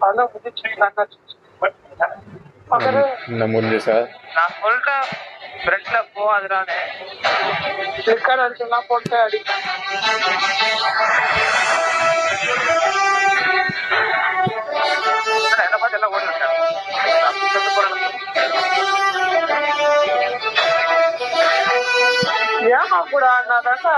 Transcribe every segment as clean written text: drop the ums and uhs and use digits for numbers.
अगर मुझे चाहिए ना अगर नमून जैसा நான் சொல்ற ஃப்ரண்ட்ல போகாதறானே ஸ்டிக்கர் அடிச்சலாம் போட்டு அடி என்ன பார்த்து எல்லாம் ஓடி விட்டாங்க ஏமா கூட அண்ணாதாக்கா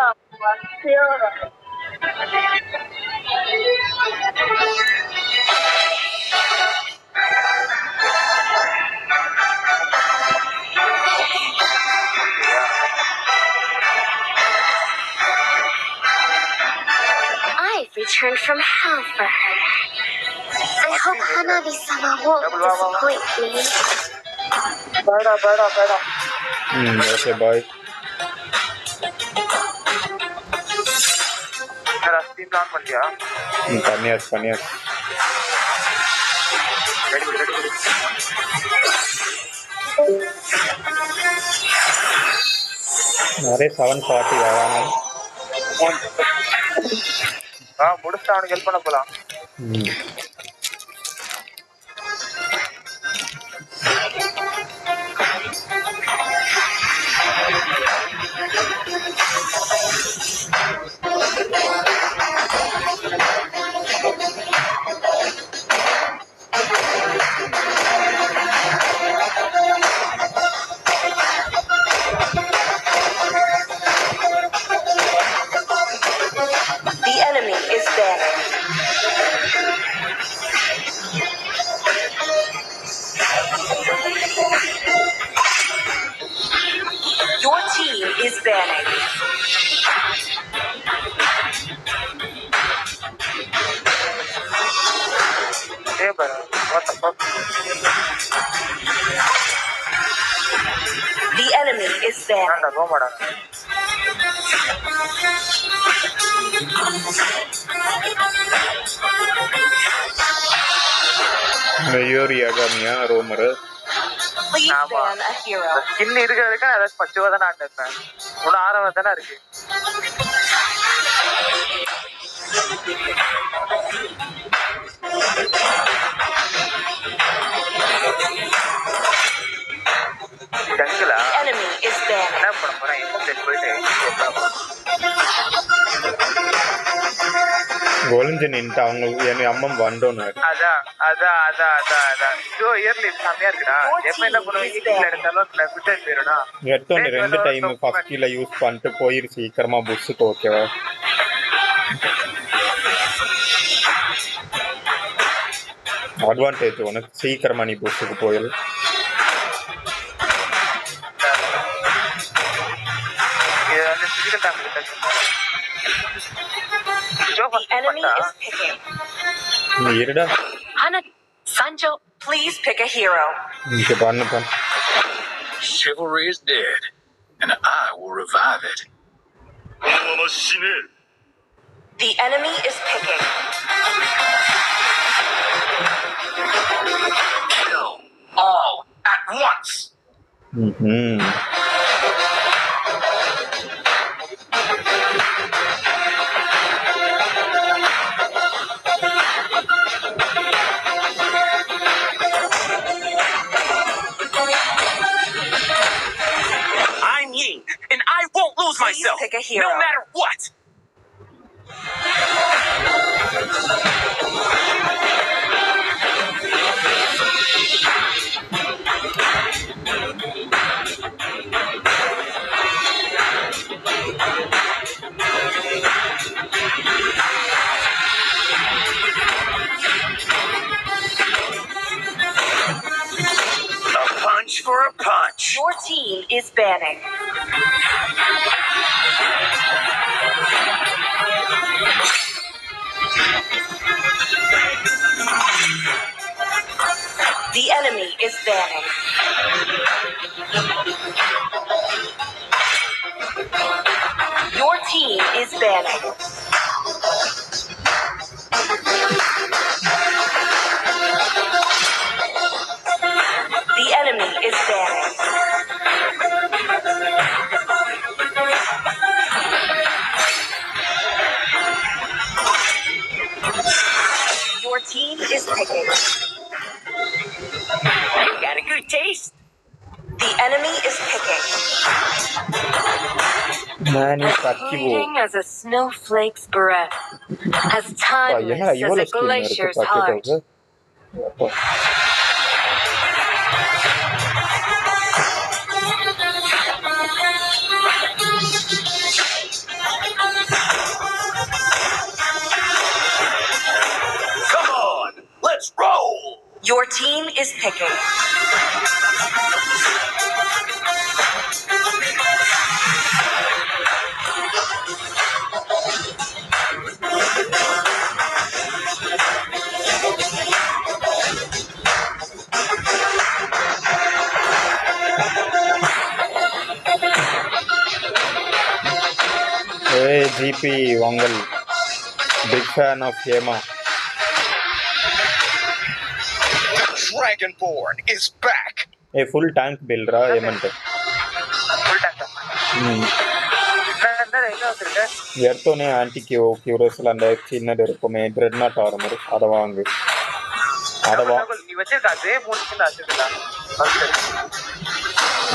I've returned from hell for her. I hope Hanabi-sama won't disappoint me. Bada. Okay, bye. मेरा स्टीम ऑन कर दिया पनियास रेडी अरे 740 आया முடிச்சிட்டு அவனுக்கு ஹெல்ப் பண்ண போலாம் The enemy is there. Your team is banning. Hey, bro. What the fuck? The enemy is banning. No, madam. மெயோரியாகாமியா ரோமர் Please ban a hero. Skin இருக்கிறதுக்கு அதை பச்சுவா தானே ஆட்டிருப்பேன் இவ்வளோ ஆரவா தானே இருக்கு ஜங்கிலா Enemy is banning. என்ன பண்ண போறேன் என்ன போயிட்டு ஒளிஞ்சு நின்ட்டு அவங்க என் அம்மம் வந்தோன்னு அதான் ஐயோ இயர்லி செம்மையா இருக்குடா எப்ப என்ன பண்ணுவீங்க கீழே எடுத்தாலும் குட்டை போயிடும்டா எடுத்தோன்னு 2 டைம் ஃபர்ஸ்ட் கீழே யூஸ் பண்ணிட்டு போயிரு சீக்கிரமா புஷ்ஷுக்கு ஓகேவா அட்வான்டேஜ் உனக்கு சீக்கிரமா நீ புஷ்ஷுக்கு போயிரு The enemy is picking. இருடா Hana, Sanjo, please pick a hero. இங்க பண்ணு Chivalry is dead, and I will revive it. The enemy is picking. Kill all at once. I'm Ying, and I won't lose myself, pick a hero. no matter what. A punch for a punch. Your team is banning. The enemy is banning. Your team is banning. The enemy is banning. Your team is picking. Got a good taste. The enemy is picking. Nani Pakivo. Fleeting as a snowflake's breath. As timeless as a glacier's heart. Come on, let's roll. Your team is picking. Hey GP Wangal, big fan of Hema. Dragonborn is back. Hey, full tank build ra Hemante. Full tank. Yertone anti-Q, Curosal and China Derpome, Dreadnought armor, Adavang.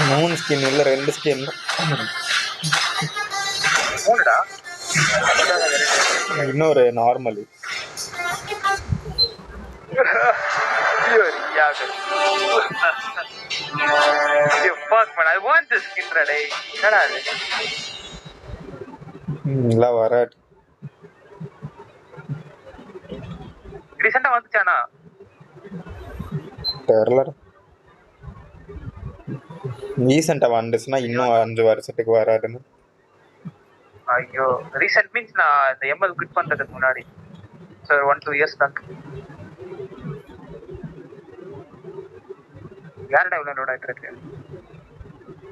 Moon skin, end skin. Ignore normally. Fuck man, I want this skin today. Love it. Recent வந்துச்சானா தெரியல ரீசெண்டா வந்துச்சுனா இன்னும் 5 வருஷத்துக்கு வராதுன்னு ஐயோ recent means நான் இந்த ML quit பண்றதுக்கு முன்னாடி சார் 1-2 இயர்ஸ் பேக் யாரடா இவ்வளவு லோட் ஆயிட்டு இருக்கு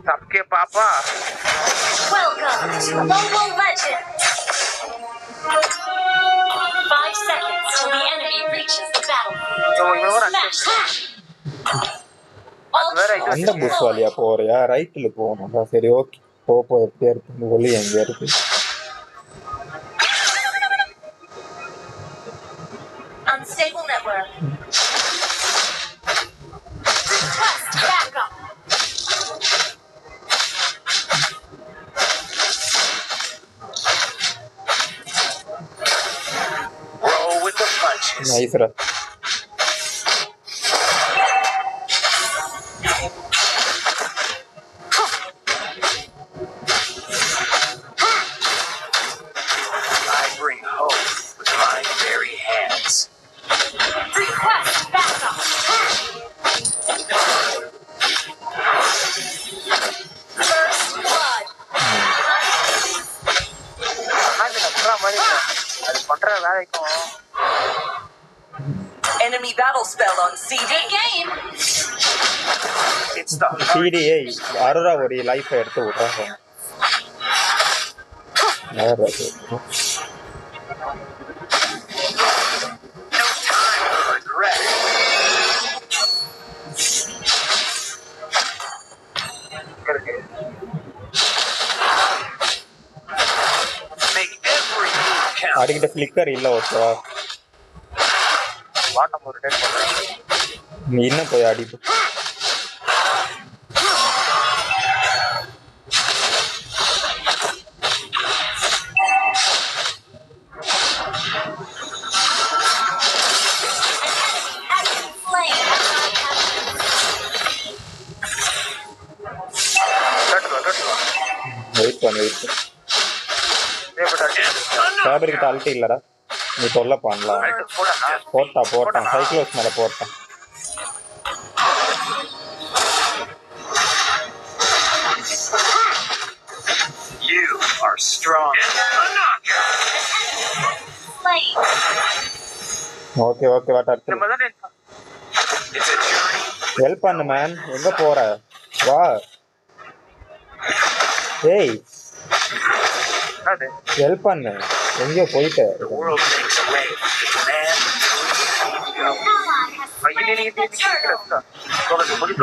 सबके पापा Welcome to Mobile Legends. 5 seconds till the enemy reaches the battlefield. அந்த புஷ் வழியா போறியா ரைட்ல போகணும் சரி ஓகே போப்போ எப்படியா இருக்கு ஒளி எங்க இருக்கு Unstable network. Request backup. Roll with the punches. Nice ra. I bring hope with my very hands. Request backup. First blood. Enemy battle spell on CD. Game. It's the CDA Aurora ஒரு life எடுத்து விடுறாங்க no time for regret. Make every move count. அடிக்கிட்ட flicker இல்ல ஓகேவா வாட்டம் ஒரு date பண்றேன் நீ என்ன போய் அடிப்பு வெயிட் பண்ணு ஃபேப்ரிக் கிட்ட அல்ட்டி இல்லடா நீ தொல்லை பண்ணலாம் போட்டான் சைக்ளோஸ் மேல போட்டான் You are strong. Okay okay what அடுத்து It's a journey. ஹெல்ப் பண்ணு மேன் எங்க போற வா ஏய் ஹெல்ப் பண்ணு எங்கேயோ போயிட்ட The world makes way. Man,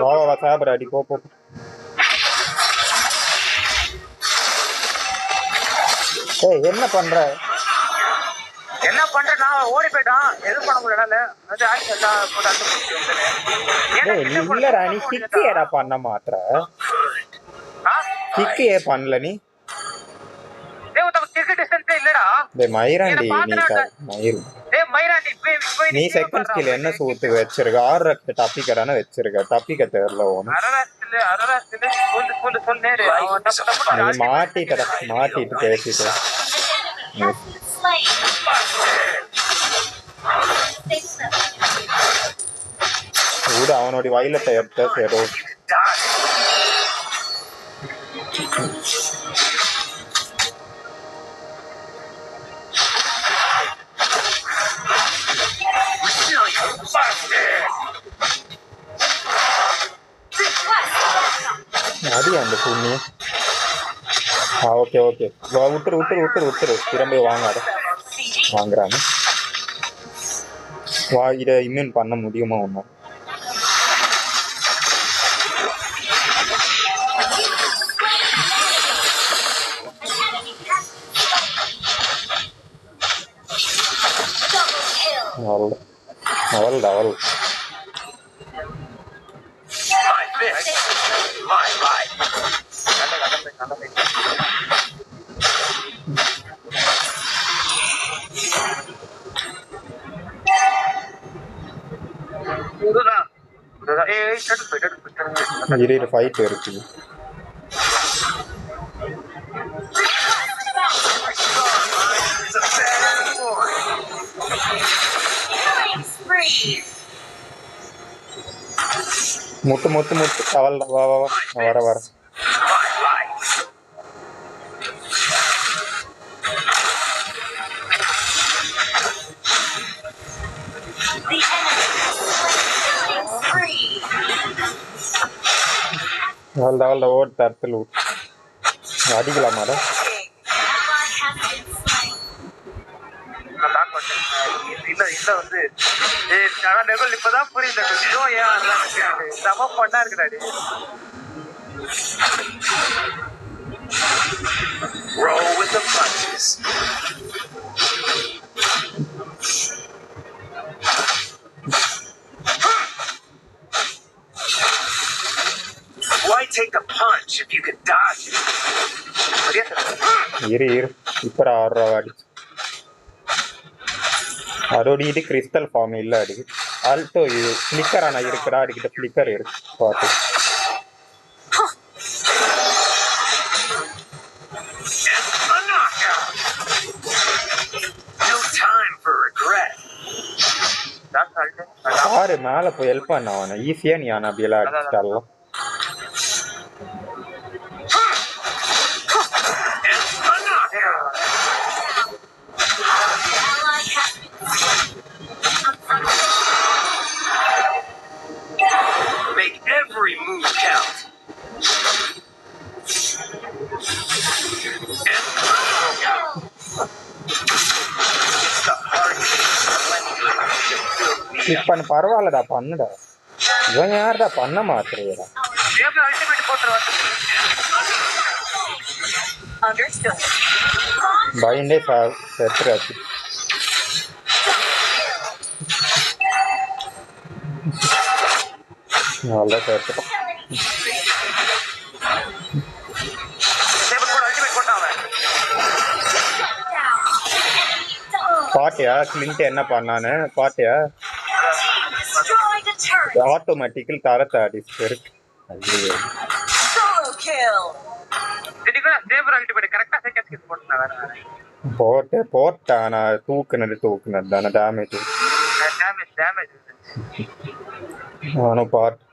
வா வா சாபர் அடி போ போ ஏய் என்ன பண்ற என்ன பண்றேன்னா ஓடி போயிட்டான் எதுவும் பண்ண முடியல அது ஆக்சுவலா போட்டு நீ இல்லடா நீ கிக்கு ஏடா பண்ண மாட்ற கிக்கு ஏ பண்ணல நீ மயிராண்டி நீ செகண்ட் ஸ்கில் என்ன சூத்து வச்சிருக்க ஆறு தப்பிக்கடான வச்சிருக்க தப்பிக்க தெரியல நீ மாட்டிட்டு பேசிட்டு கூட அவனுடைய வயலத்தை எடுத்த சரி அடியா அந்த புண்ணி ஓகே ஓகே விட்டுரு திரும்ப வாங்காத வாங்குறாங்க இதை இம்யூன் பண்ண முடியுமா ஒன்றும் அவள் ஃபைட் இருக்கு முட்டு அவள் வர அவள் ஓட் தரத்தில் அடிக்கலாமாடா வந்து இப்பதான் புரியல செம பண்ணா இருக்கிறாடி Roll with the punches. Why take the punch if you can dodge it? இரு இப்ப 6 ரூபா அடிச்சு அதோட இது கிறிஸ்டல் ஃபார்ம் இல்ல அடிக்கு ஆல்டோ இது ஃபிளிக்கர் ஆனா இருக்குடா அடிக்கிட்ட ஃபிளிக்கர் இருக்கு பாத்து ஆறு மேல போய் ஹெல்ப் பண்ண அவனை ஈஸியா நீ ஆனா அப்படியெல்லாம் அடிச்சிட்டாலாம் Make every move count. இப்ப பரவாயில்லடா பண்ணுடா இவன் யாருடா பண்ண மாத்திரையடா பயந்தே செத்துறாச்சு நல்லா சேர்த்துட்டோம் பாட்டியா கிளின்ட் என்ன பண்ணான்னு பாட்டியா ஆட்டோமேட்டிக்கல் தரத்தை அடிச்சு இருக்கு போட்டேன் நான் தூக்குனது தானே டேமேஜ் நானும் பாட்டு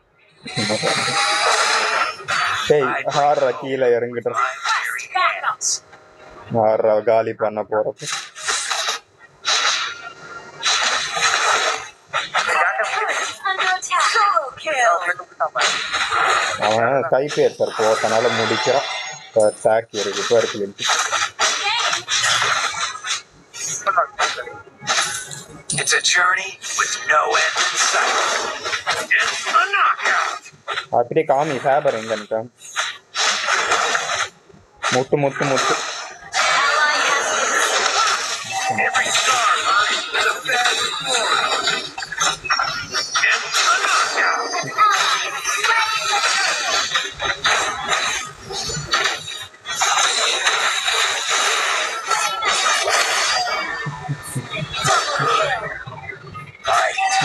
ஆடுறா கீழே இறங்கிட்டோம் ஆடுறா காலி பண்ண போறப்ப அவன் கைப்பேசர் போட்டனால முடிக்கிறான் டேக் இருக்கு இருக்கு It's a journey with no end in sight. It's a knockout. அப்படியே காமி ஃபேபர் எங்க முட்டு Every star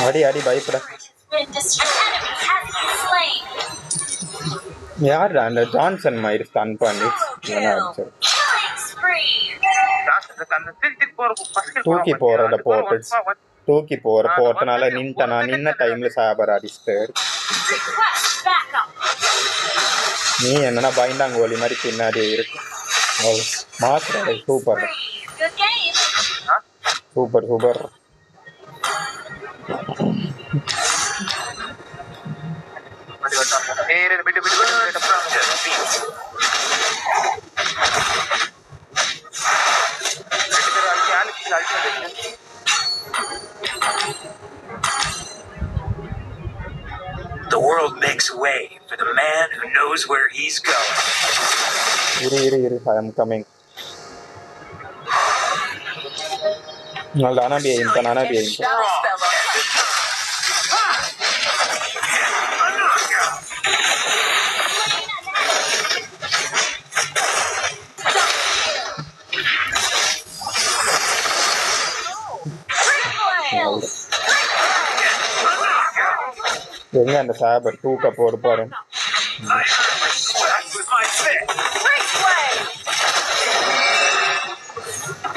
அடி அடி பயப்பட. யாருடா அந்த ஜான்சன் மாதிரி ஸ்டன் பண்ணி தூக்கி போறத போட்டனால நின்ன டைம்ல சாபர் அடிச்சுட்டு நீ என்னன்னா பயந்தாங்கோலி மாதிரி பின்னாடி இருக்கு. Master super super super. The world makes way for the man who knows where he's going. Iru, I am coming. Nana be in. எங்க அந்த சாபர் தூக்க போடு பாரு.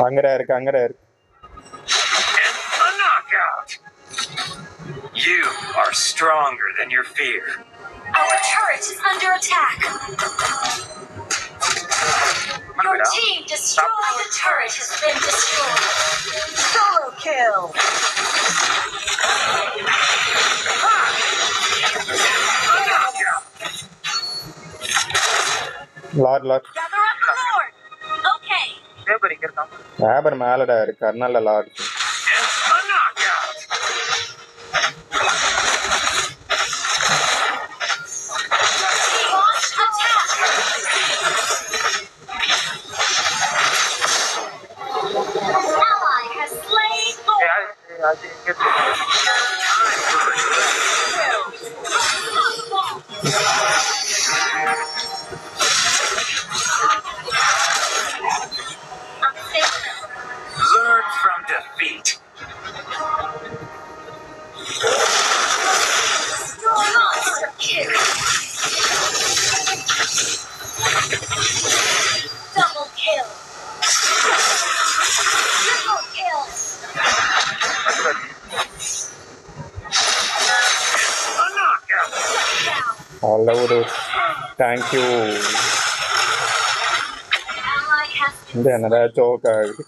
அங்கடா இருக்கு. You are stronger than your fear. Our turret is under attack. Your team destroyed. The turret has been destroyed. Solo kill. Lord. Gather up the Lord. Okay. Sabar மேலடா இருக்கு. அதனால Lord. Learn from defeat. Monster kill. Double kill. Triple kill. A knockout. All over. Thank you. Ally has been இந்த என்னடா ஜோக்கா இருக்கு.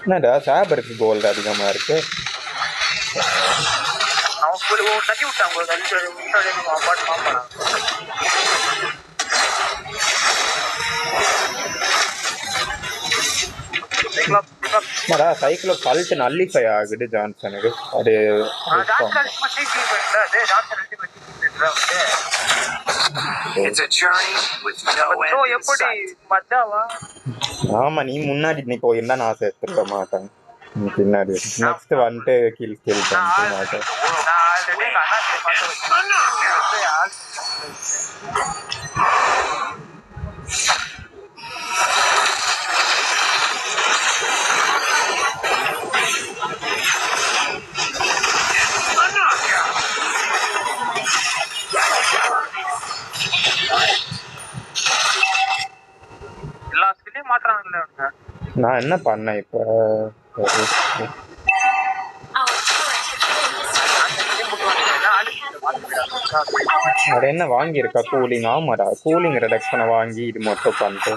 என்னடா சாபருக்கு gold அதிகமா இருக்கு. Cycle cult nullify ஆகுது ஜான்சனுக்கு. அது It's a journey with no end in sight. ஆமா நீ முன்னாடி நீ போயிருந்தா நான் சேர்த்துருக்க மாட்டேன். நீ பின்னாடி நெக்ஸ்ட் வந்துட்டு கில் பண்ணிக்க மாட்டேன். நான் என்ன பண்ணேன் இப்ப? அது என்ன வாங்கியிருக்கா கூலிங்? ஆமாடா கூலிங் ரிடக்ஷனை வாங்கி இது மட்டும் பண்ணிட்டு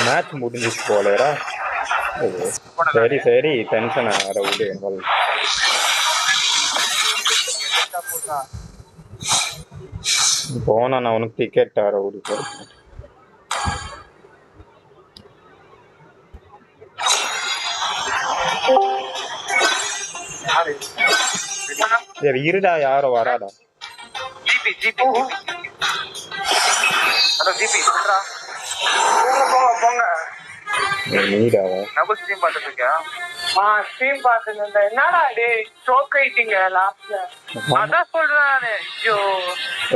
மேட்ச் முடிஞ்சிச்சு போலடா. சரி டென்ஷன் ஆகிற விடு. போனா நான் உனக்கு டிக்கெட் ஆற விடு. இருடா யாரோ வராடா.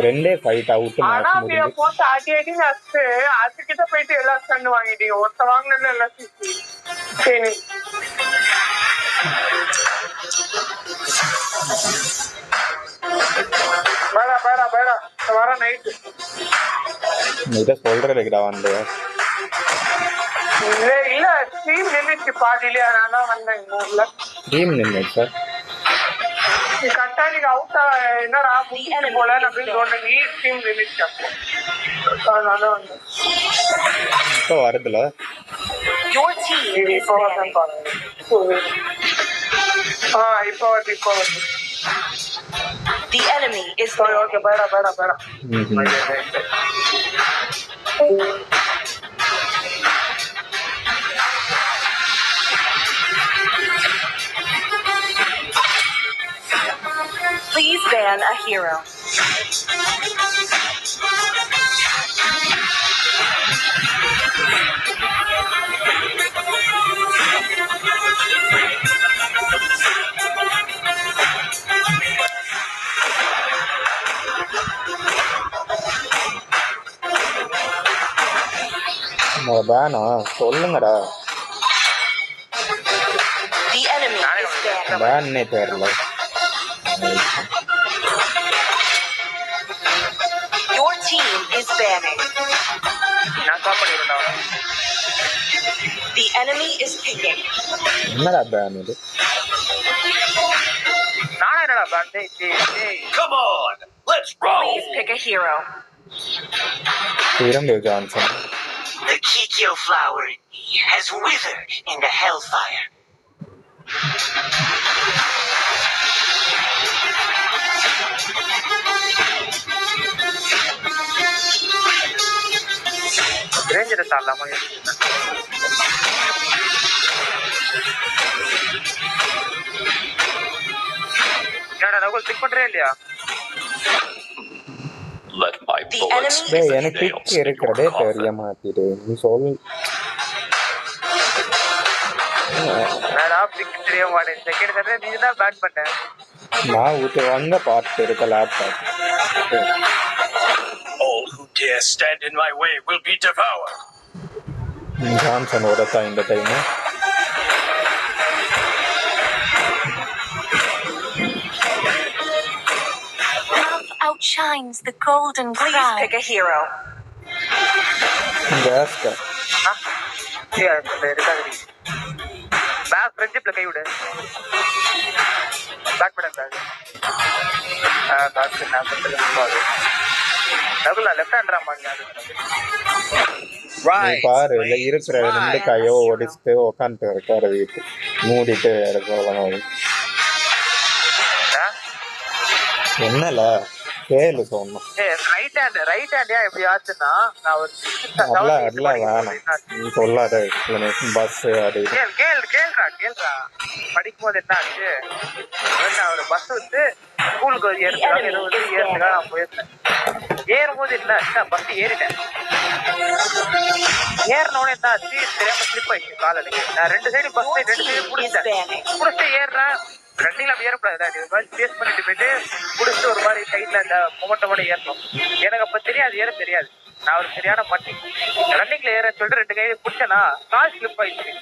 ரெண்டே ஃபைட் அவுட் மேட்ச் அனாமியா முடிஞ்சு. போட்டு அடி நச்சு அதுக்கிட்ட போயிட்டு எல்லாம் கண்ணு வாங்கிட்டீங்க. ஒருத்த வாங்கினது எல்லாம் சிசி. சரி பேடா பேடா பேடா வர நைட்டு இதை சொல்றதுக்குடா வந்து இல்ல டீம் நின்றுச்சு பாதியிலே. நான் தான் வந்தேன் எங்க ஊர்ல. டீம் நின்று சார் கரெக்டா நீங்க அவுட் என்னடா முடிச்சு போல அப்படின்னு சொன்னீங்க. டீம் நின்றுச்சு அப்போ. அதனால வந்தேன். இப்போ வருதுல Your team is இப்போ வந்து banning. பாருங்க. இப்போ வந்து The enemy is okay banning. Peda peda peda. Please ban a hero. பேனா சொல்லுங்கடா. The enemy is banning. பேன்னே தெரியல. Your team is banning. நான் ஸ்டாப் பண்ணிடுறேன். The enemy is picking. என்னடா பேன் இது? நானா என்னடா ban? Come on, let's roll. Please pick a hero. திரும்ப Johnson. The Kikyo flower in me has withered in the hellfire. ரேஞ்சரை தாழலாமா? என்னடா Nakul big பண்றே இல்லையா? Let my The bullets enemy டேய் is எனக்கு nails கிக் in இருக்கிறதே your coffin. தெரிய மாட்டேது. நீ சொல். என்னடா பிக் தெரிய மாட்டேன். செகண்ட் தடவை நீ தான் பேட் பண்ண. நான் ஊத்து வந்த பார்த்து இருக்க laptop. All who dare stand in my way will be devoured. Johnson ஓடத்தா இந்த time. Love outshines the golden crown. Please pick a hero. கேஸ்கா இருக்காது. பேக் ஃப்ரெண்ட்ஷிப்ல கை விடு. பேட் பண்ண கூடாது. காசு நான் பண்றது நகுல் லெஃப்ட் ஹேண்டரா மாங்க. நீ பாரு இல்ல இருக்கிற ரெண்டு கையோ ஒடிச்சுட்டு உக்காந்துட்டு இருக்காரு வீட்டு மூடிட்டு இருக்கலாம். என்னல கேளு சொன்னோம். ரைட் ஹேண்ட் எப்படி ஆச்சுன்னா நான் ஒரு வேணாம் நீ சொல்லாத பஸ் அது கேள்றா படிக்கும் போது என்ன ஆச்சு? நான் ஒரு பஸ் வந்து ஸ்கூலுக்கு ஏறதுக்காக நான் போயிருந்தேன். ஏறும்போது என்ன பஸ் ஏறிட்டேன். ஏறினோட என்ன ஆச்சு தெரியாம ஸ்லிப் ஆயிடுச்சு கால். நான் ரெண்டு சைடு பஸ் ரெண்டு சைடு புடிச்சிட்டு ஏறுறேன். ரன்னிங்ல அப்படி ஏறக்கூடாது. பேஸ் பண்ணிட்டு போயிட்டு புடிச்சிட்டு ஒரு மாதிரி சைட்ல இந்த மொமெண்டோட ஏறணும். எனக்கு அப்ப தெரியாது, ஏற தெரியாது. நான் ஒரு சரியான மட்டி ரன்னிங்ல ஏற சொல்லிட்டு ரெண்டு கையில புடிச்சேனா கால் ஸ்லிப் ஆயிடுச்சு.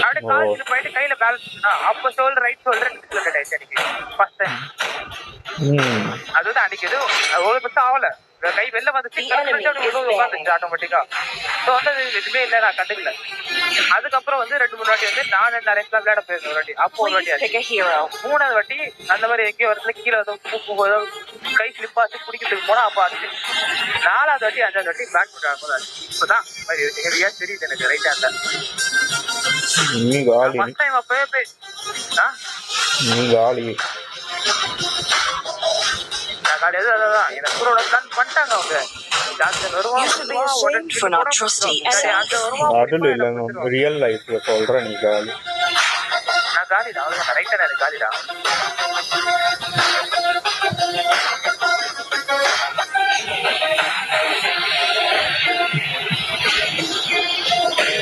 அப்படியே கால் ஸ்லிப் ஆயிட்டு கையில பேலன்ஸ் அப்ப ஷோல்டர் ரைட் ஷோல்டர் டிஸ்லோகேட் ஆயிடுச்சு எனக்கு ஃபர்ஸ்ட் டைம். அதுதான் அன்னைக்கு எதுவும் ஒரு பக்கம் ஆகல. கை வெளில வந்து உட்காந்துச்சு ஆட்டோமேட்டிக்கா. ஸோ வந்து எதுவுமே இல்லை, நான் கண்டுக்கல. அதுக்கப்புறம் வந்து 2-3 வாட்டி வந்து நான் நிறைய விளையாட போயிருந்தேன். ஒரு வாட்டி அப்போ ஒரு வாட்டி ஆச்சு. 3வது வாட்டி அந்த மாதிரி எங்கேயோ வரத்துல கீழே கை ஸ்லிப் ஆச்சு பிடிக்கிறதுக்கு போனா அப்போ ஆச்சு. 4வது வாட்டி 5வது வாட்டி பேட் பண்ணுறாங்க ஆச்சு. இப்போதான் ஹெவியா தெரியுது எனக்கு ரைட் ஹேண்ட்ல. ஃபர்ஸ்ட் டைம் அப்பவே அதான் எனக்கு கூட பிளான் பண்ணிட்டாங்க அவங்க. அதுல இல்ல ரியல் லைஃப்ல சொல்ற நீ காலி. நான் காலிடா அவ்வளவுதான். ரைட்டா எனக்கு காலிடா.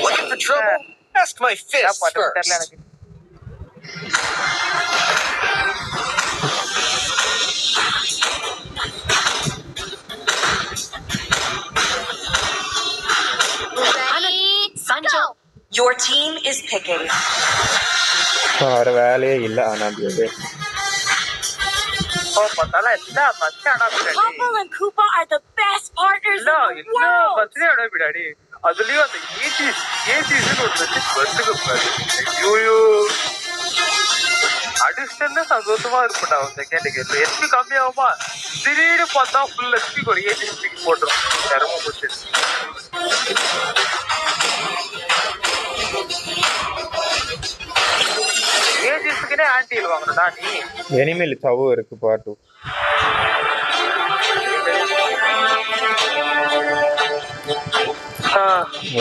Looking for trouble? Ask my fist first. எனக்கு வேற வேலையே இல்ல அனாபியாவே. பார்த்தாலும் எல்லா bus அனாபிடாடி. Papa and Koopa are the best partners in the எல்லா world. பஸ்லயும் அனாபிடாடி. அதுலயும் அந்த ஏஜிஸ்னு ஒரு பஸ்ஸுக்கு பாரு. ஐயோ அடிஷன் சந்தோஷமா இருக்கும்டா ஒரு செகண்டுக்கு. இப்போ எஸ்பி கம்மியாகுமா திடீர்னு பார்த்தா ஃபுல் எஸ்பிக்கு ஒரு ஏஜிஸ்பிக்கு போட்டுரும். தரமா போச்சு. ஏஜிஸ்க்குனே ஆன்டில் வாங்கணும்டா நீ. எனிமேல் சவு இருக்கு பாட்டு.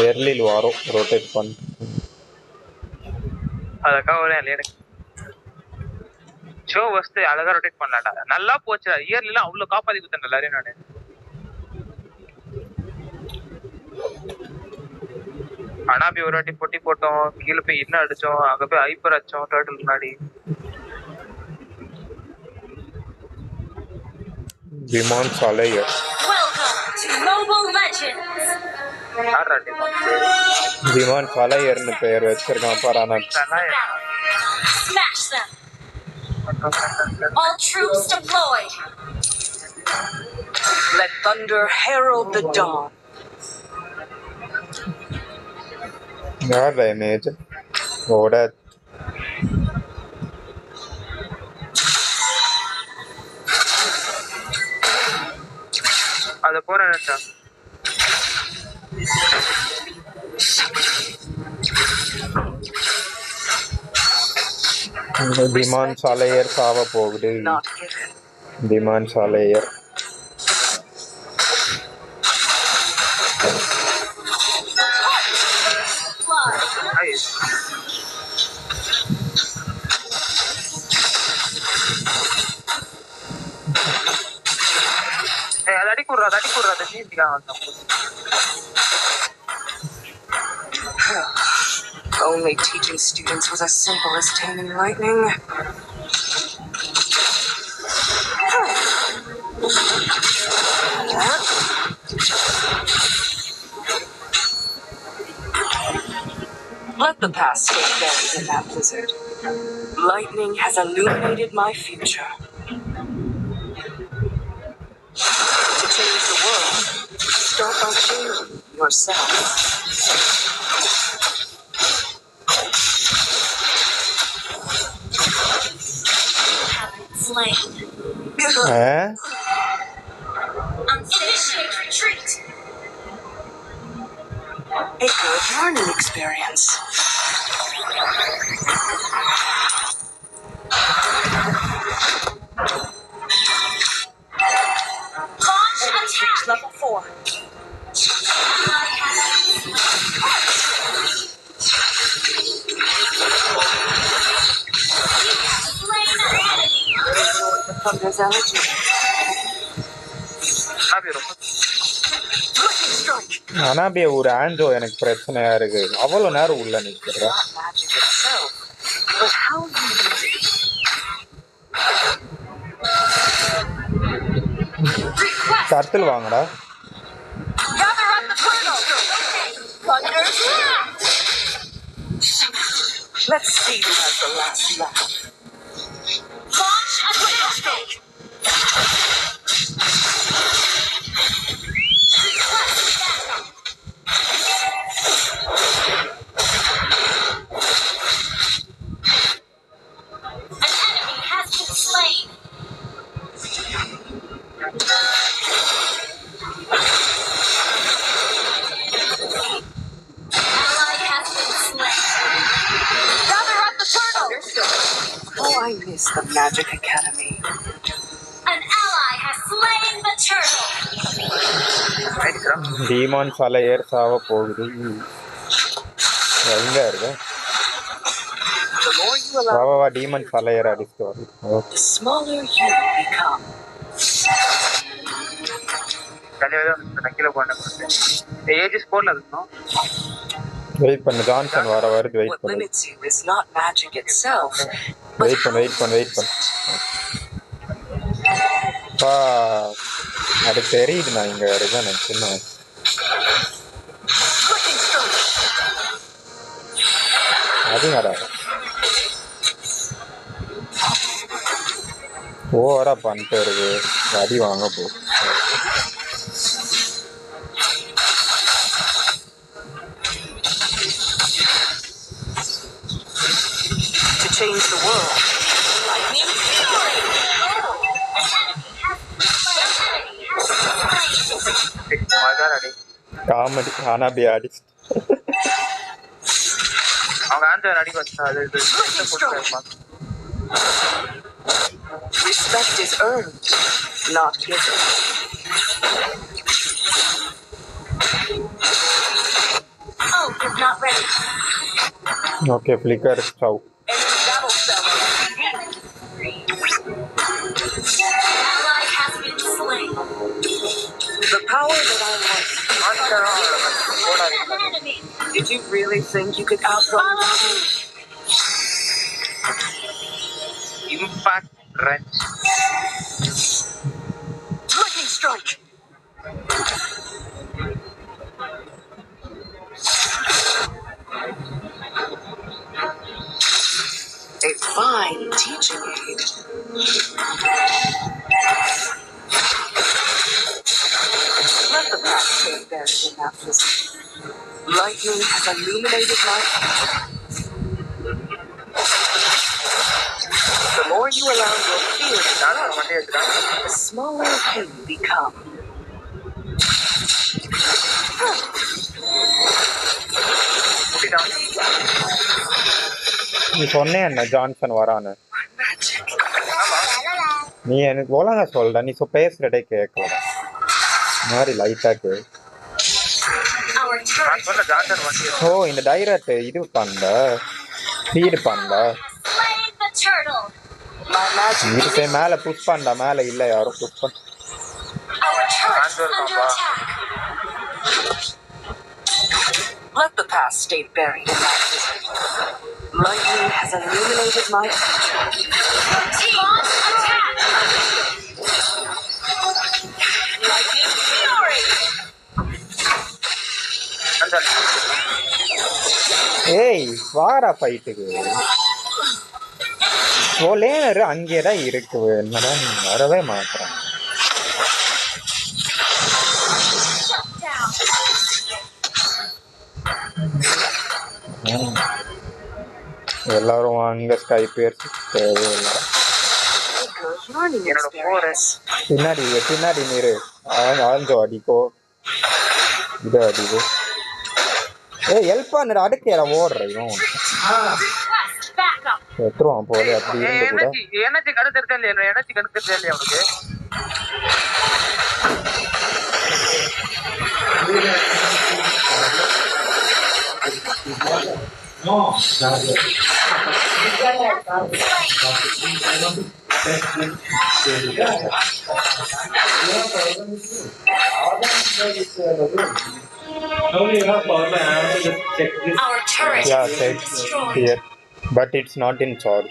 எர்லில் வாரம் ரொட்டேட் பண்ணு. அதுக்காக ஒரு எனக்கு ஷோ வஸ்து அழகா ரொட்டேட் பண்ணலாம்டா. நல்லா போச்சு. இயர்லாம் அவ்வளவு காப்பாத்தி கொடுத்தேன் எல்லாரையும் நானு. அனாபி ஒரு வாட்டி பொட்டி போட்டோம். கீழே போய் இன்னும் அடிச்சோம். அங்க போய் ஹைப்பர் அடிச்சோம் டர்ட்டில் முன்னாடி. விமான் சாலையர். விமான் சாலையர்னு பெயர் வச்சிருக்கான் பாரு. Smash them. All troops deployed. Let thunder herald the dawn. யார் இமேஜ் ஓட அத போறேன். விமான் சாலையர் சாவ போகுது. விமான் சாலையர் Only teaching students was as simple as taming lightning. Let the past stay buried in that blizzard. Lightning has illuminated my future. To change the world, start by changing yourself. Slain. Unsafe retreat. A good learning experience. Launch attack. Level 4. Slain an enemy. The thunder's elegy. அனாபியா ஒரு ஆண்டோ எனக்கு பிரச்சனையா இருக்கு. அவ்வளவு நேரம் உள்ள நிக்கிறா. கத்தில் வாங்கடா. Let's see who has the last laugh. Launch attack. I miss the Magic Academy. An ally has slain the turtle. Demon Slayer சாவ போகுது. எங்க இருக்கு? வா Demon Slayer அடிச்சு வரு. The smaller you become. கீழே போனேன். ஏஜஸ் போடல அதுக்கும். வெயிட் பண்ணு ஜான்சன் வர வருது வெயிட் பண்ணு. What limits you is not magic itself. Wait பண்ணு. அது தெரியுது நான் இங்க இருக்கேன் சின்ன. அதுங்கடா. ஓவரா பண்ணிட்டு இருக்கு. அடி வாங்க போ. To change the world. Lightning fury. மகான் அடி. காமெடி ஆனா அப்படி அடி. அவங்க ஆன்சர் அடி வச்சா அது Respect is earned, not given. Oh, you're not ready. Okay flicker ஸ்டவ். Enemy battle cell. Ally has been slain. The power that I once. An enemy. Did you really think you could outrun me? Impact ரன்ச். Lightning strike. A fine teaching aid. Let the past stay buried in that blizzard. Lightning has illuminated my future. The more you allow your fear to grow, the smaller you become. நீ சொன்னேன் என்ன Johnson வரான்னு. Magic. நீ எனக்கு ஒழுங்கா சொல்ற. நீ பேசுறதே கேட்கல. மாதிரி லைட்டா கே. Our turret. ஓ இந்த டைரக்ட் இது பண்ண ஃபீட் பண்ண. Slay the turtle. My magic. இதுக்கு மேல புஷ் பண்ண மேல இல்ல யாரும் புஷ் பண்ண. Our turret is under attack. Let the past stay buried in that blizzard. Lightning has illuminated my future. Team on attack. Lightning fury. ஏய் வாரா ஃபைட்டுக்கு. ஓலேனர் அங்கேதான் இருக்கு. என்னடா நீ வரவே மாட்டேன். எல்லாரும் அங்க ஸ்கை பேர்ஸ் தேவையில்லை. என்னோட போறேன் பின்னாடி பின்னாடி நீரு ஆழ்ந்தோ அடிக்கோ இது அடிக்கோ. ஏ ஹெல்ப் பண்ணுற அடுக்கையில ஓடுறோம் எத்துருவான் போல. அப்படி இருந்து கூட எனர்ஜி கடுத்துருக்கா இல்லையா? எனர்ஜி கடுத்துருக்கா இல்லையா அவனுக்கு? Our turret yeah, is check destroyed. here, but it's not in charge.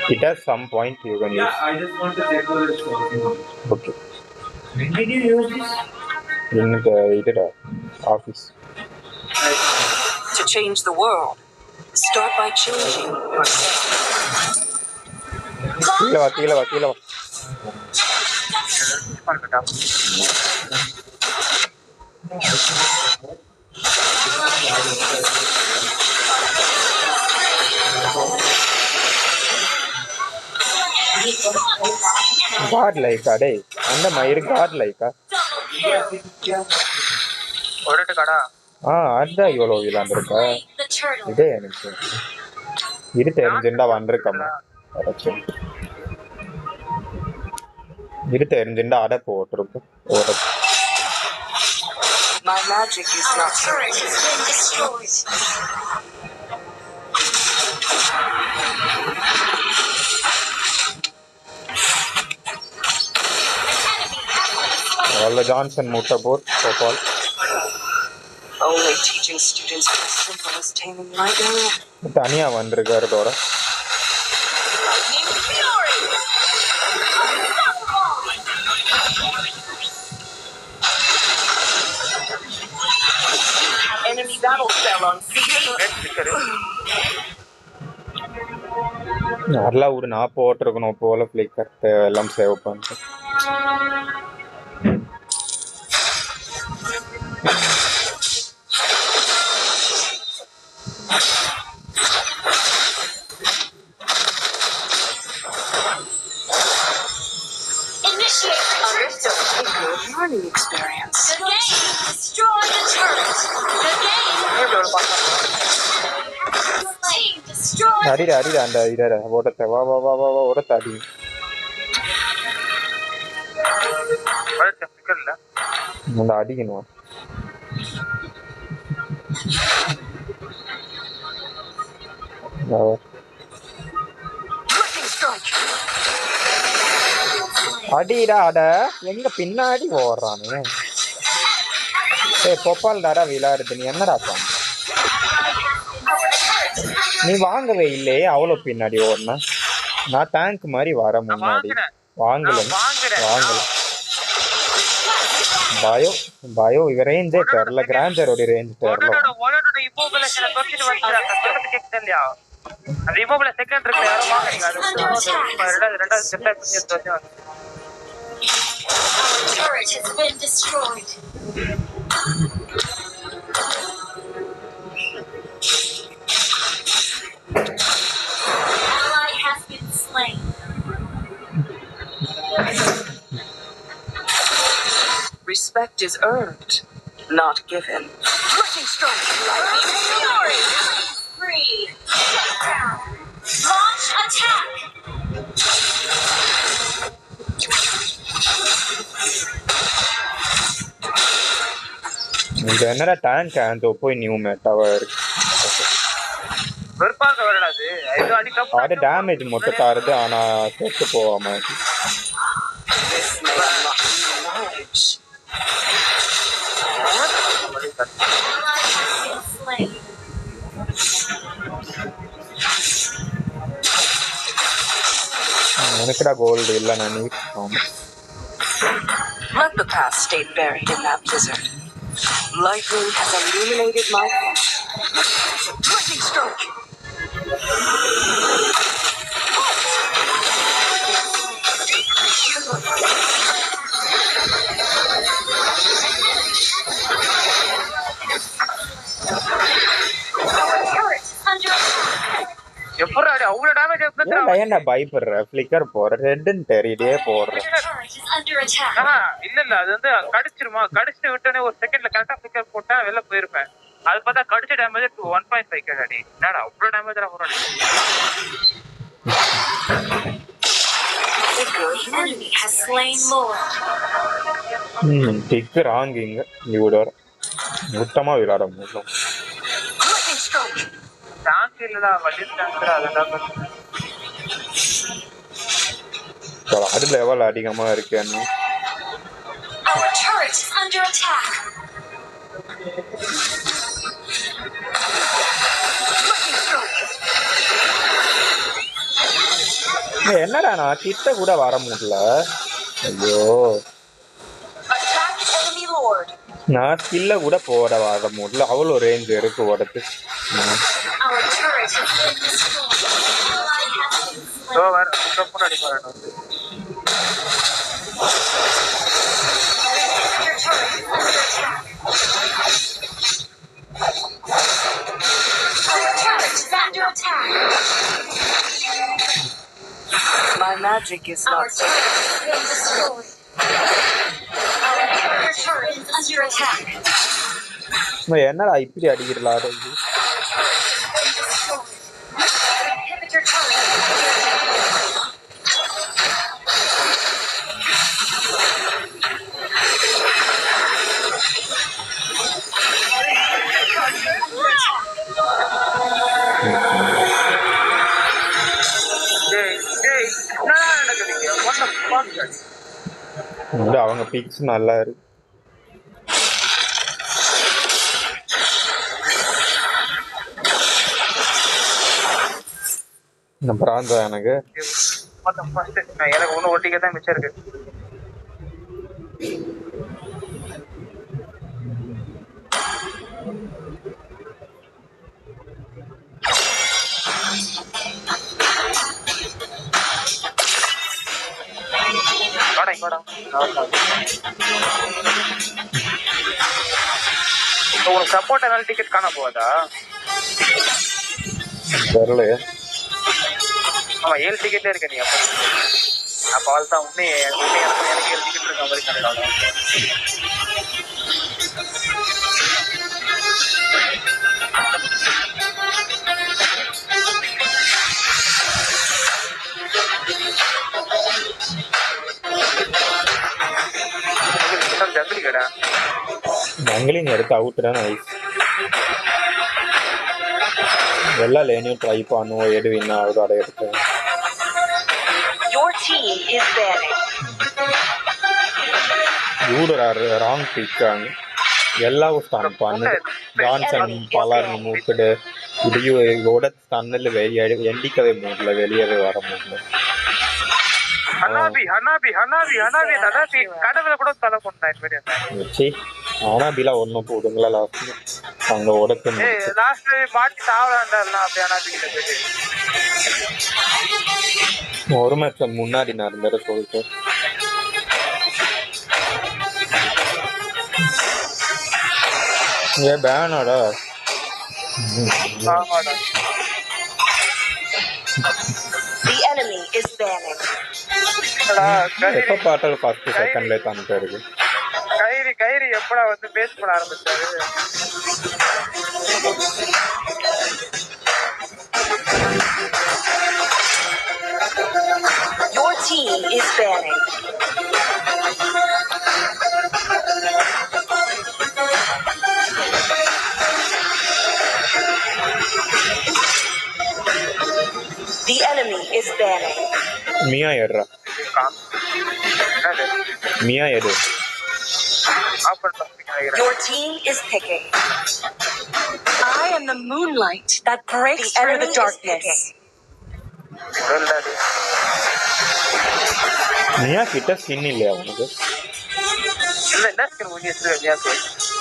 It has some point you can use. I just want to check whether it's working. Okay. When did you use this? In the office. To change the world, start by changing yourself. கீழே வா God like டேய் அந்த மயிர் God like ஒரே கடா அதான் இவ்வளோ விளாண்டுருக்க. The turtle. இதே எனக்கு இது தெரிஞ்சுட்டா வந்திருக்கம்மா. இது தெரிஞ்சுட்டா அடை போட்டிருக்கு. My magic is Our not turret has been destroyed. All Johnson முட்டை boat Bhopal. only teaching students as simple as taming lightning. தனியா வந்திருக்காரு தோட. Lightning fury. Enemy battle cell on CD. அதெல்லாம் ஒரு நான் போட்டிருக்கணும் போல ஃபிளிக்கர் எல்லாம் சேவ் பண்ணிட்டு. Learning experience. The game! Destroy the turret! The game! Team destroy the அடிடா அந்த இட ஓடத்தை வா வா வா வா வா ஓடத்தை அடி. அந்த அடிக்கணும். அடிடா அட எங்க பின்னாடி ஓடுறானு. பொப்பால்டாரா விளையாடுது. நீ என்னடா பண்ண? நீ வாங்கவே இல்லையே அவ்வளவு பின்னாடி ஓடனா. நான் டேங்க் மாதிரி வர முன்னாடி வாங்கல. பயோ இவ ரேஞ்சே தெரியல. கிராண்டரோட ரேஞ்ச் தெரியல. turret has been destroyed. Ally has been slain. Respect is earned, not given. Rushing strike. Free. Launch attack. இது என்னடா டேங்க் அந்த போய் நியூ மெட்டாவர் அது டேமேஜ் மட்டும் தருது. ஆனா செத்து போகாம எனக்குடா கோல்டு இல்ல. நான் Let the past stay buried in that blizzard. Lightning has illuminated my future. Lightning stroke! ஏன்டா பயப்படுற? ஃபிளிக்கர் போற ரெட்னு தெரியுதே போடுற. இல்ல அது வந்து கடிச்சிருமா, கடிச்சிட்டு விட்டோன்னே ஒரு செகண்ட்ல கரெக்டா ஃபிளிக்கர் போட்டா வெளில போயிருப்பேன். அது பார்த்தா கடிச்ச டேமேஜ் 1.5 அடி. என்னடா அவ்வளவு டேமேஜ் வரும்? டிக்கு ராங்கிங்க இவ்வளோ மொத்தமா விளையாட முடியும். டாங்க் இல்லடா வலி டாங்க்டா. அதெல்லாம் அது லெவல் அதிகமா இருக்கேன்னு. என்னடா நான் கிட்ட கூட வர முடியல. ஐயோ நான் ஸ்கில்ல கூட போட வர முடியல. அவ்வளோ ரேஞ்ச் இருக்கு ஓடத்து. My magic is not என்னடா இப்படி அடிக்கிறாரு? அவங்க பிக்ஸ் நல்லா இருக்கு. பிராந்தா எனக்கு ஒண்ணு ஒட்டிக்க தான் மிச்சம் இருக்கு. உங்களுக்கு சப்போர்ட் அதனால டிக்கெட் காண போதா? தெரியல. ஆமா 7 டிக்கெட்டே இருக்க நீ அப்ப அவள் தான் உண்மை எனக்கு 7 டிக்கெட் இருக்க மாதிரி கனடால. ஜங்கிலி கடா ஜங்கிலின் எடுத்து அவுட்டுதான் நைஸ். எல்லா லேனையும் ட்ரை பண்ணுவோம், எடு வின் அவரோட எடுத்து. இவரு ராங் பிக்காங்க எல்லாவும் ஸ்டன் பண்ணு. ஜான்சன் பலர்னு மூக்குடு இதையோட ஸ்டன்னில் எண்டிக்கவே முடியல, வெளியவே வர முடியல. கடவுளை கூட தலை கொண்டான். அனாபிலா ஒன்றும் போடுங்களா லாஸ்ட் அங்கே உடத்து லாஸ்ட் மாட்டி தாவலாண்டா அப்படி அனாபி கிட்ட போயிட்டு ஒரு மேட்ச் முன்னாடி நடந்துற சொல்லிட்டு ஏ பேனோடா எப்ப பாட்டால் ஃபர்ஸ்ட் செகண்ட்ல தான்ட்டு இருக்கு. கைரி எப்படா வந்து பேஸ் பண்ண ஆரம்பிச்சாரு. Your team is banning. The enemy is banning. மியா ஏடுறா மியா ஏடு. Your team is picking. I am the moonlight that breaks through the darkness. மியா கிட்ட ஸ்கின் இல்லையா உனக்கு?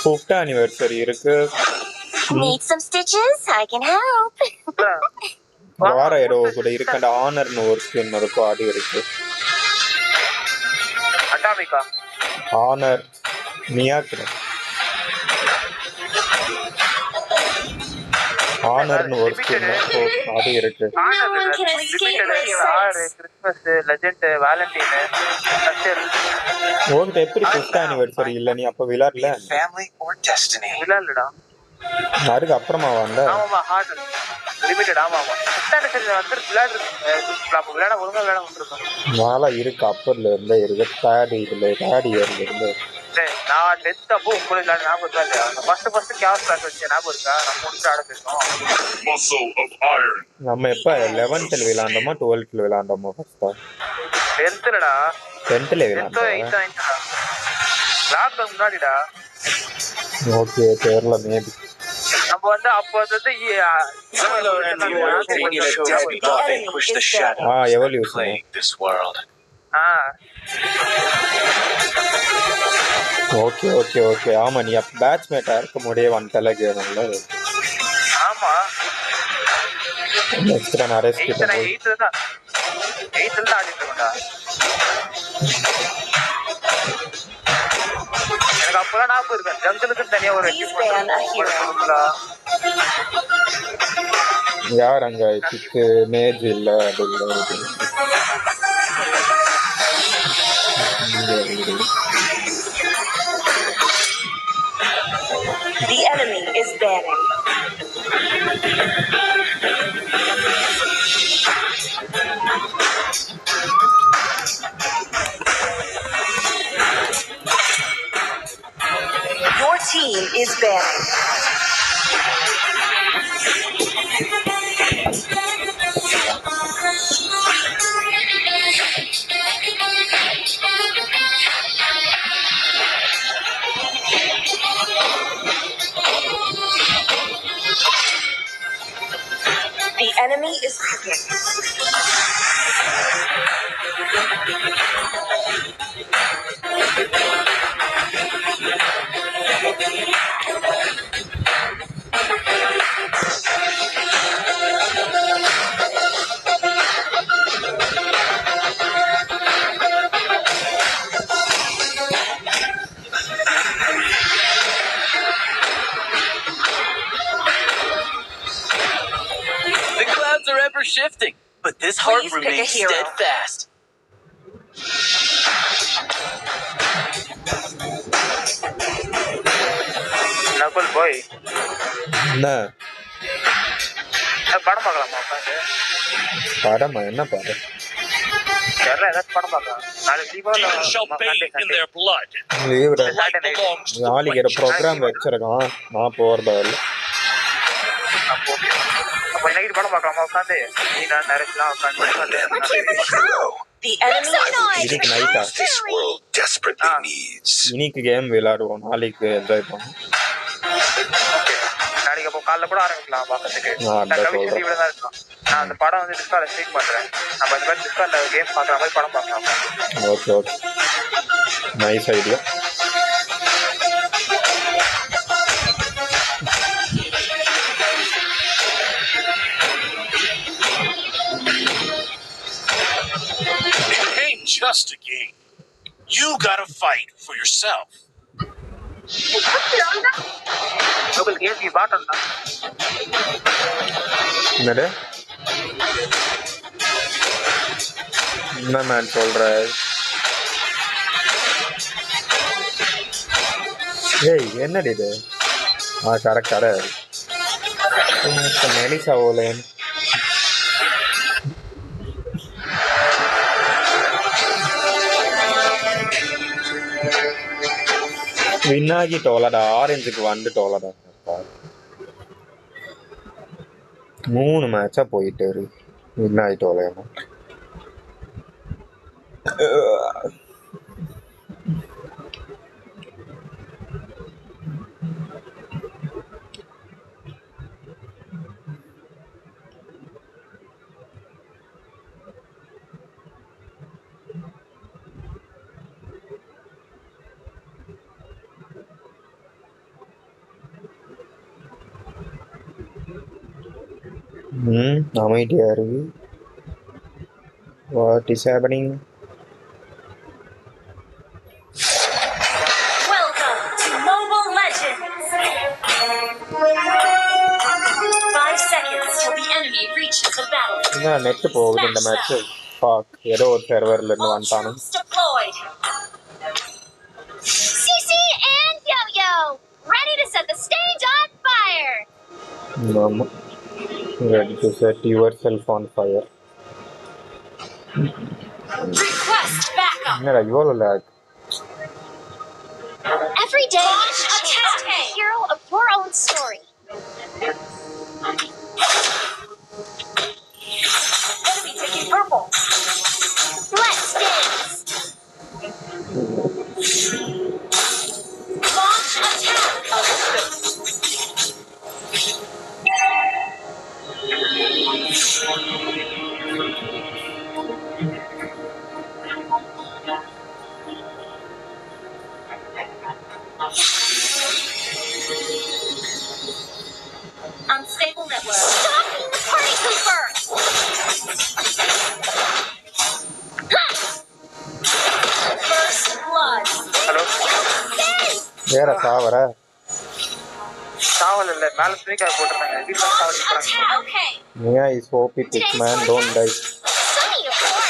5th anniversary இருக்கு. Need some stitches? I can help. வார aero கூட இருக்கு. அந்த ஆனர்னு ஒரு ஸ்கின் இருக்கும், அது இருக்கு. அட்டாமிகா ஆனர் மியாக்கு ஆனர்னு ஒரு ஸ்கின் அது இருக்கு. கிறிஸ்மஸ் லெஜெண்ட் வேலண்டைன் உங்ககிட்ட எப்படி 5th anniversary இல்ல? நீ அப்ப விளையாடல? விளையாடலடா அதுக்கு அப்புறமா வந்த. ஆமாமா ஹார்ட் லிமிட்டட். ஆமாமா 5th anniversary வந்து விளையாட ஒழுங்கா விளையாட வந்துருக்கோம். நாளா இருக்கு அப்பர்ல இருந்தே இருக்கு. தேர்ட் இயர்ல இருந்து நான் 10th அப்போ உங்களுக்கு விளையாட ஞாபகம் இருக்கா இல்லையா? ஃபர்ஸ்ட் கேஸ் கிளாஸ் வச்சு ஞாபகம் இருக்கா? நம்ம முடிச்சு ஆட போயிருக்கோம். நம்ம எப்ப 11th விளையாண்டோமா 12th விளையாண்டோமா? ஃபர்ஸ்ட் 10thலடா 10th விளையாண்டோம். லாக்டவுன் முன்னாடிடா. ஓகே தெரியல மேபி. நம்ம வந்து அப்போ வந்து எவல்யூஷன். Okay okay okay. ஆமா நீ பேட்ச்மேட்டா இருக்க முடிய வந்துட்டல கேம்ல. ஆமா நெக்ஸ்ட் ரன் அரெஸ்ட் கிட்ட போய் 8th தான் ஆடிட்டு இருக்கோம்டா. எனக்கு அப்பதான் ஞாபகம் இருக்கு. ஜங்கலுக்கு தனியா ஒரு யார் அங்க கிக்கு மேஜ் இல்ல அப்படின்னு. The enemy is banning. Your team is banning. The enemy is cooking. heart remains steadfast. Nakul போய் என்ன படம் பார்க்கலாமா உட்காந்து? படமா? என்ன படம்? தெரியல, ஏதாச்சும் படம் பார்க்கலாம். நாளைக்கு Demons shall bathe in their blood. லீவுடா. The light belongs to the நாளைக்கு ஒரு righteous. ப்ரோக்ராம் வச்சிருக்கான், நான் போறதா இல்லை. அப்ப நைட் படம் பார்க்கலாமா உட்காந்து? நீ நான் நரேஷ்லாம் உட்காந்து The enemy இன்னைக்கு நைட்டா? This world desperately needs. இன்னைக்கு கேம் விளையாடுவோம், நாளைக்கு என்ஜாய் பண்ணுவோம். நாளைக்கு அப்போ காலைல கூட ஆரம்பிக்கலாம் பார்க்கறதுக்கு. நான் நான் அதான் கவிஷன் சொல்றேன். லீவ்ல தான் இருக்கேன். நான் அந்த படம் வந்து டிஸ்கார்ட்ல ஸ்ட்ரீம் பண்றேன். நம்ம அந்த மாதிரி டிஸ்கார்ட்ல கேம் பார்க்குற மாதிரி படம் பார்க்கலாம். Okay okay, nice idea. It ain't just a game. You gotta fight for yourself. உங்களுக்கு ஏசி பாட்டம் தான். என்னது? என்ன மேன் சொல்ற? ஏய் என்னடி இது? Correct correct. மெலிசா ஓலேன் வின்னாகிட்டோலடா, ஆரஞ்சுக்கு வந்துட்டோலடா. 3 மேட்சா போயிட்டு வின்னாகிட்டோல. அமைதியா இருக்கு. What is happening? Welcome to Mobile Legends. 5 seconds till the enemy reaches the battle. என்ன நெட் போகுது இந்த மேட்ச்? பாக், ஏதோ ஒரு சர்வர்ல இருந்து All வந்துட்டானு. troops deployed. CC and Yo-Yo, ready to set the stage on fire. ஆமா, ready to set yourself on fire. Request backup. என்னடா இவ்வளோ lag? Every day is a chance to be the hero of your own story. Enemy taking purple. Let's dance. Launch attack. Unstable network. Stopping the party pooper. First blood. Hello, வேற சாவர சாவல் இல்லை, மேலே ஸ்னீக்காக போட்டுருந்தாங்க. வீட்டில் Launch சாவடிக்கிறாங்க. attack. Okay. Mia is OP pick man, don't die. Sunny, of course.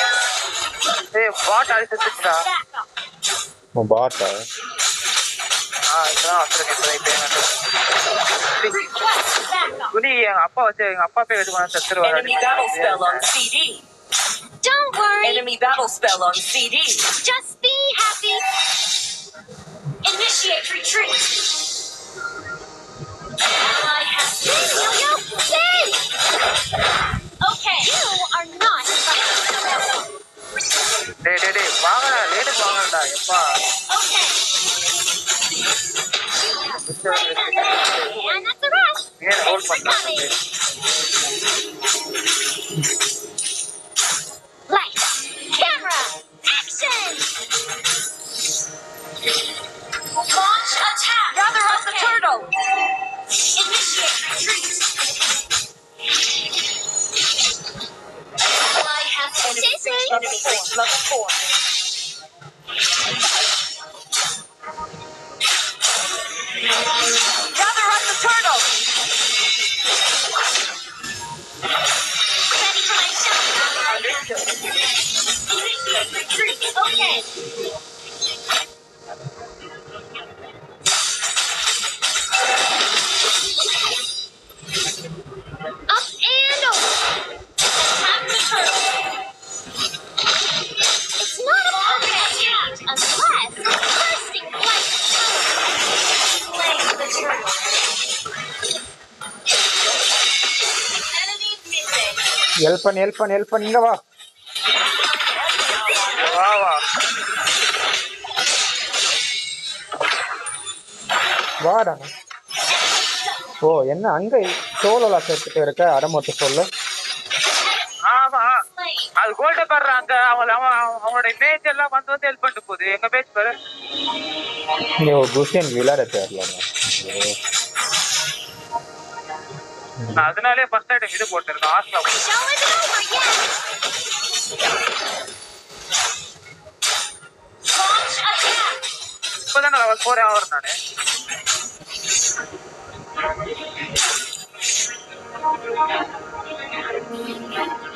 ஏய் பாட் அடி செத்துச்சா? Backup. பாட்டா? இதுதான் வந்திருக்கு. Request backup. துணி எங்க அப்பா வச்சு, எங்க அப்பா போய் வச்சு enemy செத்துருவாங்க. battle spell on CD. Don't worry. Enemy battle spell on CD. Just be happy. Initiate retreat. Ally has been Yo-Yo. Yay! Okay. You are not fighting. டேய் வாங்கடா, லேட்டுக்கு வாங்கடா. எப்பா Okay. And that's a rush. ஏன் hold Thanks for பண்றாங்க? coming. Lights, camera, action! Launch attack! Gather up the turtle. Initiate retreat! Ally has been Enemy reached level 4. Gather up the turtle. Ready for my shot? Help பண்ணு இங்க வா. வா வாடா. ஓ என்ன அங்க சோலோல சேர்த்துட்டு இருக்க அடமொத்த சொல்லு. ஆமா அது கோல்ட பாடுறாங்க. அவனோட இமேஜ் எல்லாம் வந்து ஹெல்ப் பண்ணிட்டு போகுது. எங்க பேஜ் பாரு. நீ ஒரு குஷன் விளையாட தெரியல. அதனாலே ஃபர்ஸ்ட் ஐட்டம் இது போட்டுருக்கேன். ஆஸ்லா இப்பதான் லெவல் 4 ஆவறேன் நானு.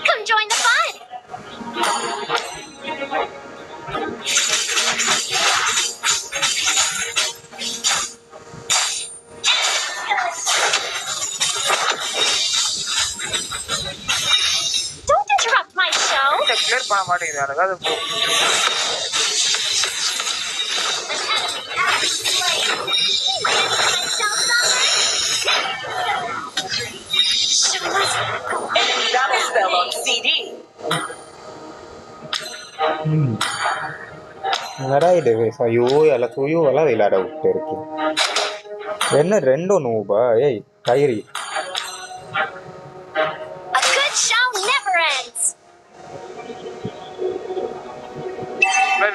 Come join the fun. Don't interrupt my show. Clear பண்ண மாட்டேங்குது. அதாவது Enemy battle spell on CD. என்னடா இது ஐயோ எல்லாம் துயோ எல்லாம் விளையாட விட்டு இருக்கு. என்ன ரெண்டும் நூபா ஏய் கைரி. A good show never ends.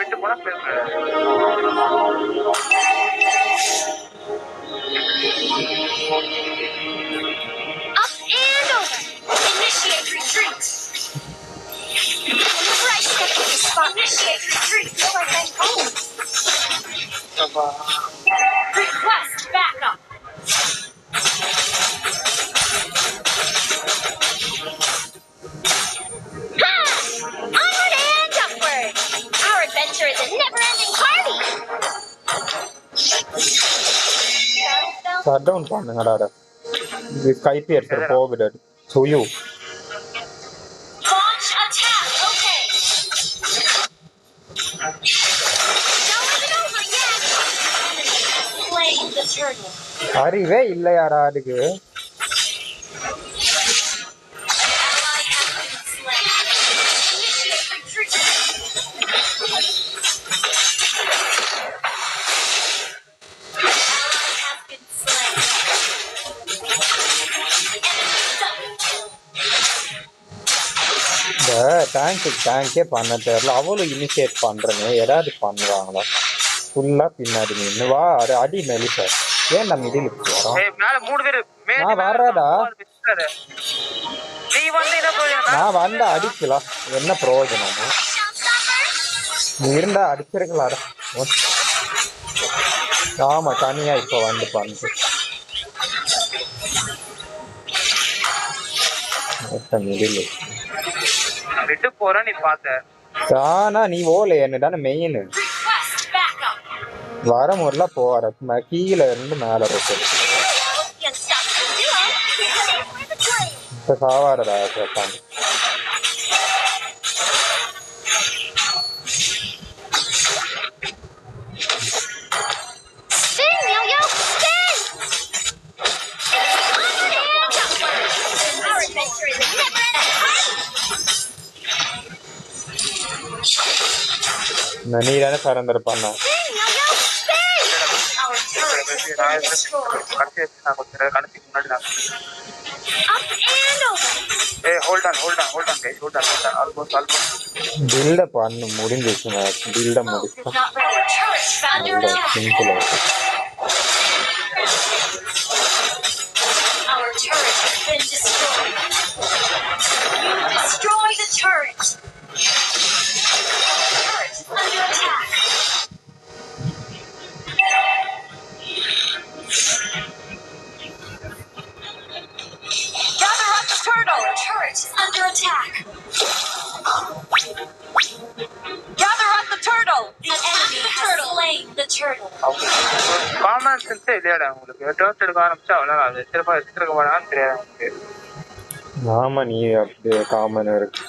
விட்டு போனா Up and over. Initiate retreat. Whenever I step into the spot, initiate retreat. Till I bend home. Request backup. Ha! Onward and upward. Our adventure is a never-ending party. Shut down பண்ணுங்கடா. இது Skype எடுத்துட்டு போகுது. சுயு Launch attack. Okay. Show isn't over yet. Flame the turtle. அறிவே இல்லையாடா அதுக்கு. Ally has been slain. Initiate retreat. Ally has been slain. இந்த டேங்கே பண்ண தெரியல. அவளும் இனிஷியேட் பண்றேன்னு ஏதாவது பண்ணுவாங்களா? ஃபுல்லா பின்னாடி நின்று வா அடி மெலிச. ஏன் நம்ம மிடில் வரோம்? மேல 3 பேர் நான் வர்றடா. நீ வந்து என்ன பிரயோஜனம்? நான் வந்த அடிக்கலாம். என்ன பிரயோஜனம்? நீ இருந்தா அடிச்சிருக்கலாடா. ஆமா தனியா இப்ப வந்து பண்ணு. மிடில் விட்டு போற நீ பாத்த. ஆனா நீ ஓல என்னதானே மெயின். Request backup. வர முறையில போற கீழே இருந்து மேல இருக்கு. Unstoppable duo. Prepare for the flame. இப்ப சாவாரடா கேட்டாங்க. Spin, yo-yo, spin! Onward and upward. Our adventure is a never-ending party. நீ தானே சரண்டர் பண்ண. Spin, yo-yo, spin! Our turret has been destroyed. கடைசி முன்னாடி நான் Up and over. hold on guys, hold on. Almost பில்ட பண்ணு முடிஞ்சிச்சு. பில்ட முடிச்சா Our turret found your attack. Simple. Our turret has been destroyed. You destroy the turret. Turret is under attack. Gather up the turtle. Our turret is under attack. Gather up the turtle. An enemy has slain the turtle. Common சென்ஸே இல்லையாடா உங்களுக்கு? Dirt எடுக்க ஆரம்பிச்சா அவ்வளோதான். திரும்ப எடுத்துருக்க மாட்டான்னு தெரியாது உங்களுக்கு. ஆமா நீ அப்படியே காமன் இருக்கு.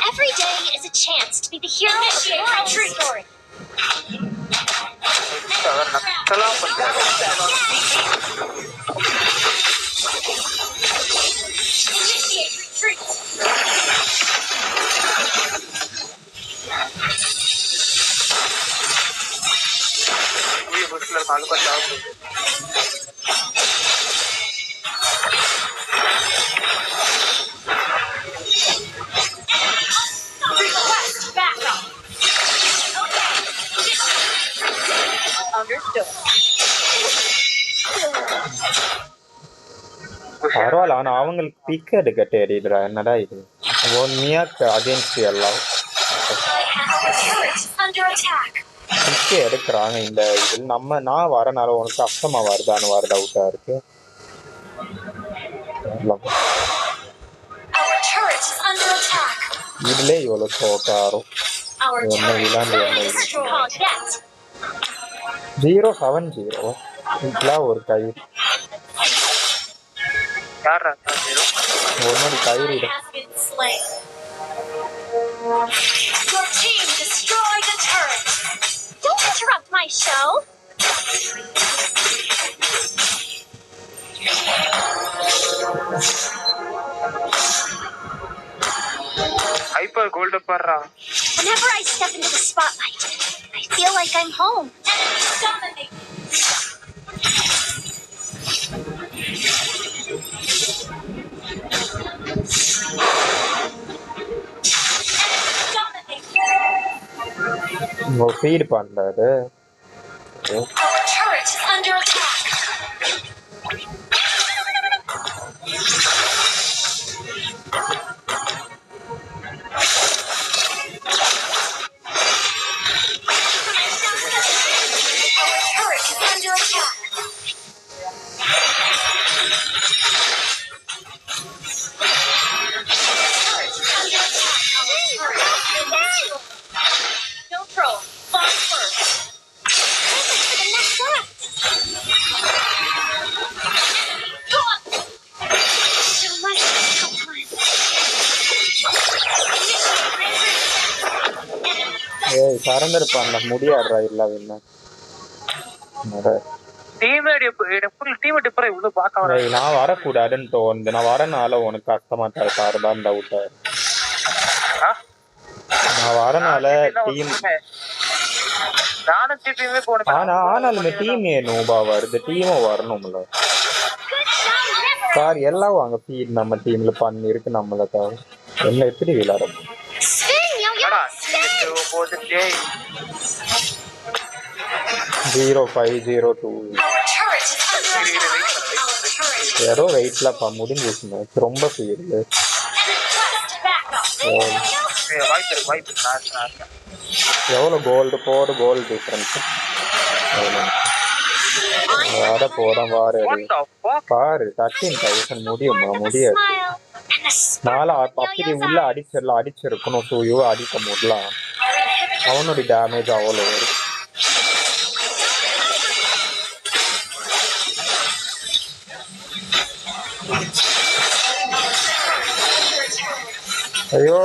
Every day is a chance to be the hero of your own story. நக்கலா பண்ணுறேன். ये बुस्टर मालूम बताओ பரவாயில்ல, ஆனா அவங்களுக்கு பிக் எடுக்க தெரியுதுடா. என்னடா இது 1 மியாக்கு அகேன்ஸ்ட் எல்லாம் பிக்கே எடுக்கிறாங்க இந்த இதில். நான் வரனால உனக்கு கஷ்டமா வருதான்னு வர டவுட்டா இருக்கு. இதுல இவ்வளவு சோக்காரும் என்ன விளாண்டு என்ன 070 இதெல்லாம் ஒரு கயிறு யாரா ஒன்னொரு கயிறு இடம். Your team destroyed the turret. Don't interrupt my show. Hyper gold parra. Whenever I step into the spotlight, I feel like I'm home. Dominate. Feed பண்றாரு. Our turret is under attack. ஏய் சரண்டர் பண்ண முடியாடுறா இல்ல என்ன நான் வரக்கூடாதுன்னு தோணுது. நான் வரனால உனக்கு கஷ்டமாட்டா சாருதான் டவுட்டா. நான் வரனால டீம் ஆனாலுமே டீம் நோபா வருது. டீமும் வரணும்ல சார். எல்லாம் வாங்க ஃபீட் நம்ம டீம்ல பண்ணி இருக்கு நம்மள தவிர என்ன எப்படி விளையாடும். 0502 ஏதோ வெயிட்ல முடிஞ்சிருச்சுங்க. ரொம்ப ஃபீல்டு எவ்வளோ கோல்டு போடு கோல்டு டிஃபரன்ஸ் வர போறோம். வாரு பாரு 13,000 முடியுமா? முடியாது. நாளை அப்படி உள்ள அடிச்சிருக்கணும். சூயோ அடிக்க முடியலாம். அவனுடைய டேமேஜ் அவ்வளோ வரும். ஐயோ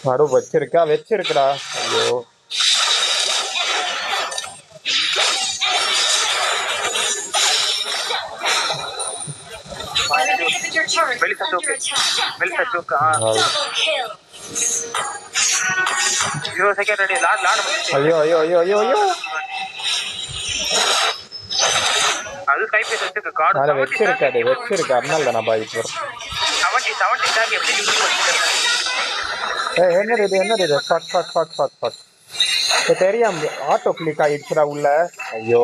நடு வச்சிருக்கா. ஐயோ ஐயோ ஐயோ ஐயோ ஐயோ ஐயோ அது கைப்பேசி வச்சிருக்க கார்டு அத வச்சிருக்க அதனால தான் நான் பாய்க்கு 70 டாக் எப்படி யூஸ் பண்ணிக்கிறேன். ஏய் என்னது ஃபக் தெரியாம ஆட்டோ கிளிக் ஆயிடுச்சுடா உள்ள. ஐயோ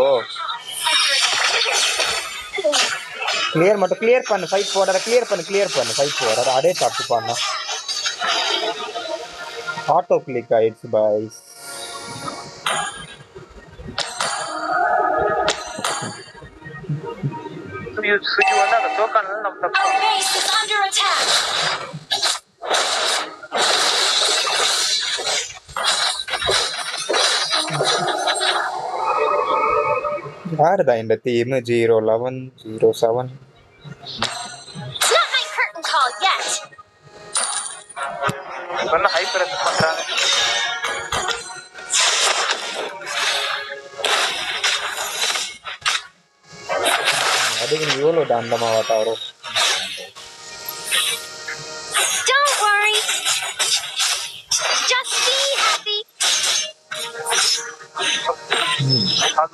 கிளியர் பண்ணு ஃபைட் போடாத. கிளியர் பண்ணு ஃபைட் போடாத. அதே தப்பு பண்ண ஆட்டோ கிளிக் ஆயிடுச்சு பாய்ஸ். சுஜி வந்து அந்த டோக்கன்ல நம்ம தப்பு. யாருதான் இந்த டீம் 01107? இப்ப ஹைப்பர் பண்றாங்க. அதுக்கு எவ்வளோ தண்டமா வாட்டாரோ.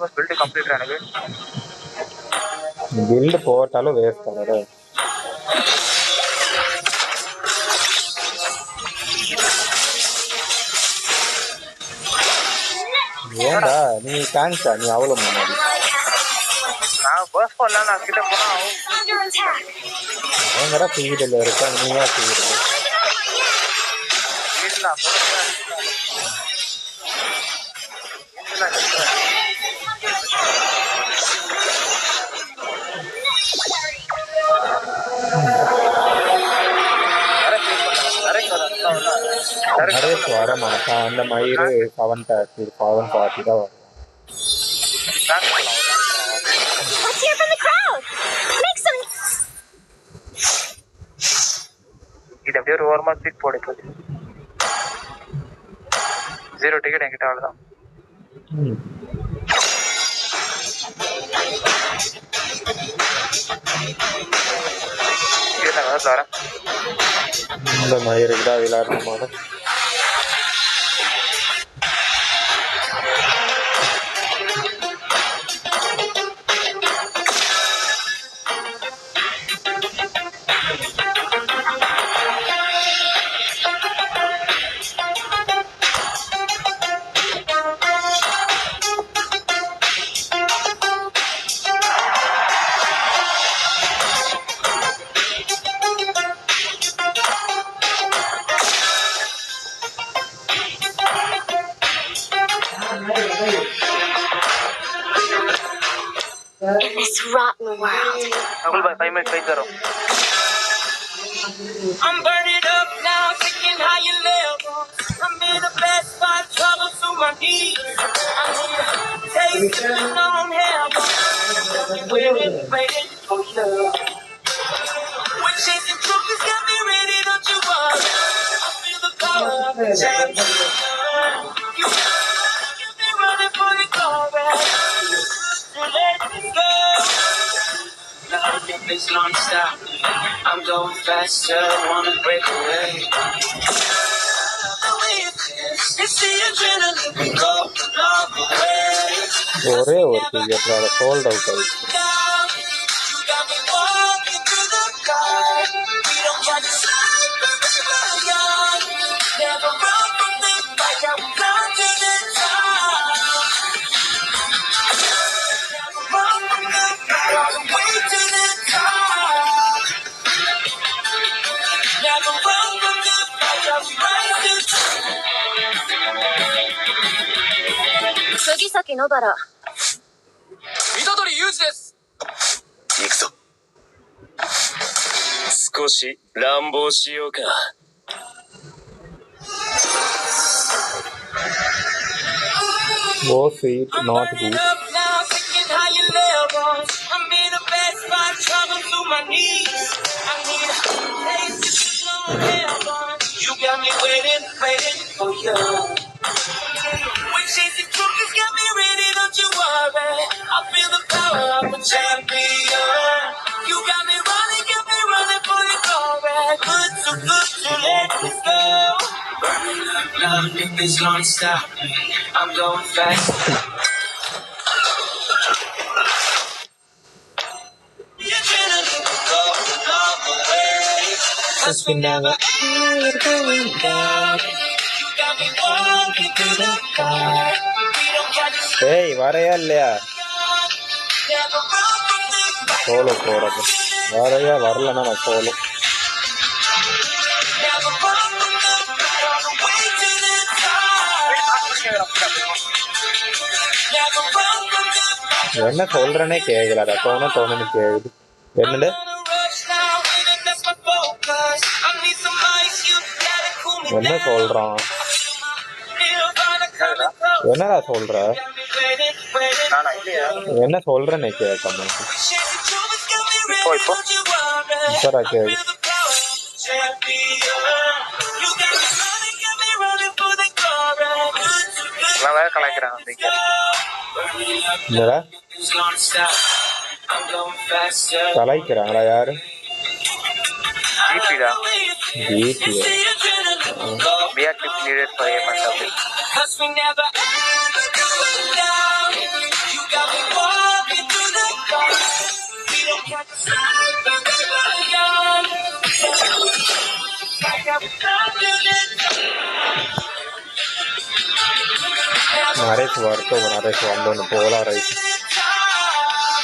ஆல்மோஸ்ட் பில்ட் கம்ப்ளீட் எனக்கு. பில்டு போட்டாலும் வேஸ்ட் ஆகுது. ஏன்டா நீ தேங்க்ஸா நீ அவ்வளோ முன்னாடி நான் பர்ஸ்ட் பண்ணலாம் நான் கிட்ட போனா அவங்கடா ஃபீடில் இருக்கா நீயா ஃபீடில் நரேஷ் வர மாட்டான். அந்த மயிறு 7:30 7:40 தான் வரும். Let's hear from the crowd. Make some. இது அப்படியே ஒரு ஓரமா சீட் போடு. 0 டிக்கெட் என்கிட்ட அவ்வளோதான். இந்த மயிருக்கு தான் விளையாடணுமான In this rotten world. Uncle, by 5 minutes, wait, I'm burning up now, thinking how you live. I'm in the best spot, trouble to my knees. I'm here, tasting on heaven. Waiting for you. When chasing truth has got me ready, don't you worry. I feel the power of the champion. You me running for the glory. So let me go. Nothing is gonna stop me. I'm going faster, wanna break away. The way it feels, it's the adrenaline. We go all the way. ஒரே ஒரு ticket sold out ஆயிடுச்சு. You got me walking through the dark. We don't try to slide, but we're young. Never run from the fight that we come to the top. Never run from the fight all the way to the top. Never run from the fight that we rise to the top. 杉崎野原。虎杖裕二です。行くぞ。少し乱暴しようか。Go sweet, not good. You got me waiting for you. When chasing truth has got me ready, don't you worry. I feel the power of a champion. You got me running for the glory. Good to let this go. Burning up love, nothing's gonna stop me. I'm going fast. The adrenaline will go all the way. 'Cause we never ain't going down. You got me walking through the fire. We don't got to ஏய் வரையா இல்லையா never run from the fight. Solo போறது வரையா வரலன்னா நான் solo Never run from the fight all the way to the top. Never run from the fight. என்ன சொல்றேனே கேட்கலடா தோணுன்னு கேக்குது என்னது என்ன சொல்றான் என்னடா சொல்ற என்ன சொல்றேனே கேட்க மாட்டேன் இப்படா கேளு கலாய்க்கிறான் என்னடா கலாய்க்கிறாங்களா யாரு ஜிபிடா GP we are needed for a month of it. Naresh வரட்டும், நரேஷ் வந்தோன்னு போலாரைஸ்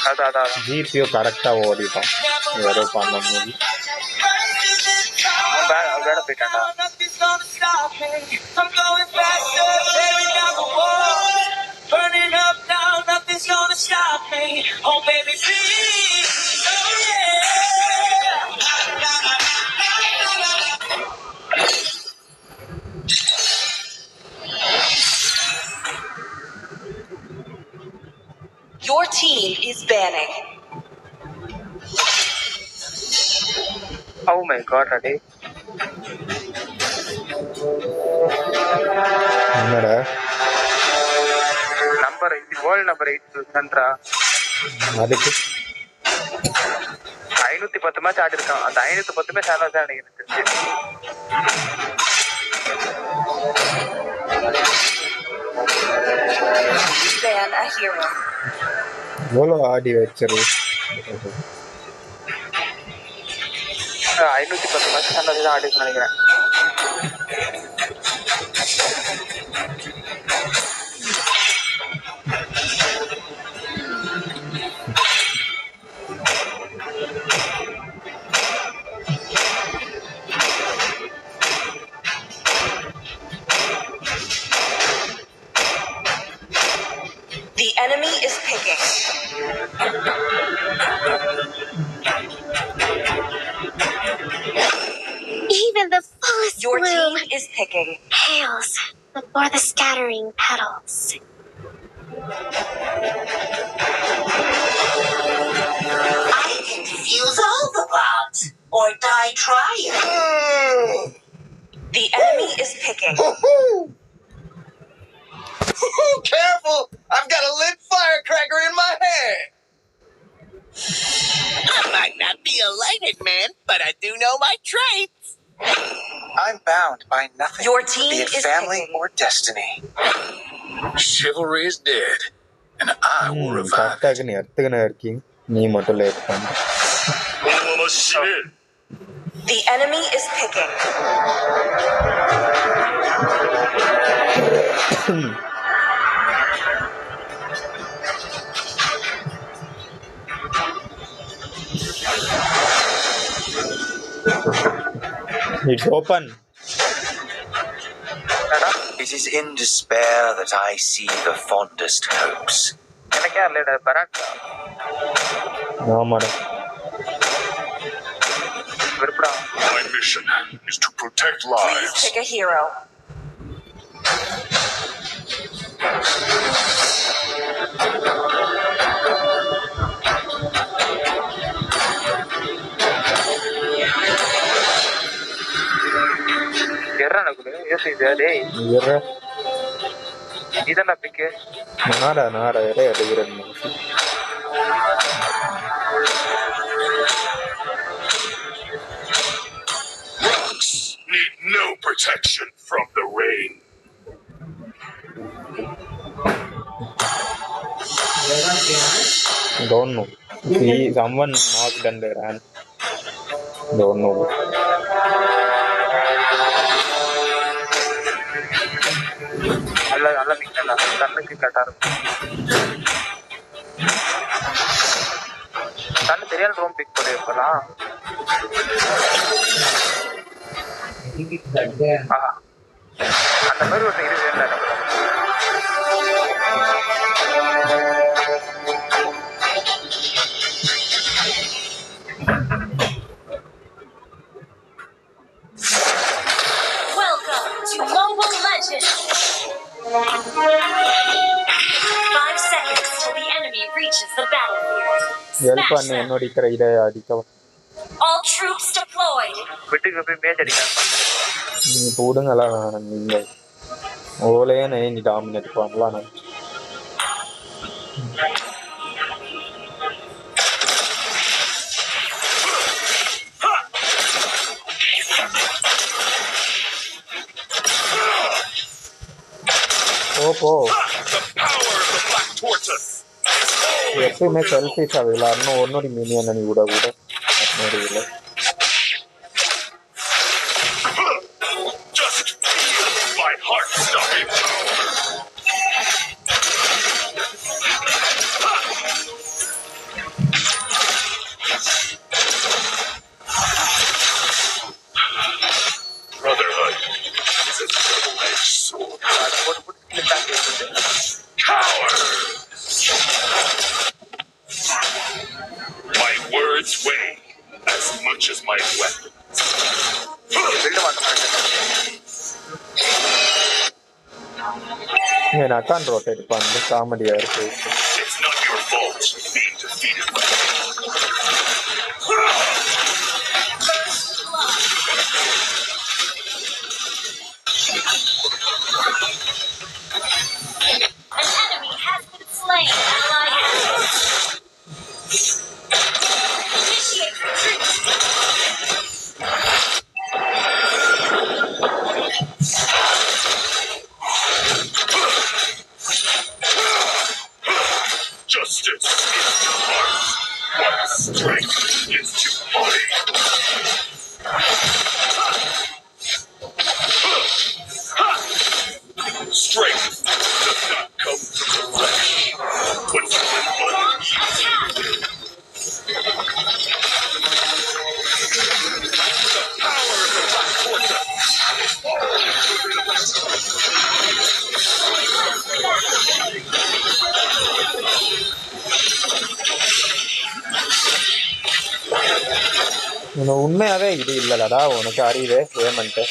அதான் ஜிபியோ கரெக்டா ஓடிட்டான். ஏதோ பண்ணும்போது வேலை போயிட்டான்டா. Burning up now, nothing's gonna stop me. Oh baby, please, oh yeah. Your team is banning. Oh my god, ready? என்னடா நம்பர் 8 வேர்ல்ட் நம்பர் 8 சென்ட்ரா. அதுக்கு 510 மேட்ச் ஆடி இருக்கான். அந்த 510 மேட்ச் ஆனா தான் எனக்கு தெரிஞ்சு. Ban a hero. எவ்வளோ ஆடி வச்சிரு 510 மேட்ச் ஆனா தான் ஆடி நினைக்கிறேன். The enemy is picking. Even the fullest Your bloom team is picking. pales before the scattering petals. I can defuse all the bombs or die trying. The enemy is picking. Careful! I've got a lit firecracker in my hand. I might not be a lighted man, but I do know my traits. I'm bound by nothing. Your team be it is family picking. or destiny. Chivalry is dead, and I will revive it. கரெக்டாக நீ எடுத்துக்கின இருக்கீங்க, நீ மட்டும் late பண்ண. The enemy is picking. It's open. It is in despair that I see the fondest hopes. எனக்கே அல்லடா பராக் ஆமாடா. விருப்படா. My mission is to protect Please lives. pick a hero. Erra Nakula யோசிச்சா டேய் இற இதெல்லாம் பிக்கு. நாடா இறை எடுக்கிறேன். Rocks need no protection from the rain. Don't know. See, someone knocked and they ran. Don't know. நல்ல பிக்கல கண்ணுக்கு கட்டா இருக்கும். கண்ணு தெரியாத ரூம் பிக் பண்ணிருக்கலாம். அந்த மாதிரி ஒரு இது வேண்டாம். Welcome to Mobile Legends! 5 seconds till the enemy reaches the battlefield. Help Smash பண்ணு, them! என்னோட இருக்கிற இதை அடிக்க. All troops deployed! வீட்டுக்கு போய் மேட்ச் அடிக்கலாம். நீ போடுங்களா நீங்க ஓலையே நீ டாமினேட் பண்ணலாம். போ எப்பயுமே செல்ஃபிஷ் ஆகுதுல, இன்னும் ஒன்னொரு மினியன் நீ விட இல்லை. Yeah, I can't rotate it. Comedy. It's not your fault being defeated. An enemy has been slain. Ally has initiate retreat. Justice is to heart, while strength is to body. Strength does not come from the flesh, but from an Launch attack. உண்மையாவே இது இல்லடா உனக்கு அறிவே ஏமன்ட்டு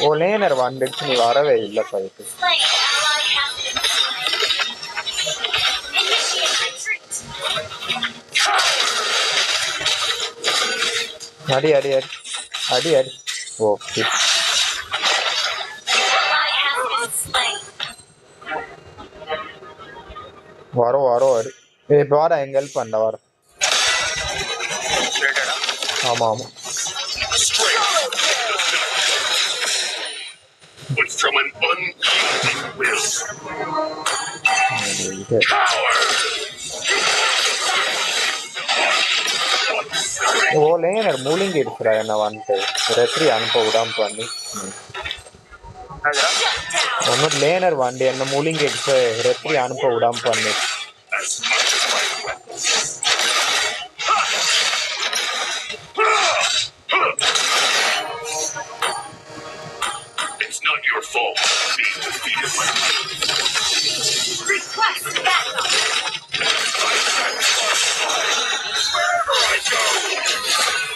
ஓ learner வந்துடுச்சு நீ வரவே இல்லை bike Slain. Ally has been slain. Initiate retreat. அடி அடி அடி அடி அடி okay Ally has been slain. வரோம் வரோம் வரும் இப்போ வாடா எங்க ஹெல்ப் பண்ண வர ஆமா ஆமா but from an unyielding will. ஓ லேனர் மூலிங்க இருக்குடா என்ன வந்துட்டு ரெட்ரி அனுப்ப விடாம பண்ணி ஒன்னும் லேனர் வாண்டி என்ன மூலிங்க எடுத்து ரெட்ரி அனுப்ப விடாம பண்ணி It's not your fault being defeated by me. Request backup. Wherever I go.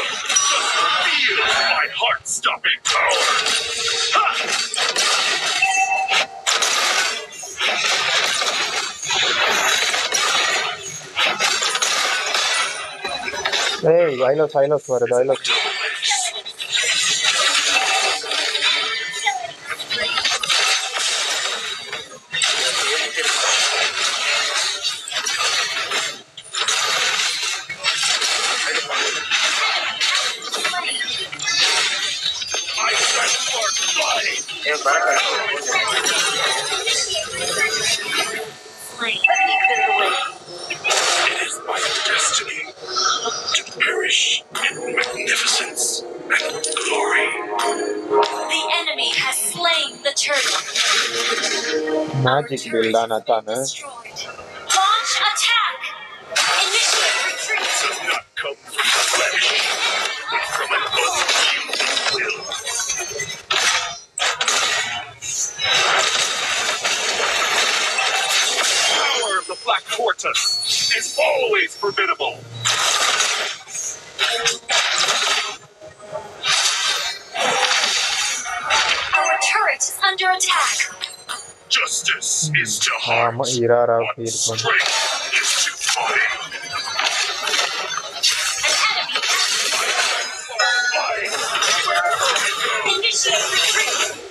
Feel my heart-stopping power. ஏய் ஐலோஸ் வருது ஐலோஸ் I set spark flying. It is my destiny to perish in magnificence and glory. The enemy has slain the turtle. Magic பில்டா நத்தானு Destroyed. Launch attack. Initiate retreat. Does not come from the flesh, but from an unyielding will. The power of the Black Fortress is always formidable. Our turret is under attack. Justice is to heart, ஆமா இராரா what feel பண்ணு strength is to body. Initiate retreat.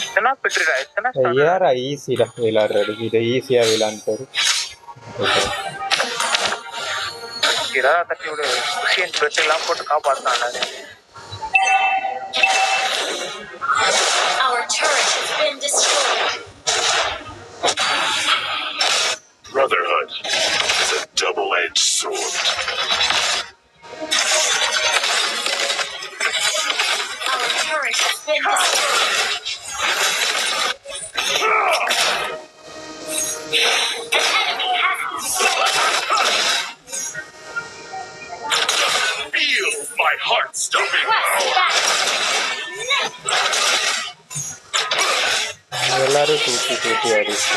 इतना पिट रहा है इतना यार ஈஸிடா விளையாடுறது இது ஈஸியா விளையாண்டுரு गिरा तक उड़े सीन पे लाभ को कापातना है Our turret has been destroyed. Brotherhood is a double-edged sword. my heart-stopping power. எல்லாரும் தூக்கி தூக்கி அடிச்சு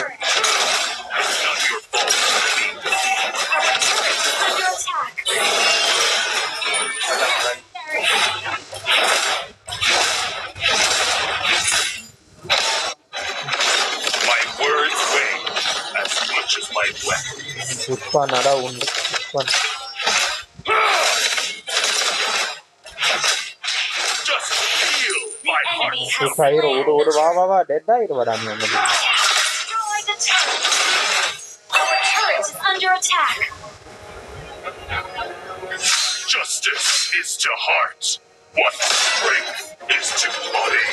My words weigh as much as my weapon. உட்பானடா உண்டு உட்பான் Just feel my heart. Fire ஓடு ஓடு வா வா வா டெட் ஆயிடுவாடா நீ வந்து Our turret is under attack. Justice is to heart what strength is to body.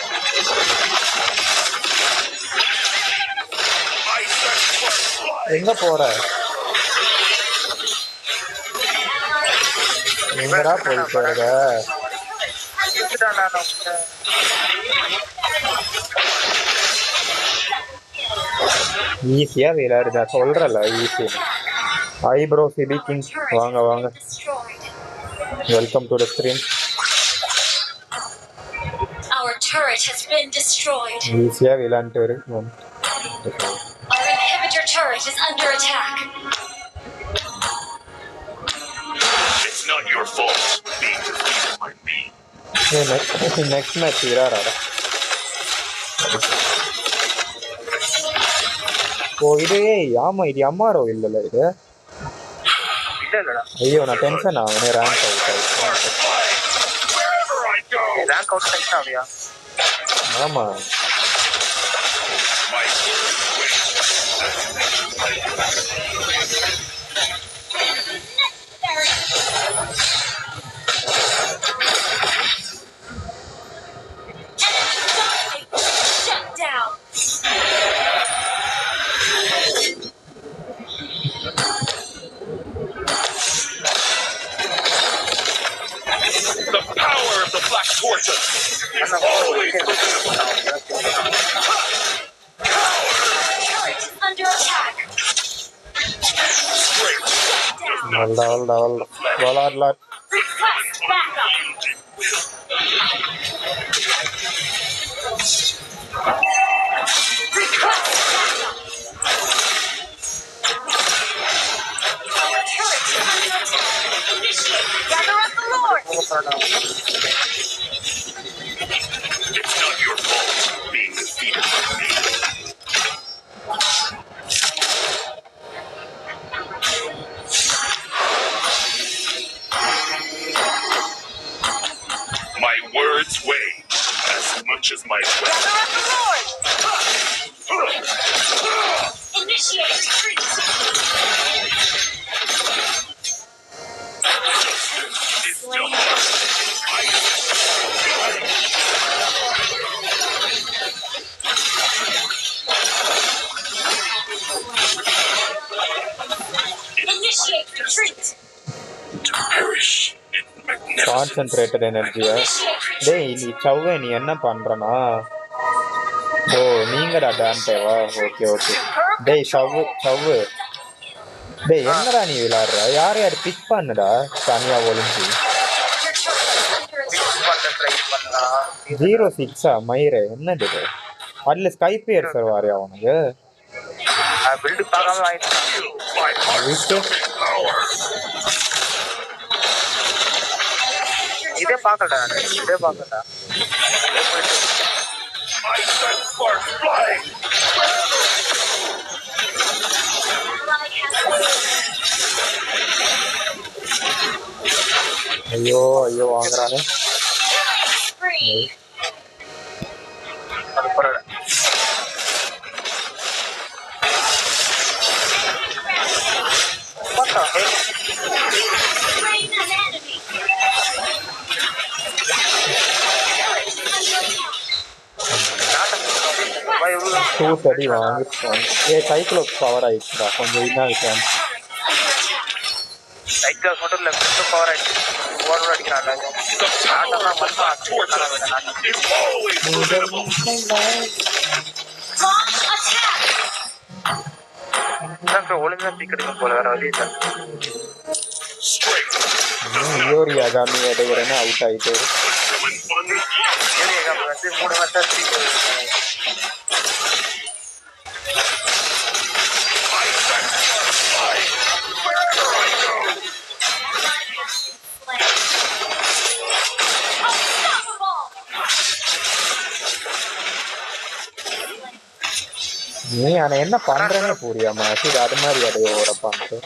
I set for blood. எங்க போற எங்கடா போயிட்டு இருக்க ஈஸியா விளையாடுதா சொல்றல ஈஸி ஐப்ரோ சிபி கிங் வாங்க வாங்க welcome to the stream Our turret has been destroyed. ஈஸியா விளையாண்டு வரு Our inhibitor turret is under attack. It's not your fault being defeated by me. Next match விளையாடாடா ஓ இது ஆமா இது MRO இல்லல இது இல்லடா ஐயோ நான் டென்ஷன் ஆவனே rank out rank out tension ஆவியா ஆமா Shut down. The power of the Black Tortoise is always Turret is under attack. straight. வல்டா வல்டா வல்டா வலாடலா Request backup. Request backup. Our turret is under attack. Initiate. Gather up the Lord. It's not your fault being defeated by me. My words weigh as much as my Gather weapon. up the Lord. Initiate retreat. It's still hard. Initiate retreat. To perish in magnificence. Concentrated எனர்ஜியா டேய் நீ சவ்வே நீ என்ன பண்றனா ஓ நீங்கடா டான்டேவா okay okay டேய் சவ்வு டேய் என்னடா நீ விளையாடுற யார் யார் பிக் பண்ணுடா தனியா ஒளிஞ்சு ட்ரை பண்ணா 06 மயிரே என்னது இது அதுல ஸ்கைப் ஏர்சர் வாரியா உனக்கு பில்டு பார்க்காம வாங்கிட்டு My heart-stopping power. இதே பார்க்கடா இதே பார்க்கடா I set sparks flying. ஐயோ ஐயோ வாங்குறானே Free. What the hell? Slain an enemy. Two அடி வாங்கிட்டான் ஏ சைக்கிளோக்கு பவர் ஆயிடுச்சுடா கொஞ்சம் இதான் சான்ஸ் சைக்கிள் மட்டும் இல்ல கொஞ்சம் பவர் ஆயிடுச்சு ஓவர் அடிக்கிறாங்க The power of the Black Tortoise is always formidable. Launch attack. ஒழுங்கா சீக்கிரம் போல வேற வழி இல்லை Straight. ஐயோ யூரி அகாமி இடையிறன்னு அவுட் ஆயிட்டு யூரி அகாமி வந்து 3 வருஷம் நீ ஆனா என்ன பண்றேன்னு புரியாம சரி அது மாதிரி அடைய ஓரப்பான்ட்டு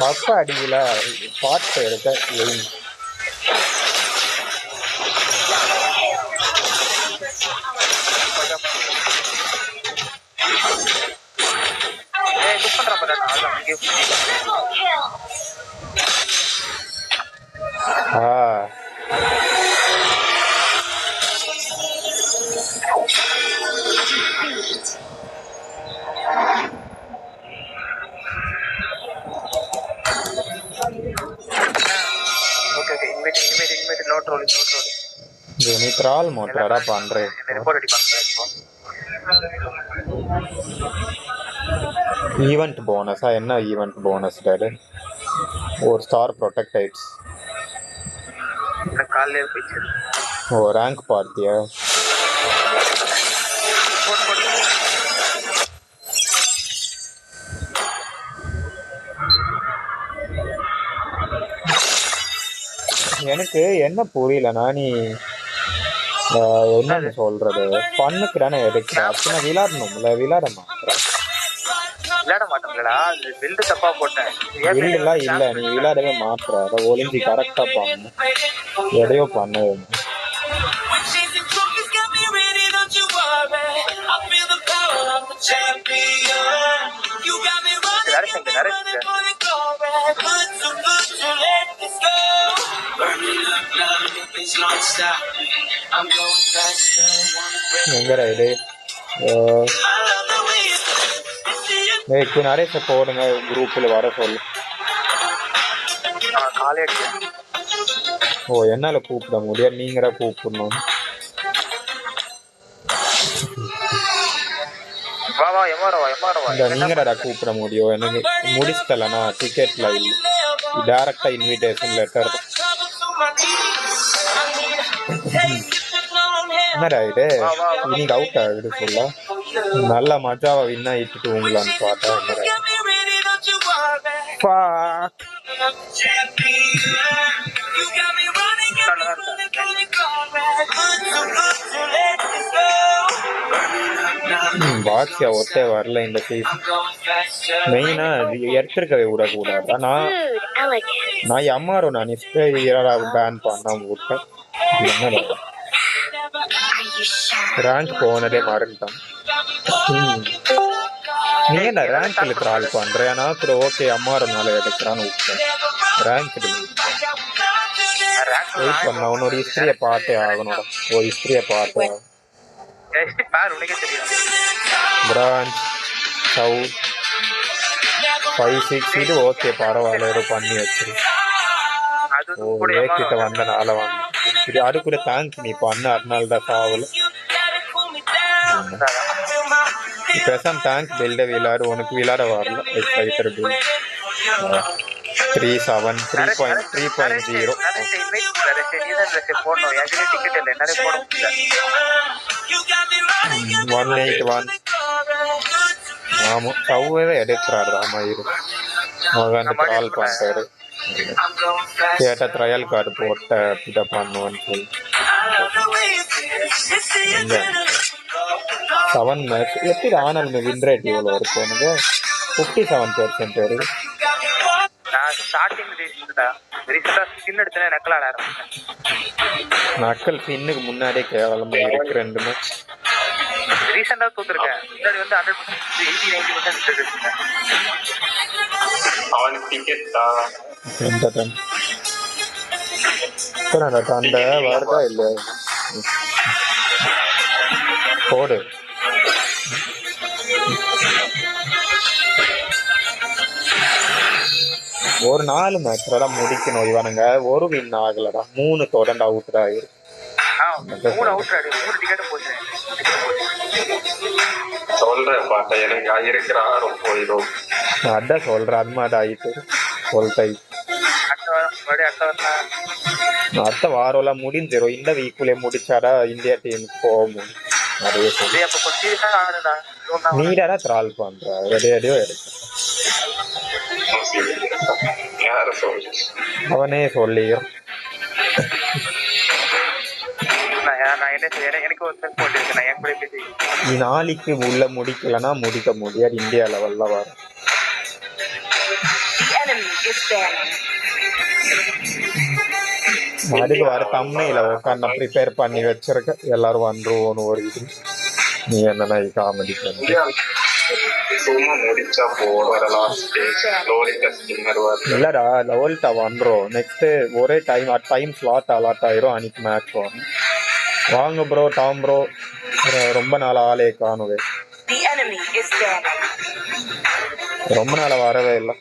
பப்ப அடிக்கல பாட்டு எடுக்க நீ த்ரால் மோட்டரா பண்றேன் ஈவெண்ட் போனஸா என்ன ஈவெண்ட் போனஸ் டாடு ஒரு ஸ்டார் ப்ரொடெக்டைட்ஸ் ஓ ரேங்க் பார்த்தியா எனக்கு என்ன புரியலனா நீ என்ன சொல்றது பண்ணுக்கு தானே எடுக்கிறேன் அப்படின்னா விளையாடணும்ல விளையாட மாட்டேன்லடா பில்டு தப்பா போட்டேன் பில்டுலாம் இல்ல நீ விளையாடவே மாட்டுற அதை ஒளிஞ்சி கரெக்டா பண்ணு எதையோ பண்ண எங்கடா இது நிறைய போடுங்க குரூப்ல வர சொல்லு ஓ என்னால கூப்பிட முடியாது நீங்க கூப்பிடணும் நீங்கடா கூப்பிட முடியும் எனக்கு முடிச்சுட்டலனா டிக்கெட்ல டைரக்டா இன்விடேஷன் லெட்டர் என்னடா இது இன்னைக்கு அவுட் ஆகுது சொல்ல நல்லா மஜாவா வின் ஆயிட்டு தூங்கலான்னு பார்த்தா பாக்ஸியா ஒத்தே வரல இந்த சீசன் மெயினா எடுத்திருக்கவே விடக்கூடாது நான் MRO நான் பேன் பண்ண விட்டேன் ரேங்க் போனதே மறந்துட்டான் நீ என்ன ரேங்க்ல ட்ரால் பண்ற நான் கூட ஓகே MROனால எடுக்கிறான்னு விட்டேன் ரேங்க் வெயிட் பண்ண உன்னோட ஹிஸ்டரியை பார்த்தே ஆகணும் ஓ ஹிஸ்டரியை பார்த்தே பிரான்ச் சவு 5 6 இது ஓகே பரவாயில்ல ஏதோ பண்ணி வச்சிரு ஓ ஏகிட்ட வந்தனால வந்து அது கூட தேங்க்ஸ் நீ பண்ண அதனால தான் சாவல பேசாம தேங்க்ஸ் பில்ட விளையாடு உனக்கு விளையாட வரல ஃபைட்டர் பில் 3.7 3.0 181 ஆமா சவ்வே எடுக்கிறாரு ராமாயிரு மகன் கால் பண்றாரு கேட்ட ட்ரையல் கார்டு போட்ட இதை பண்ணுவான்னு சொல்லி 7 மேட்ச் எப்படி ஆனாலுமே வின் ரேட் இவ்வளோ இருக்கும் உனக்கு 57% இருக்கு நக்கல் பின்னுக்கு முன்னாடியே கேவலமா இருக்கு ரெண்டுமே ரீசெண்டா தோத்துருக்கேன் முன்னாடி வந்து 100% 80-90% அவனுக்கு டிக்கெட் தான் அந்த வருதா இல்ல போடு ஒரு 4 மேட்ச் தான் முடிக்கணும் இவனுங்க ஒரு வின் ஆகலடா 3 தொடர்ந்து அவுட் தான் ஆயிருக்கு 3 அவுட் ஆடி 3 டிக்கெட் போச்சு சொல்றேன் பாட்ட எனக்கு இருக்கிற ஆர்வம் போயிடும் அதான் சொல்றேன் அது மாதிரி ஆயிட்டு சொல்லிட்டை அடுத்த வாரம்லாம் முடிஞ்சிடும் இந்த வீக்குள்ளே முடிச்சாடா இந்தியா டீமுக்கு போக முடியும் நிறைய சொல்லி நீடாடா த்ரால் பண்ற ரெடியோ இருக்கு அவனே சொல்லியும் நாளைக்கு உள்ள முடிக்கலன்னா முடிக்க முடியாது இந்தியா லெவல்ல வரும் அதுக்கு வர தம்மையில உட்காந்து ப்ரிப்பேர் பண்ணி வச்சிருக்க எல்லாரும் வந்துருவோன்னு ஒரு இது நீ என்னன்னா காமெடி பண்ணி இல்லடா லெவல்ட்டா வந்துடும் நெக்ஸ்ட் ஒரே டைம் ஸ்லாட் அலாட் ஆயிரும் அன்னைக்கு மேட்ச் வரும் வாங்க ப்ரோ டாம் ப்ரோ ரொம்ப நாள் ஆளே காணுவே ரொம்ப நாள் வரவே இல்லை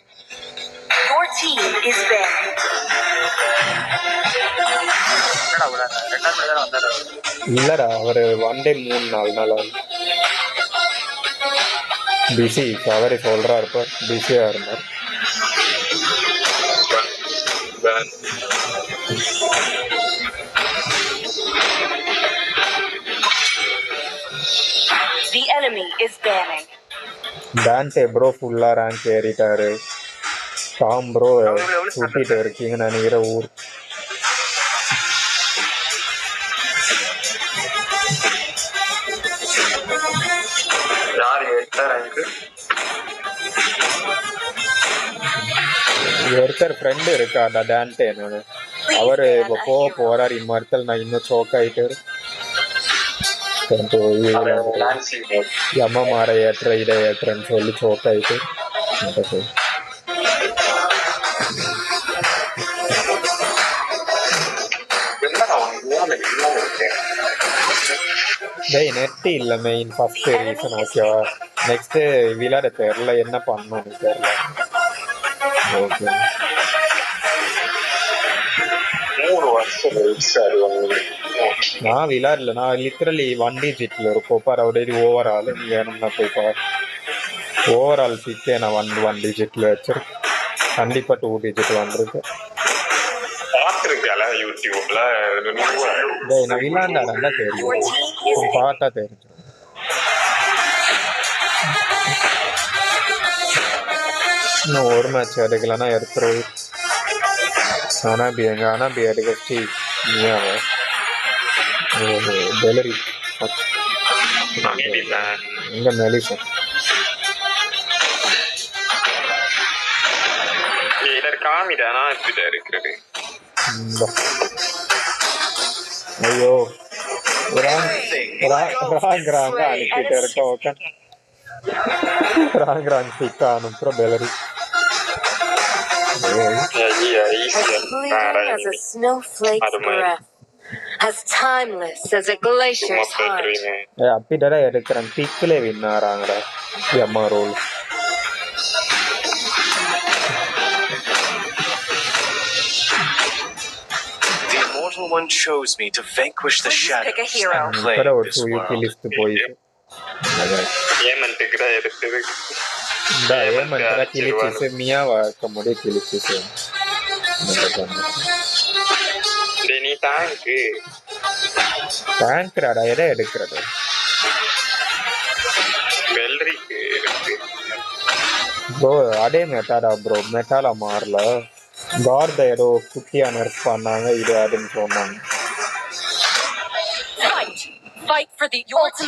இல்லடா அவரு 1 day 3 நாள் பிஸி அவரே சொல்றாரு இப்ப பிஸியா இருந்தார் டான்டே ப்ரோ ஃபுல்லா ரேங்க் ஏறிட்டாரு டாம் ப்ரோ சுட்டிட்டு இருக்கீங்க நினைக்கிற ஊர் ஒருத்தர் ஃப்ரெண்டு இருக்காடா டான்டேன்னு அவரு இப்போ போக போறாரு இம்மர்த்தல் நான் இன்னும் சோக் ஆயிட்டு அம்மா மாற ஏற்ற இதை ஏற்றன்னு சொல்லி சோக் ஆயிட்டு டேய் நெட் இல்ல மெயின் ஃபர்ஸ்ட் ரீசன் ஓகேவா நெக்ஸ்ட் விளையாட தெரியல என்ன பண்ணணும்னு தெரியல ஓகே நான் விளையாடல நான் லிட்டரலி 1 digitல இருக்கும் பார் அவரேடி ஓவரால் நீ வேணும்னா போய் பார் ஓவரால் பிக்கே நான் 1 digitல வச்சிருக்கேன் கண்டிப்பா 2 digit வந்திருக்கு யூடியூப்ல நான் விளையாண்டாடா தெரியும் பார்த்தா தெரிஞ்சு இன்னும் ஒரு மேட்ச் எடுக்கலன்னா எடுத்துருவோம் அனாபி எடுக்கச்சி டெலிவரி எங்க மெலிசன் காமிடானா இப்படி இருக்கிறது ஐயோ ராங் அனுப்பிட்டு இருக்க ஓகே ராங் பிக் அனுப்புற delivery as a snowflake's breath, as timeless as a glacier's heart. அப்படிடா எடுக்கிறேன் பிக்ல win ஆறாங்கடா MRO The immortal one chose me to vanquish the shadows. Pick a hero. Play this world. List போயிட்டு ஏமன்ட்டுக்கு தான் எடுத்தது இந்த ஏமன்ட்ரா கிளிச்சிஸ் மியாவா கமோடே கிளிச்சிஸ் நீ டேங்க்ராடா எதை எடுக்கிறது வெல்ரிக்கு இருக்கு ப்ரோ அதே மெட்டாடா ப்ரோ மெட்டால மாறல கார்ட ஏதோ குட்டியா நர்ஃப் பண்ணாங்க இது அதுன்னு சொன்னாங்க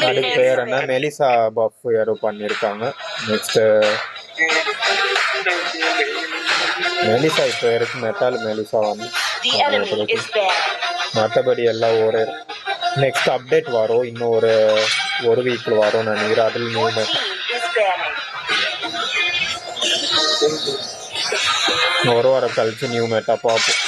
அதுக்கு பேர் என்ன மெலிசா பஃப் ஏதோ பண்ணியிருக்காங்க நெக்ஸ்ட் மெலிசா இப்போ இருக்கு மெட்டால் மெலிசா வந்து மற்றபடி எல்லாம் ஒரே நெக்ஸ்ட் அப்டேட் வரும் இன்னும் ஒரு வீக்கில் வரும் நினைக்கிறேன் அதில் நியூ ஒரு வாரம் கழிச்சு நியூ மெட்டா பார்ப்போம்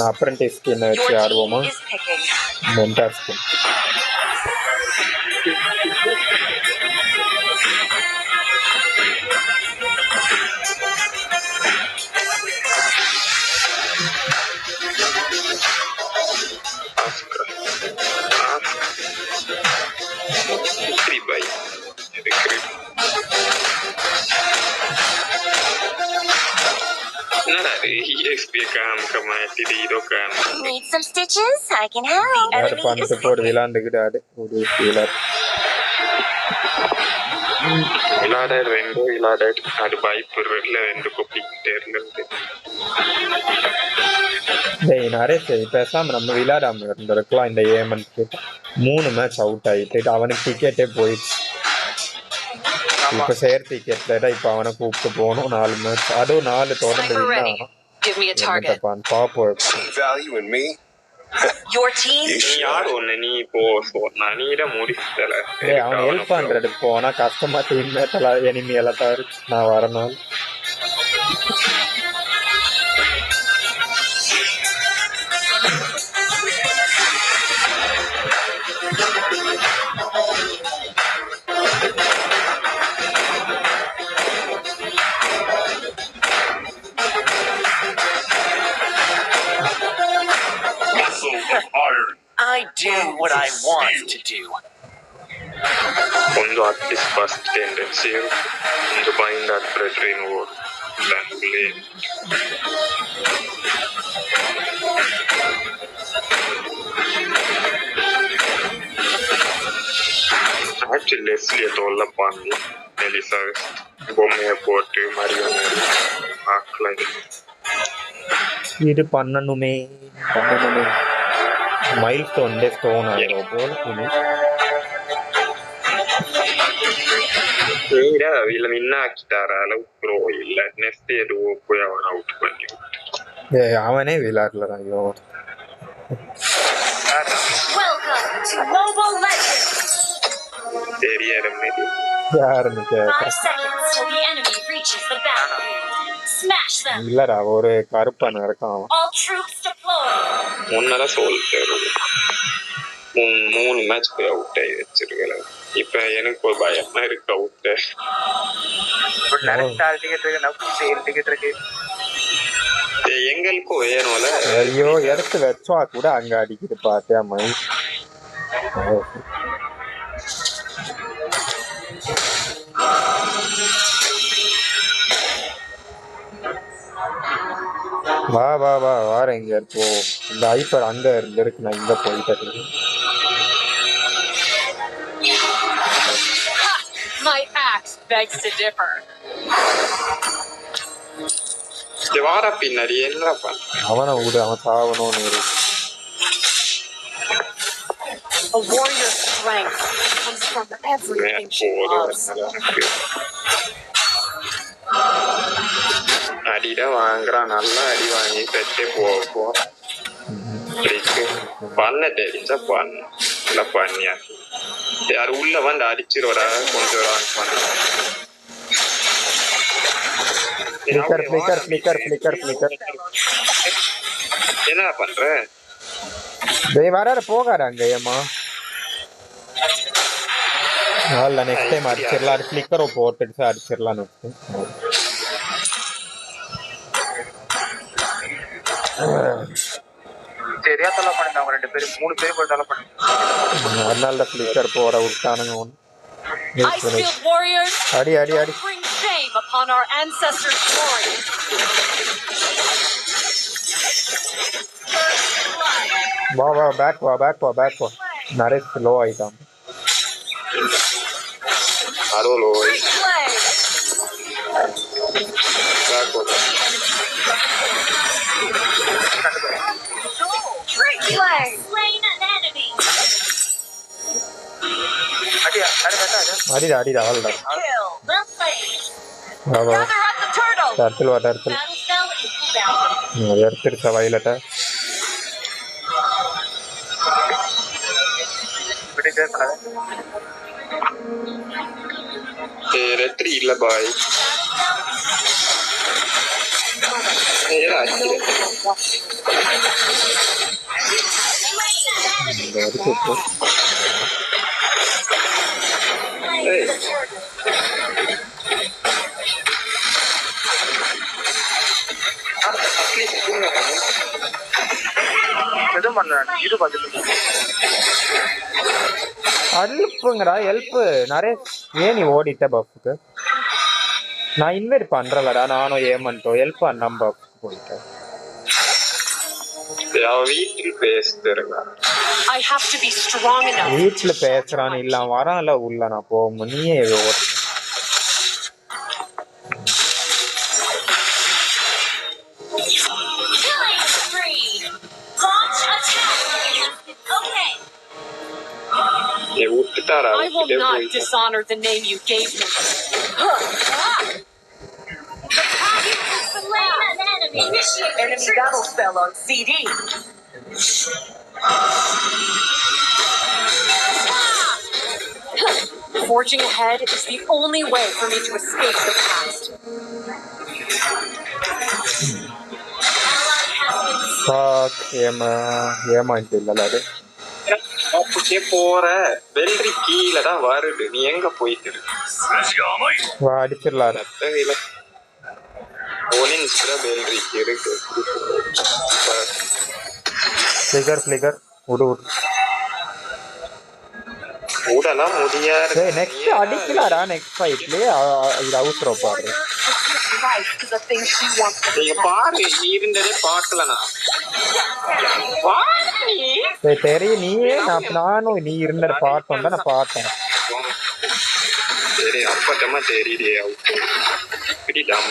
அப்ரெண்டிஸ் ஸ்கின் வச்சு ஆடுவோமா mentor skin Need some stitches? I can help. யார் பண்ணிட்டு போடு விளாண்டுக்கிட்டாடு ஒரு விளாடு விளாடாடு அது பயப்படுறதுல 2 கொப்பிக்கிட்டே இருந்தது. டேய் நரேஷ் பேசாம நம்ம விளையாடாம இருந்திருக்கலாம். இந்த ஏமன் 3 மேட்ச் அவுட் ஆயிட்டு அவனுக்கு டிக்கெட்டே போயிடுச்சு. இப்ப சேர் டிக்கெட்ல இப்ப அவனை கூப்பிட்டு போகணும் 4 மேட்ச். அதுவும் 4 தொடர்ந்து பாப்போம். Your team? யார் ஒண்ணு நீ போ நீட முடிச்சல. அவன் ஹெல்ப் பண்றதுக்கு போனா கஷ்டமா டீம் மேட்டெல்லாம் எனிமி எல்லாம் தான் இருக்கு. நான் வரணும். I do what I want to do. ಒಂದು ಆರ್ಟಿಸ್ಟ್ ಫಸ್ಟ್ ಟೆಂಡೆನ್ಸಿ ಒಂದು ಬೈಂಡ್ ಆಡ್ಬಿಟ್ರೆ ನೀವು ಬ್ಯಾಂಕ್ಲಿ ஆக்சுவலி லெஸ்லியை தொல்லை பண்ணல. எலிசா பொம்மையை போட்டு மரியாதை ஆக்கலை. இது பண்ணணுமே மைல்ஸ்டோன் ஸ்டோன் ஆயிரும் போல. వీళ్ళ విన్న ఆకితారా ப்ரோ இல்ல நெக்ஸ்ட் ஏதோ போய் அவன் அவுட் பண்ணி அவனே விளையாடல. ஐயோ தெரியாருமே யாருன்னு இல்லடா ஒரு கருப்பன் இருக்கான். முன்னதான் சொல்லிட்டாரு 3 மேட்ச் போய் அவுட் ஆகி வச்சிருக்கல. இப்ப எனக்கு ஒரு பயமா இருக்கு அவுட். எங்களுக்கும் வேணும்ல. ஐயோ எடுத்து வச்சா கூட அங்க அடிக்கிட்டு பார்த்தே மை. வா வா வா வார எங்க இருப்போ. இந்த ஹைப்பர் அங்க இருக்கு. நான் இங்க போயிட்டு My axe begs to differ. வார பின்னாடி என்ன பண்ண அவனை விடு. அவன் சாவணும்னு இருக்கு. A warrior's strength comes from everything she loves. அடிதான் வாங்குறான். நல்லா அடி வாங்கி பெற்றே போகும். பண்ண தெரிஞ்சா பண்ண இல்லை பண்ணியா யாரு உள்ள வந்து அடிச்சிருவா கொஞ்சம் பண்ண. என்ன பண்ற வராரு போகாரு அங்க. ஏமா நெக்ஸ்ட் டைம் அடிச்சிடலாம். ஃபிளிக்கரோ போட்டுட்டு அடிச்சிடலாம் நெக்ஸ்ட் டைம். சரியா தொலை பண்ணுங்க. அவங்க 2 பேரும் 3 பேரும் போய் தொலை பண்ணுங்க. அதனால தான் ஃபிளிக்கர் போட விட்டானுங்க. அடி அடி அடி. வா வா பேக் வா பேக் வா பேக் வா. நிறைய ஸ்லோ ஆயிட்டான். அரோலோ பேக் வா. அடிடா அடிடா அவ்வளோடா. டர்ட்டில் வா டர்ட்டில். எடுத்துருச்சா வயலட்ட. ரெட்ரி இல்ல பாய். அல்ப்புங்கடா ஹெல்ப் நிறைய. ஏன் நீ ஓடிட்ட பஃப்க்கு? நான் இன்வைட் பண்றலடா. நானும் ஏமன்ட்டோ ஹெல்ப் பண்ண பஃப் போயிட்ட வீட்டில் பேசுறா I have to be strong enough. வீட்டுல பேசுறான்னு இல்ல வரான்ல உள்ள நான் போக நீயே ஓடு I will not dishonor the name you gave me. Enemy battle spell on CD. Forging ahead is the only way for me to escape the past. Fuck, ஏமாந்து இல்லல அது அப்படியே போற வெள்ளரி கீழே தான் வருது நீ எங்க போயிட்டு வா அடிச்சிடலாம் போனின்ஸ்ல வெள்ளரி இருக்கு ஃபிகர் விடு விடலாம் முடியாது நெக்ஸ்ட் அடிக்கலாடா நெக்ஸ்ட் ஃபைட்லயே இது அவுட்ரோ பாரு நீங்க பாரு நீ இருந்ததே பார்க்கலனா தெரியும் நீயே நானும் நீ இருந்த பார்த்தோம் தான் நான் பார்த்தேன் சரி அப்பட்டமா தெரியுதே பிடிடாம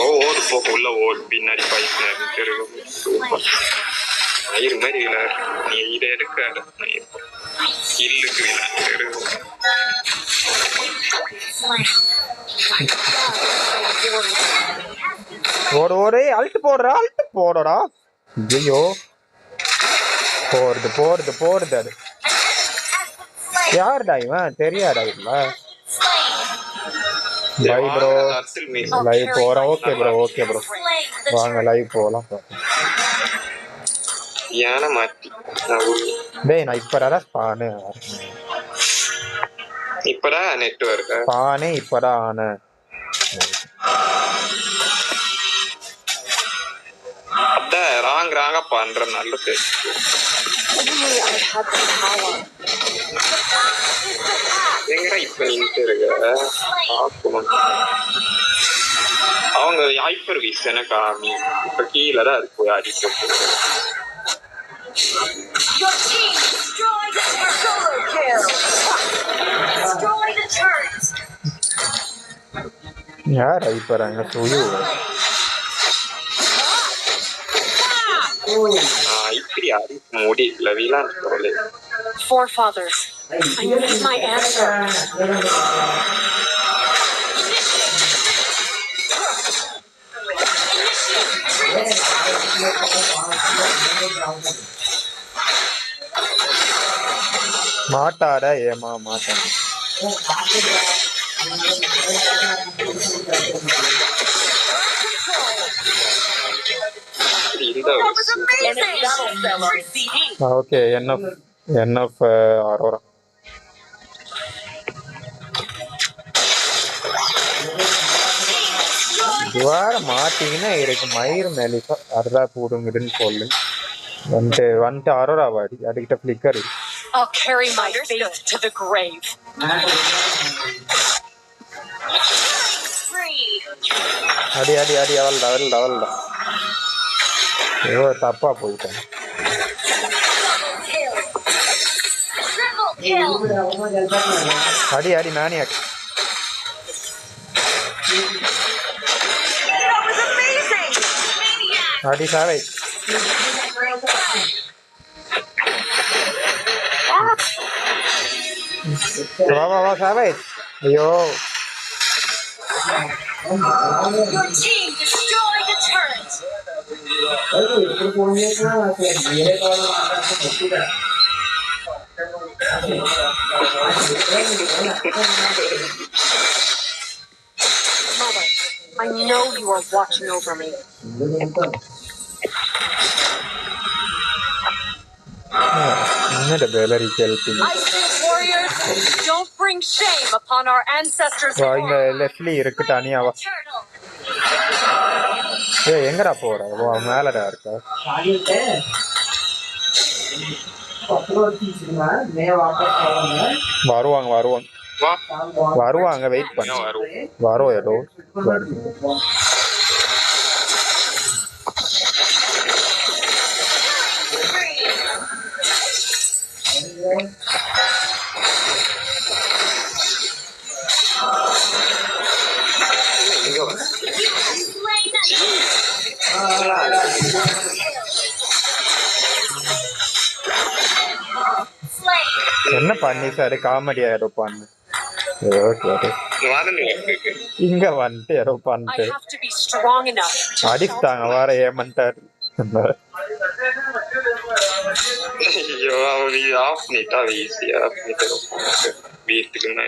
ஓடு போக உள்ள ஓடு பின்னாடி பைக் சூப்பர் மயிறு மாதிரி நீ இதை எடுக்காத இல்லுக்கு ஓடு அல்ட் போடுறா ஐயோ போறது அது யாருடா இவன் தெரியாடா இல்ல லைவ் ப்ரோ லைவ் போறோம் ஓகே ப்ரோ வாங்க லைவ் போலாம் யானை மாத்தி டேய் நான் இப்படா ஸ்பானு இப்பதான் நெட்வொர்க் ஸ்பானே இப்பதான் ஆன அதான் ராங்கா பண்ற நல்ல பேர் எங்கடா இப்ப நின்று இருக்க அவங்க ஹைப்பர் விஷனை காமி இப்ப கீழே தான் அது போய் அடிக்க யார் ஹைப்பர் அங்க சுயு இப்படி அடி முடியல வீலான் சொல்லு Forefathers, I need my answer. மாட்டாடா ஏமா மாட்டான் ஓகே NF ஆரோரா துவார மாட்டீங்கன்னா இருக்கு மயிர் மேலிப்பா அறுதா போடுங்கன்னு சொல்லு வந்துட்டு ஆரோரா வாடி அதுக்கிட்ட flicker I'll carry my fate to the grave. அடி அவள்டா ஐயோ தப்பா போயிட்டேன் அடி மேனியாக் அடி சாவை வா சாவை ஐயோ Your team destroyed the turret. Mother, I know you are watching over me. I say, warriors, don't bring shame upon our ancestors. இங்க லெஃப்ட்லி இருக்கு தனியாவா ஏய் எங்கடா போற மேலடா இருக்க வருவாங்க வருவாங்க வெயிட் பண்ணு வரும் ஏதோ என்ன பண்ணி சார் காமெடியா ஏதோ பண்ணு இங்க வந்துட்டு ஏதோ பண்ணிட்டு அடிச்சுட்டாங்க வார ஏமன்ட்டாரு ஐயோ அவன் ஆஃப் பண்ணிட்டா ஈஸியா வீட்டுக்கு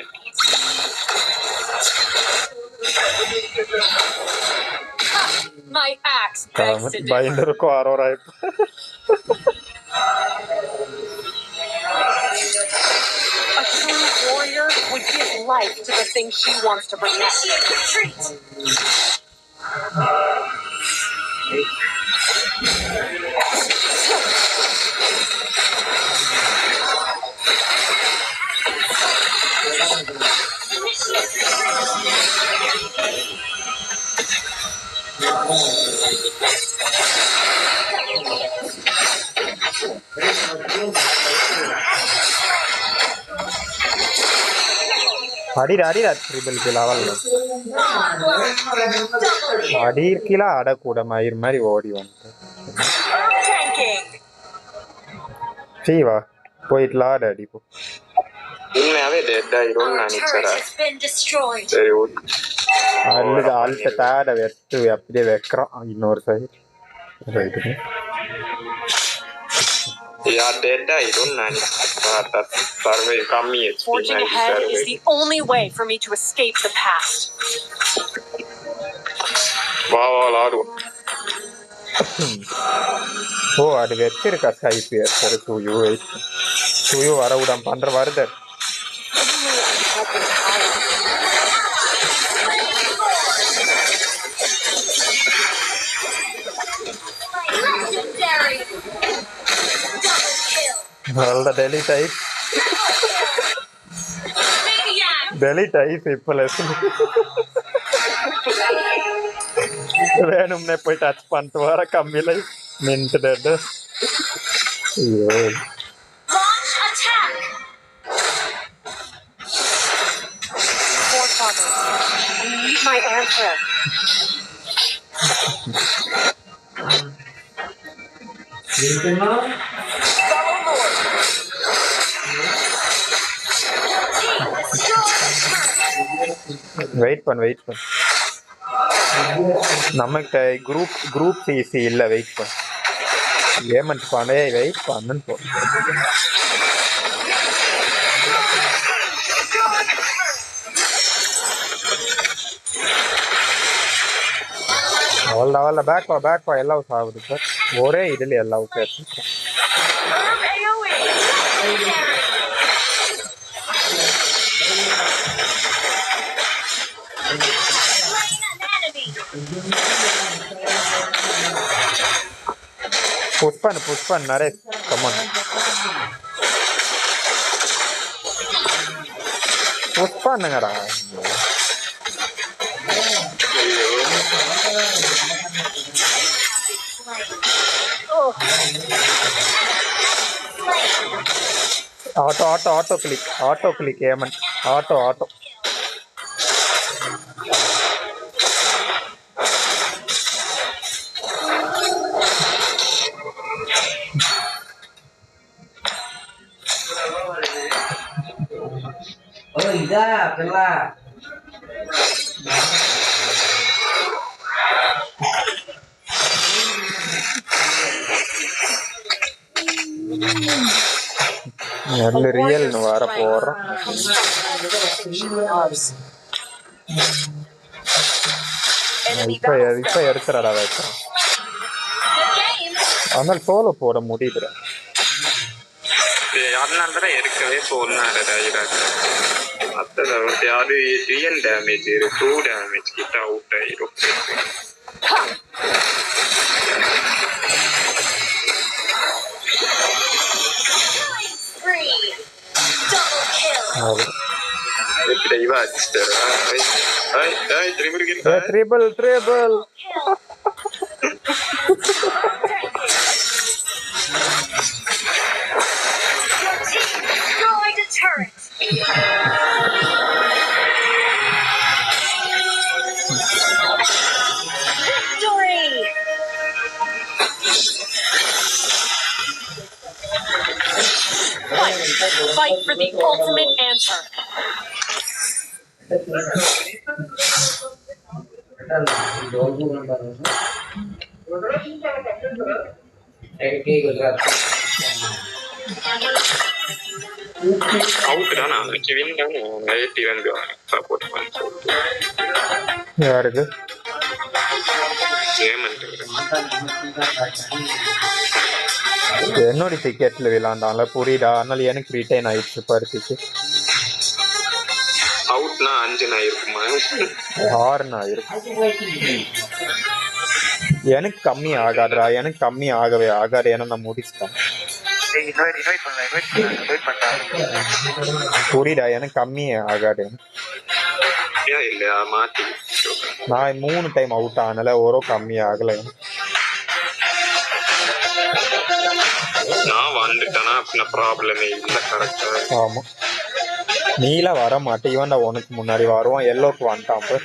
My axe begs to differ. பயந்துருக்கும் ஆரோரா இப்ப A true warrior would give life to the thing she wants to protect. அடிடா ட்ரிபிள் கில் அவள் அடிக்கலா ஆடக்கூட மயிர் மாதிரி ஓடி வந்துட்டு சீவா போயிட்டுலா அடி போ உண்மையாவே டெட் ஆயிரும் நினைச்சறேன் சரி அல்லது ஆள்கிட்ட தாட வெட்டு அப்படியே வைக்கிறான் இன்னொரு சைடு ரைட்டு Yeah, dead ஆயிரும் நினைச்சேன் சர்வே கம்மி Forging ahead is the only way for me to escape the past. ஆடுவோம் ஓ அது வச்சிருக்கா ஸ்கைப்பியர் சரி சூயு வர விடாம பண்ற வருது delete ஆயிடுச்சு இப்ப லெசன் வேணும்னே போய் டச் பண்ணிட்டு வர கம்மியில நின்றுட்டு ஐயோ My answer. வெயிட் பண்ணு நமக்கு குரூப் சிசி இல்ல வெயிட் பண்ணு ஏமெண்ட் பண்ணே வெயிட் பண்ணுன்னு போ அவள் பேக் வா எல்லாம் சாகுது சார் ஒரே இதுல எல்லாம் சேர்த்து புஷ் பண்ணு நிறைய கமான் புஷ் பண்ணுங்கடா ஆட்டோ கிளிக் ஏமன் ஆட்டோ இதா பிள்ளை ரியல் வர போறோம் இப்ப எடுத்துறடா வைக்கிறோம் ஆனால் சோலோ போட முடியுதுடா அதனாலதான் எடுக்கவே சொன்னாரு அது ரியல் டேமேஜ் 2 டேமேஜ் கிட்ட அவுட் ஆயிரும் இவ அடிச்சிட்டாரு. Triple Destroyed a turret. Victory! Fight for the ultimate answer. Out தானா வின் தானே 82 சப்போர்ட் பண்ண யாருக்கு என்னோட டிக்கெட்ல விளாண்டான்ல புரியுதா, அதனால எனக்கு ரிட்டைன் ஆயிடுச்சு பரிசுக்கு. அவுட்னா 5 இருக்குமா 6 ஆயிருக்கு. எனக்கு கம்மி ஆகாதுடா, எனக்கு கம்மி ஆகவே ஆகாது, ஏன்னா நான் முடிச்சிட்டேன். புரியுதா, எனக்கு கம்மியே ஆகாது. இல்லையா மாத்தி நான் 3 டைம் அவுட் ஆனால ஒரு கம்மி ஆகல. நான் வந்துட்டேனா அப்படின்னா ப்ராப்ளமே இல்லை. கரெக்டா ஆமா, நீலாம் வர மாட்டே, இவன் தான் உனக்கு முன்னாடி வருவான். எல்லோக்கு வந்துட்டான்.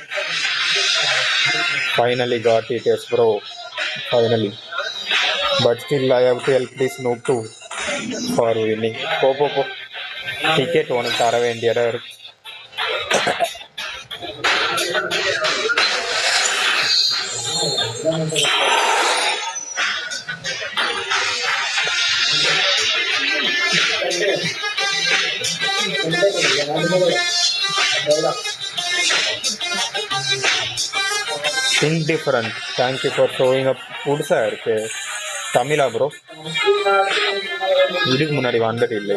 Finally got it, yes bro. Finally. But still I have to help this noob too for winning. போ டிக்கெட் உனக்கு தர வேண்டியதா இருக்கு. Think different. Thank you for showing up. புதுசா இருக்கு. தமிழா ப்ரோ? இதுக்கு முன்னாடி வந்துட்டு இல்லை.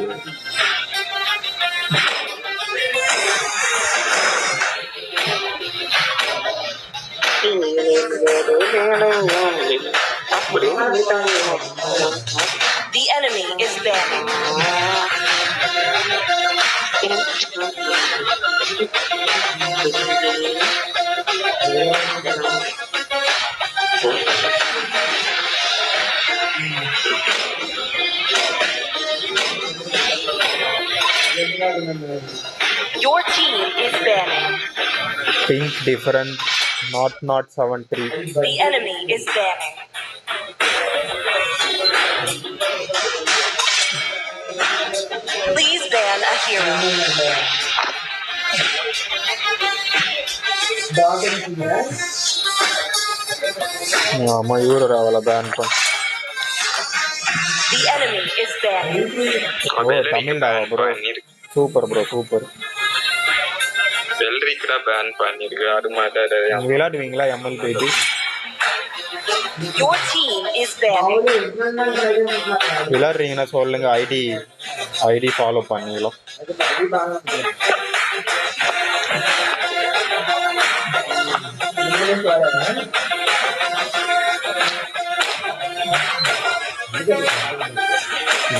The enemy is banning. Your team is banning. Think different. Not 73. The enemy is banning. Please ban a hero. ஆமா, இவரு அவளை பேன் பண்ண. The enemy is banning. தமிழ்டாவா ப்ரோ? Super bro, super. வெல்ரிக்குடா பேன் பண்ணிருக்கு. அது மாதிரி விளையாடுவீங்களா MLBB? Your team is banning. விளையாடுறீங்கன்னா சொல்லுங்க, ஐடி ஃபாலோ பண்ணிடலாம்.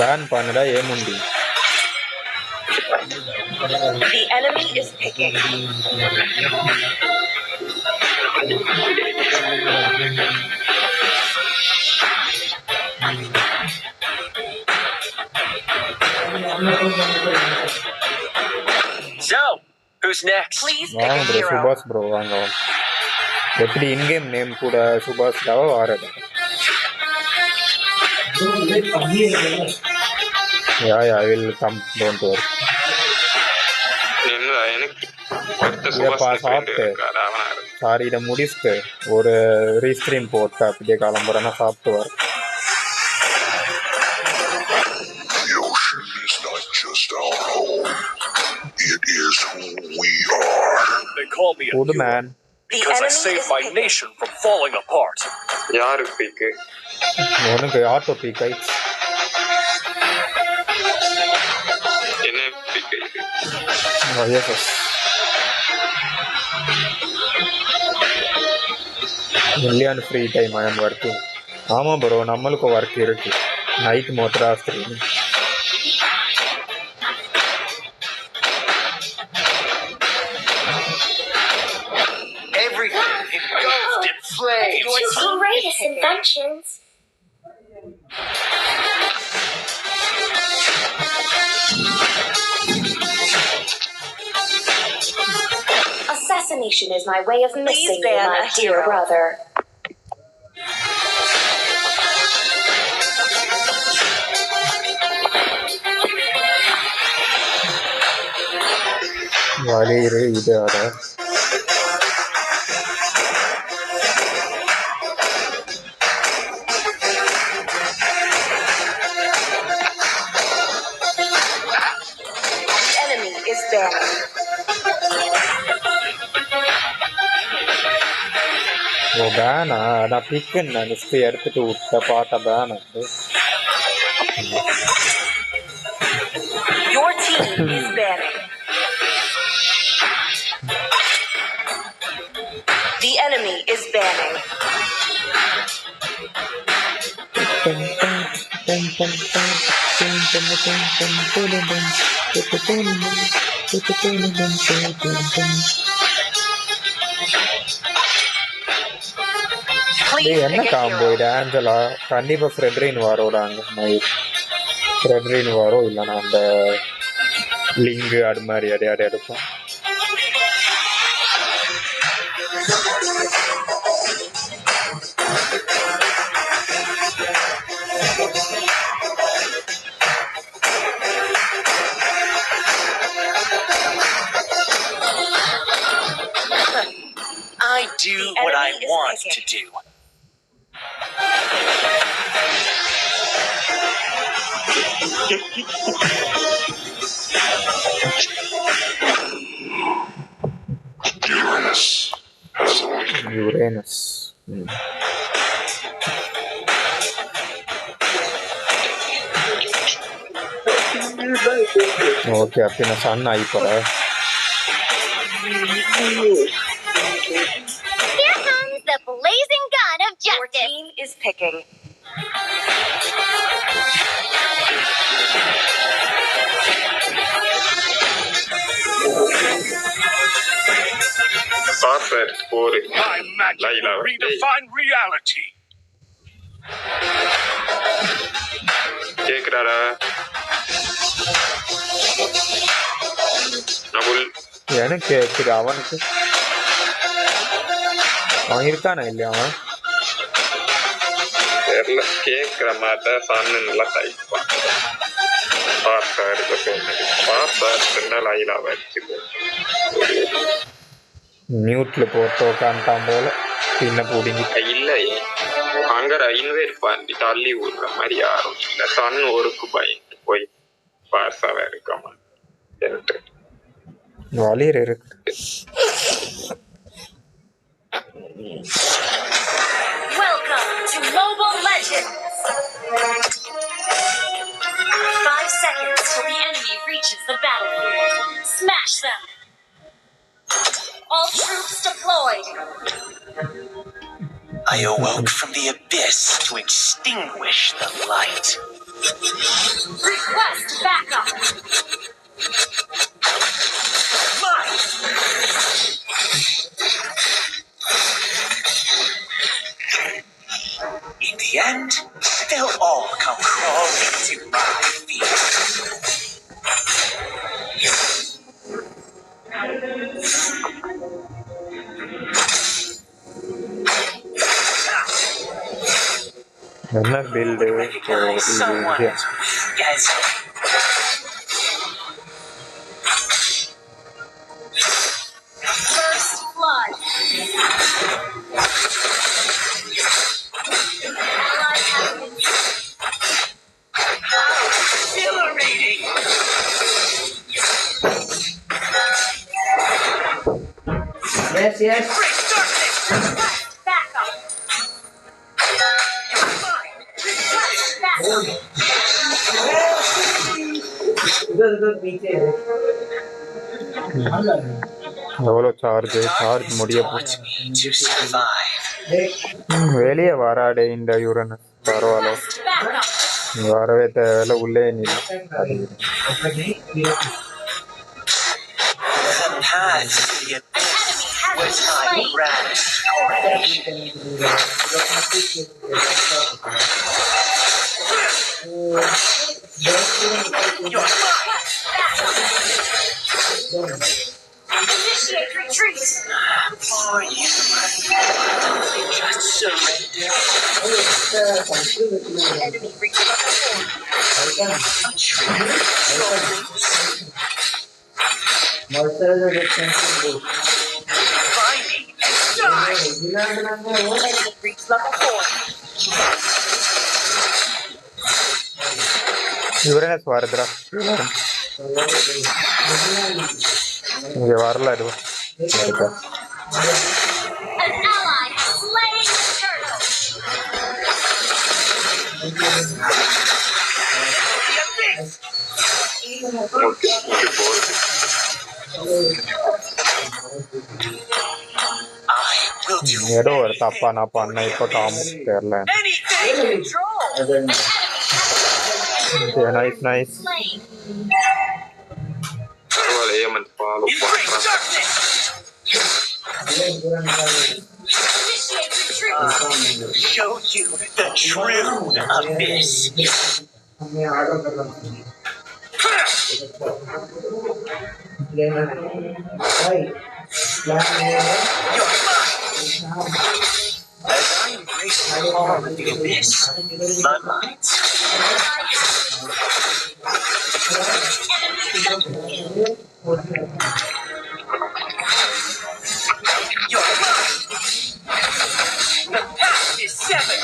பேன் பண்ணுடா ஏமுண்டி. The enemy is picking. So, who's next? Please pick வாங்க a ப்ரோ, hero. சுபாஷ் ப்ரோ வாங்க. எப்படி இன்கேம் நேம் கூட சுபாஷ் தாவா வாரது? Yeah I will come, don't worry. இல்லப்பா சாப்பிட்டு, சாரி இதை முடிச்சுட்டு ஒரு ரீஸ்ட்ரீம் போட்டு அப்படியே கிளம்புறேன்னா சாப்பிட்டு வர. They call me a Good hero man. because I saved my nation from falling apart. யாரு பீக்கு? உனக்கு ஆட்டோ பீக் ஆயிடுச்சு. என்ன பீக்கு இது? Million free time I am working. ஆமாம் ப்ரோ, நம்மளுக்கும் ஒர்க் இருக்கு. நைட் மோட்டரா stream. slave. Your team Greatest inventions. Assassination is my way of missing you, my dear brother. வலியுறு இது அட The enemy is banned. ஓ பேனா நான் பிக்குன்னு நினச்சிட்டு எடுத்துட்டு விட்ட பார்த்த பேன் அது Your team is banning. The enemy is banning. என்ன காம்போ இது ஆஞ்சலா கண்டிப்பா ஃப்ரெட்ரின் வாரோடாங்க நைட் ஃப்ரெட்ரின் வாரோ இல்லைன்னா அந்த லிங்கு அது மாதிரி அடையாடு எடுப்போம் I do what I want to do. Uranus. Okay, apna sun aayi pada. Here comes the blazing gun of justice. Your team is picking. My magic will redefine reality. எனக்கு கேக்குது அவனுக்கு அவன் இருக்கானா இல்லையா அவன் தெரியல கேட்குற மாதிரி சன்னு நல்லா டைப்பான் பார்த்தா இருக்க பார்த்தா சின்ன லைலா வச்சுக்கோ மியூட்ல போட்டு உட்காந்துட்டான் போல பின்ன பிடிங்கி இல்லையே அங்க இன்வைட் பண்ணி தள்ளி விடுற மாதிரி யாரும் இல்லை சன் ஒருக்கு பயந்து போய் பார்த்தாவே இருக்காம வலியர் இருக்கு Welcome to Mobile Legends. 5 seconds till the enemy reaches the battlefield. Smash them. All troops deployed. I awoke from the abyss to extinguish the light. Request backup. In the end, they'll all come crawling to my feet. என்ன build Someone as First blood. Ally has been exhilarating. Yes, yes. Great darkness. request backup. You're mine. Request backup. इधर पीछे है எவ்வளோ charge முடிய Taught me to survive. வெளியே வராடே இந்த யூரன் பரவாயில்ல Request backup. வரவே தேவையில்ல உள்ளே நின்று The path to the An abyss enemy has was my grand's coronation. You're Initiate retreat. for you. Just surrender. Enemy reach level 4. A trigger. Moisturizer extension boost. Fighting and die. Enemy reach level 4. இவரே வருதுடா இங்க வரல இது இருக்கா An ally has slain the turtle. I will do ஏதோ ஒரு தப்பா நான் பண்ண இப்ப காம தெரியல anything. Control. Nice nice Slain. பரவாயில்ல ஏமன் ஃபாலோ Embrace பண்றான் darkness. Initiate retreat. Show you the true abyss. हमें ऑर्डर कर रहा हूँ लेना भाई प्लान ये है You're mine. As I embrace the calm of the abyss, my mind's you're mine. The path is severed.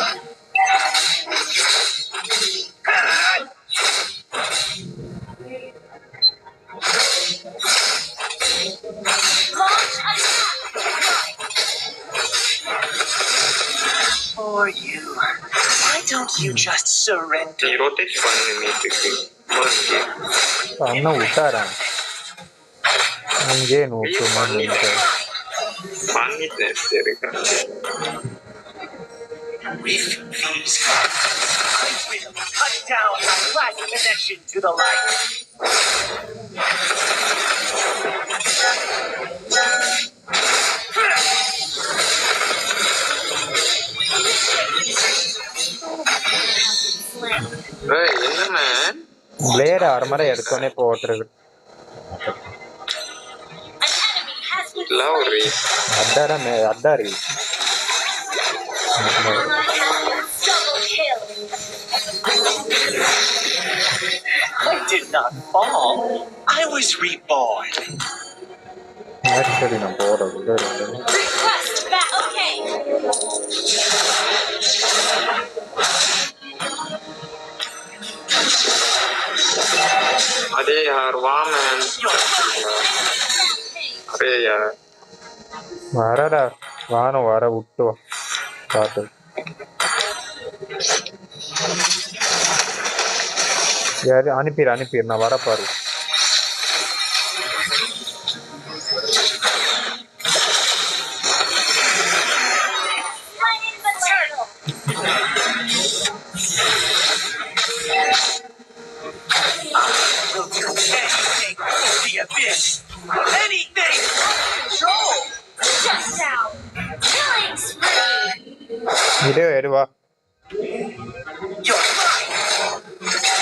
Launch attack. For you, why don't you just நீ surrender? Rotate பண்ணு மீட்டுக்கு முடிஞ்சு அண்ணா விட்டாரன் இங்கே நோக்கு பண்ணிட்டேன் பண்ணிட்டேன் இருக்கேன் With these hands, I will cut down my last connection to the light. ஏய் என்ன மேன் பிளேட் ஆர்மரை எடுத்தோடனே போட்டுருக்கு An enemy has been இதெல்லாம் ஒரு Attari double kill. I did not fall. I was reborn. சரி நான் போடுறது Request back. Okay. अरे यार वाह मैन अरे यार வரடா வானம் வர விட்டு வா காட்டு யாரு அனுப்பிடு நான் வர பாரு Slain the turtle. Will do anything for the abyss. Anything. Control. Shut down. Killing spree. எடுவா You're mine.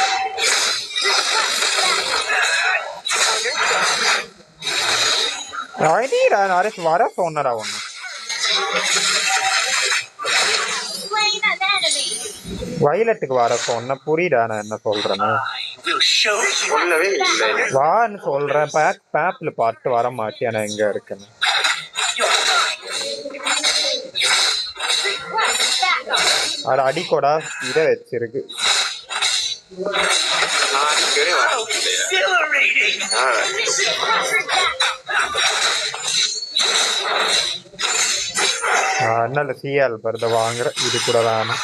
ஐடிடா Naresh வர சொன்னடா ஒன்று Slain an enemy. வயலட்டுக்கு வர சொன்ன புரியுடா நான் என்ன சொல்றேன்னு I will show you. சொல்லவே இல்லை வான்னு சொல்றேன் பேப்ல பார்த்து வர மாட்டியா நான் எங்க இருக்குன்னு You're mine. Request backup. அட அடிக்கோடா இதை வச்சிருக்கு நான் அடிக்கவே வரலையா Exhilarating. நல்ல சிஆல் பருத வாங்குற இது கூட வேணும்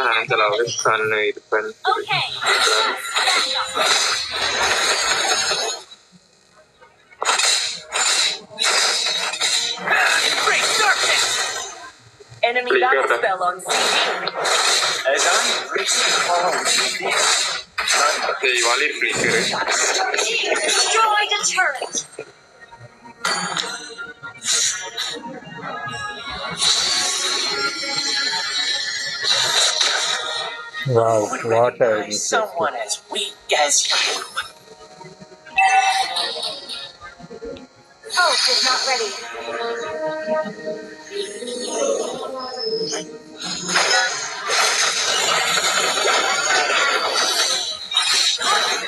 ஆஞ்சலாவே கண்ணு இருப்பேன் Okay. Embrace darkness. Enemy Please, battle Garda. spell on CD. As I embrace the calm of the abyss, வலி பிடிக்கிற Destroyed a turret. Wow, what a Someone as weak as you. Ult is not ready.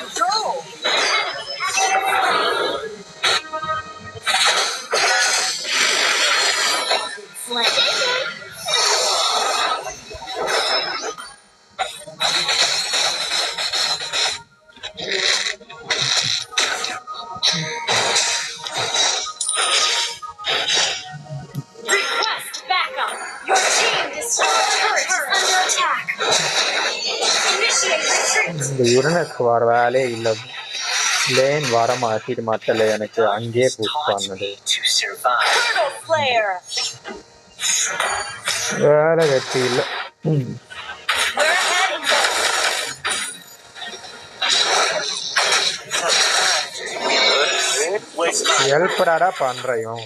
Control. Request backup. Your team destroyed turret is under attack. Initiate retreat. இந்த யுரனஸ்க்கு வர வேலையே இல்லை. Lane வர மாட்டிட்டு மத்தல எனக்கு அங்கேயே புஷ் பண்ணது. To survive. Turtle Slayer. வேலை வெட்டி இல்லை. We're ahead in ஹெல்ப்ராடா பண்றையும்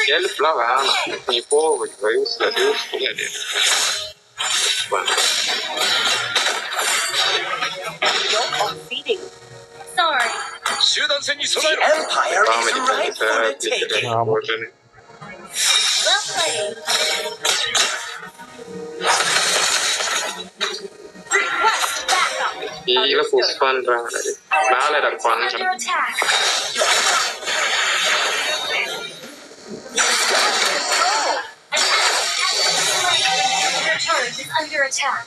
ஹெல்ப்லாம் வேணாம் நீ போ useful feeding. Sorry. The Empire is ripe for the taking. ஆமா. Well played. Request backup. கீழே புஷ் பண்றாங்க மேலே Under பண்றேன் attack. Your turret is under attack.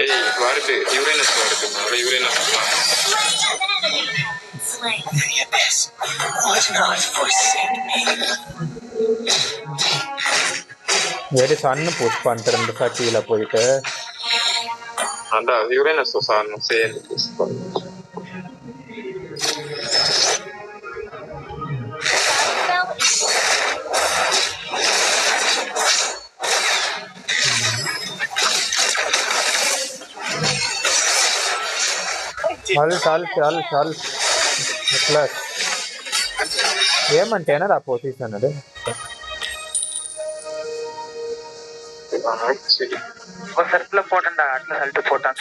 ஏய் வருது யுரேனஸ் வருது மேலே Uranus Slain. The abyss would not forsake me. Very சன்னு புஷ் பண்ணிட்டு இருந்துச்சா கீழே போயிட்டு அதான் யுரேனஸ் சாரணும் சேர்ந்து புஷ் பண்ணு ఏమంటే ఏనరా పొజిషన్ అది சரி ஒரு சர்க்கிள போட்டேன்டா அட்ல சல்ட்டு போட்டான்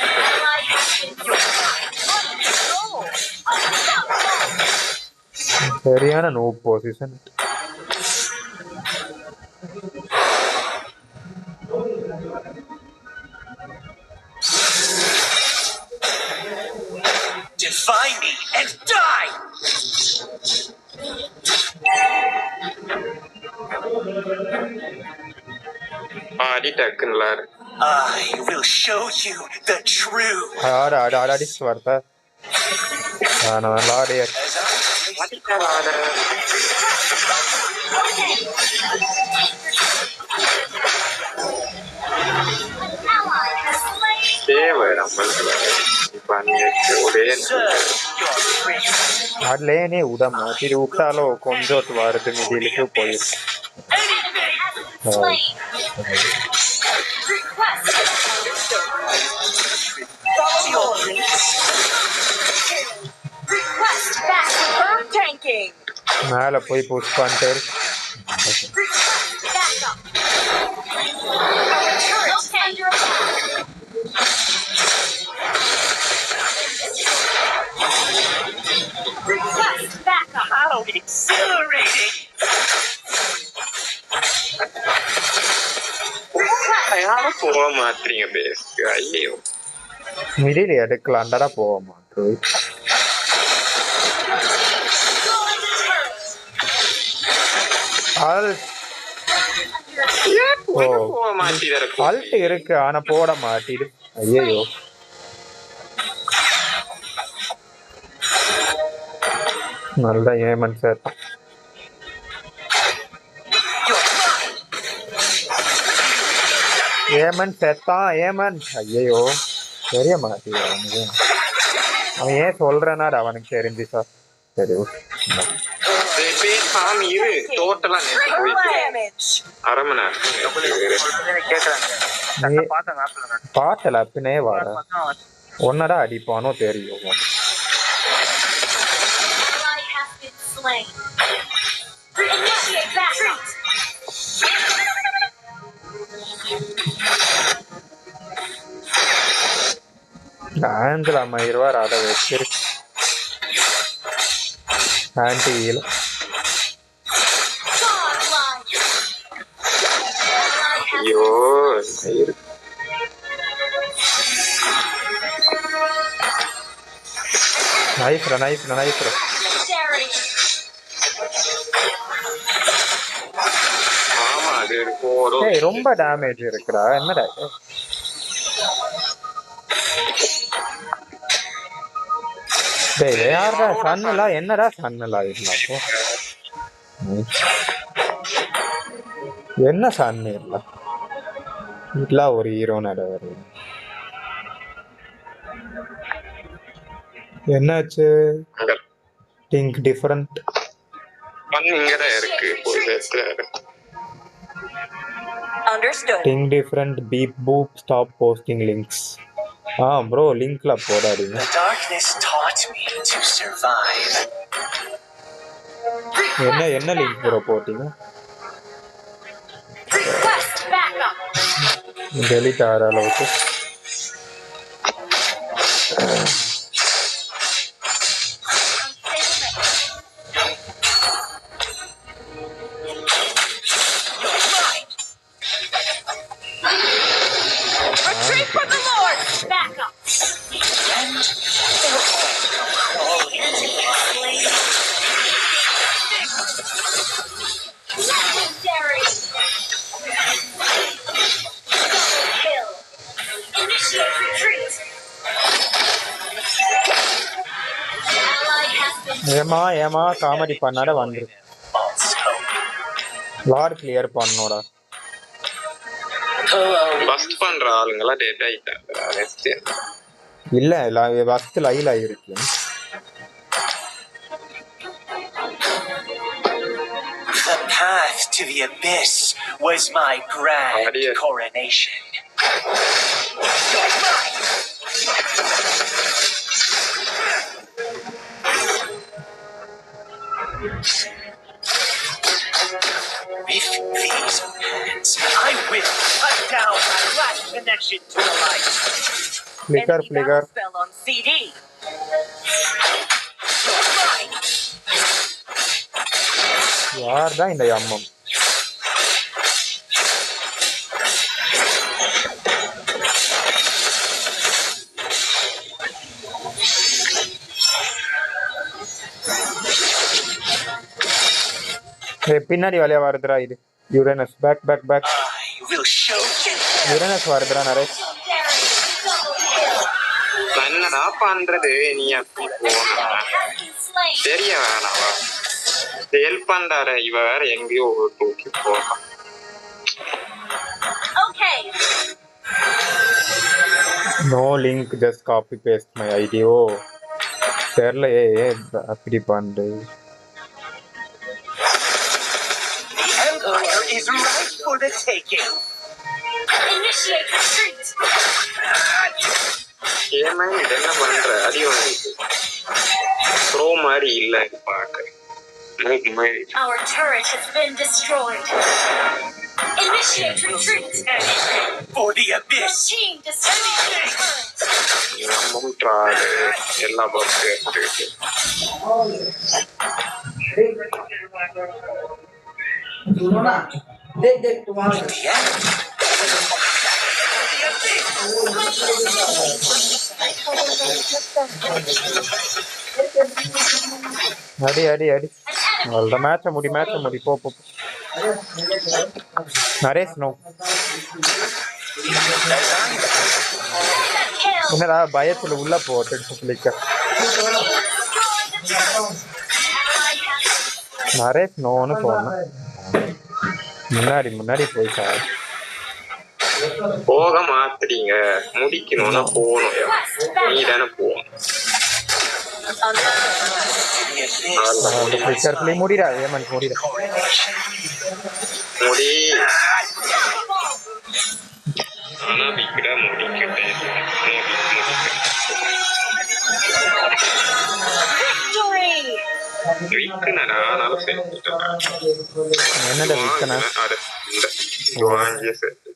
சரியான no position Defy me and die! ஆடி டக்குன்னு I will show you the truth. ஆட ஆட ஆடாடி ஸ்வர்த்த நான் ஆடி தேவை நம்மளுக்கு இப்ப ஒரே அதுலேனே உடம்பு திரு விட்டாலோ கொஞ்சோட்டு வருது மிதிலுக்கு போயிருக்கு மேல போய் புஷ் பண்ணிட்டு How exhilarating! யாரும் போக மாட்டீங்க பேஸ்க்கு ஐயோ மிடில் எடுக்கலாண்டா போக மாட்டோம் அல்ட் இருக்கு ஆனா போட மாட்டிடு ஐயோ நல்ல ஏமன் சார் ஏமன் செத்தான் ஏமன் ஐயோ தெரிய மாட்டேங்குது அவனுக்கு அவன் ஏன் சொல்றேன்னா அவனுக்கு தெரிஞ்சு சார் சரி சாமி இரு டோட்டலா Triple damage. அரை மணி நேரம் கேக்குறாங்க பார்த்தேன் மேப்ல நான் பாட்டல பின்னே வர ஒன்னடா அடிப்பானோ தெரியும் ஆந்திரா மயிர்வார் அதை வச்சிரு ஆன்டியில் ஐயோ மயிர் நைஃப்ரா ஆமா அது போடும் ஏய் ரொம்ப டேமேஜ் இருக்குடா என்னடா டேய் யாரடா சன்னலா என்னடா சன்னலா இல்ல என்ன சன்னு இல்ல இல்ல ஒரு ஹீரோ நட வருது என்னாச்சு திங்க் டிஃபரண்ட் இங்கதான் இருக்கு Understood. Think different beep boop stop posting links bro லிங்க்ல போடாதீங்க The darkness taught me to survive. என்ன லிங்க் ப்ரோ போட்டீங்க Request backup. டெலிட் ஆகிற அளவுக்கு Retreat for the Lord. Backup. Legendary. Double kill. Initiate retreat. Ally has been ஏமா comedy பண்ணாட வந்துரு Lord clear பண்ணோடா first பண்ற ஆளுங்கெல்லாம் டெட் ஆயிட்டாங்க இல்ல ஃபர்ஸ்ட் லைல இருக்கு The path to the abyss was my grand coronation. With these hands, I will cut down my last connection to the light. Flicker Spell on CD. யார் தான் இந்த MM பின்னாடி வழியா வருதுடா இது யுரேனஸ் பேக் யுரேனஸ் வருதுடா நிறைய என்னடா பண்றது நீ அப்படி போனா தெரிய வேணாவா ஹெல்ப் பண்றார இவ வேற எங்கேயோ தூக்கி போறான் no link just copy paste my ஐடியோ தெரியலையே அப்படி பண்றது Empire is right for the taking. initiate retreat. ஏமா இது என்ன பண்ற அடி வாங்கிட்டு ப்ரோ மாதிரி இல்ல பாக்க Our turret has been destroyed. Initiate retreat. For the abyss. Team destroyed. நம்மும் trade எல்லா பக்கம் எடுத்துக்கிட்டு सुनो ना देख तुम्हारा அடி அவ்வளோதான் மேட்சை முடி போ நரேஷ் நோ என்னடா பயத்துல உள்ள போட்டு ஃபிளிக்கர் நரேஷ் நோன்னு சொன்னேன் முன்னாடி போய் சார் போக மாத்துறீங்க முடிக்கணும்னா போகணும் நீ தானே போகணும் அந்த ஃபிளிக்கர் ப்ளே முடிடா ஏமன் முடிடா முடி ஆனா விக்கட முடிக்கிட்டேன் விக்கனடா நான் செத்துட்டேன் என்னடா விக்கனா அட இந்த வாங்கிய செத்து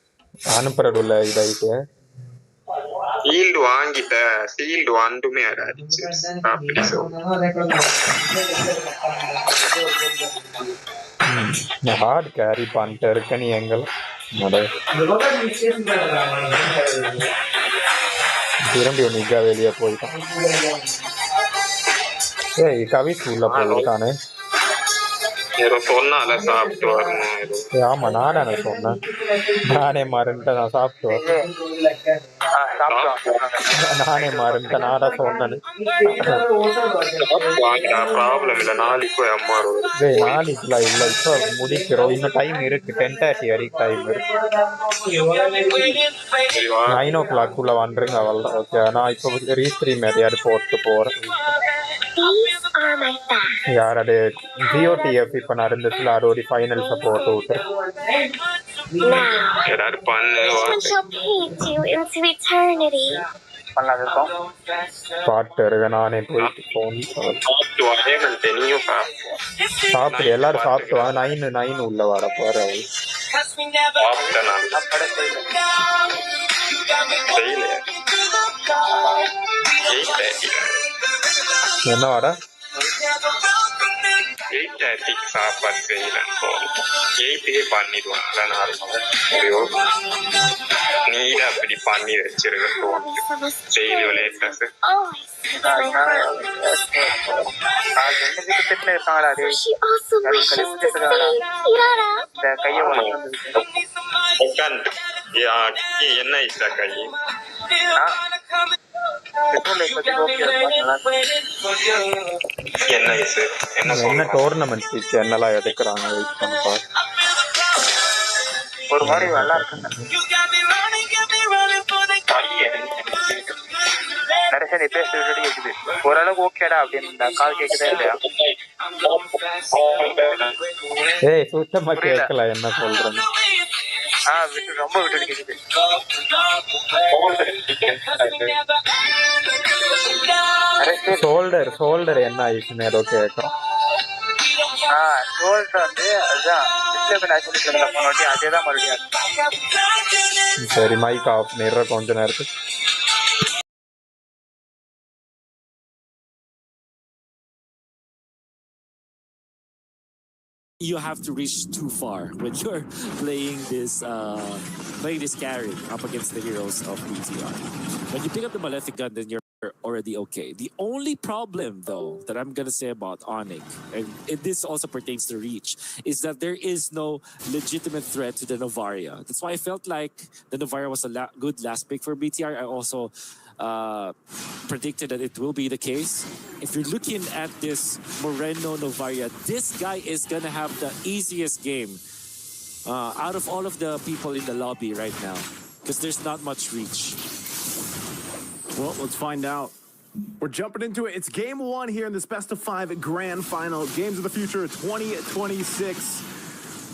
அனுப்புறதுல இதாயிட்டு சீல்டு வாங்கிட்ட சீல்டு வந்துமே அடிச்சு அப்படி ஹார்ட் கேரி பண்ணிட்டு இருக்க நீ எங்கள் திரும்பி நிக்கா வெளியே போயிட்டான் ஏய் கவிஸ் உள்ள போயிருக்கானே ஏதோ சொன்னால சாப்பிட்டு வரணும் ஆமா நானே சொன்னேன் நானே மறந்துட்டேன் நான் சாப்பிட்டு வரேன் நானே மறந்துட்டேன் நானா சொன்னேன் ப்ராப்ளம் இல்ல நாளைக்கு போய் அம்மா நாளைக்குலாம் இல்ல இப்ப முடிக்கிறோம் இன்னும் டைம் இருக்கு 10:30 வரைக்கும் டைம் இருக்கு 9 o'clock உள்ள வந்துருங்க அவ்வளோ ஓகே நான் இப்போ ரீஸ்ட்ரீம் எதையாவது போட்டு போறேன் யாராவது ஜியோடிஎஃப் இப்ப நடந்துச்சுல அதோட ஃபைனல்ஸ போட்டு விட்டுரு ஏதாவது பண்ணு பாட்டு இருக்க நானே போயிட்டு போன் சாப்பிடு எல்லாரும் சாப்பிட்டு வாங்க 9 உள்ள வர போற என்ன வர 8:30 சாப்பாடு செய்யலன்னு தோணும் 8 பண்ணிடுவாங்க நீட அப்படி பண்ணி வச்சிருக்கன்னு தோணுது டெய்லி லேட்டஸ் என்ன இஷ்டா கை என்ன டோர்னமெண்ட் என்னெல்லாம் எடுக்கிறாங்க ஒரு மாதிரி நல்லா இருக்குங்க நரேஷன் நீ பேசுறது கேக்குது ஓரளவுக்கு ஓகேடா அப்படின்னு கால் கேக்குதா இல்லையா ஏய் சுத்தமா கேட்கல என்ன சொல்றேன்னு விட்டு ரொம்ப விட்டு கேக்குது ஷோல்டர் என்ன ஆயிடுச்சுன்னு ஏதோ கேட்கறோம் ஷோல்டர் வந்து அதுதான் போனோட்டி அதேதான் மறுபடியும் சரி மைக் ஆஃப் பண்ணிடுற கொஞ்ச நேரத்துக்கு you have to reach too far when you're playing this carry up against the heroes of BTR. When you pick up the Malefic gun, then you're already okay. The only problem, though, that I'm gonna say about Onyx, and this also pertains to Reach, is that there is no legitimate threat to the Novaria. That's why I felt like the Novaria was a good last pick for BTR. I also predicted that it will be the case. If you're looking at this Moreno Novaria, this guy is gonna have the easiest game out of all of the people in the lobby right now, because there's not much reach. Well, let's find out. We're jumping into it. It's game 1 here in this best of 5 grand final. Games of the Future 2026.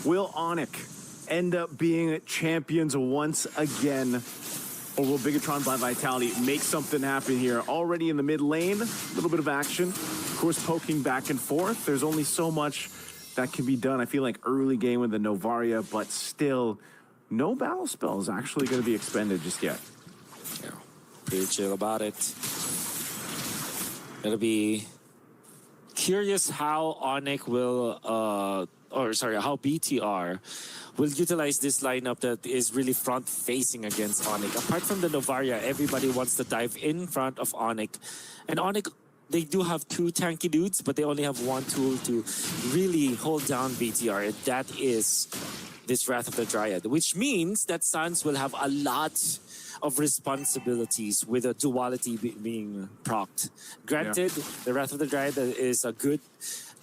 Will Onyx end up being champions once again? Or will Bigatron by Vitality make something happen here? Already in the mid lane, a little bit of action. Of course, poking back and forth. There's only so much that can be done. I feel like early game with the Novaria, but still, no battle spells actually going to be expended just yet. Yeah, pretty chill about it. It'll be curious how Onyx will, how BTR will utilize this lineup that is really front-facing against Onyx. Apart from the Novaria, everybody wants to dive in front of Onyx. And Onyx, they do have 2 tanky dudes, but they only have 1 tool to really hold down BTR, and that is this Wrath of the Dryad, which means that Sans will have a lot of responsibilities with a duality being procced. Granted, the Wrath of the Dryad is a good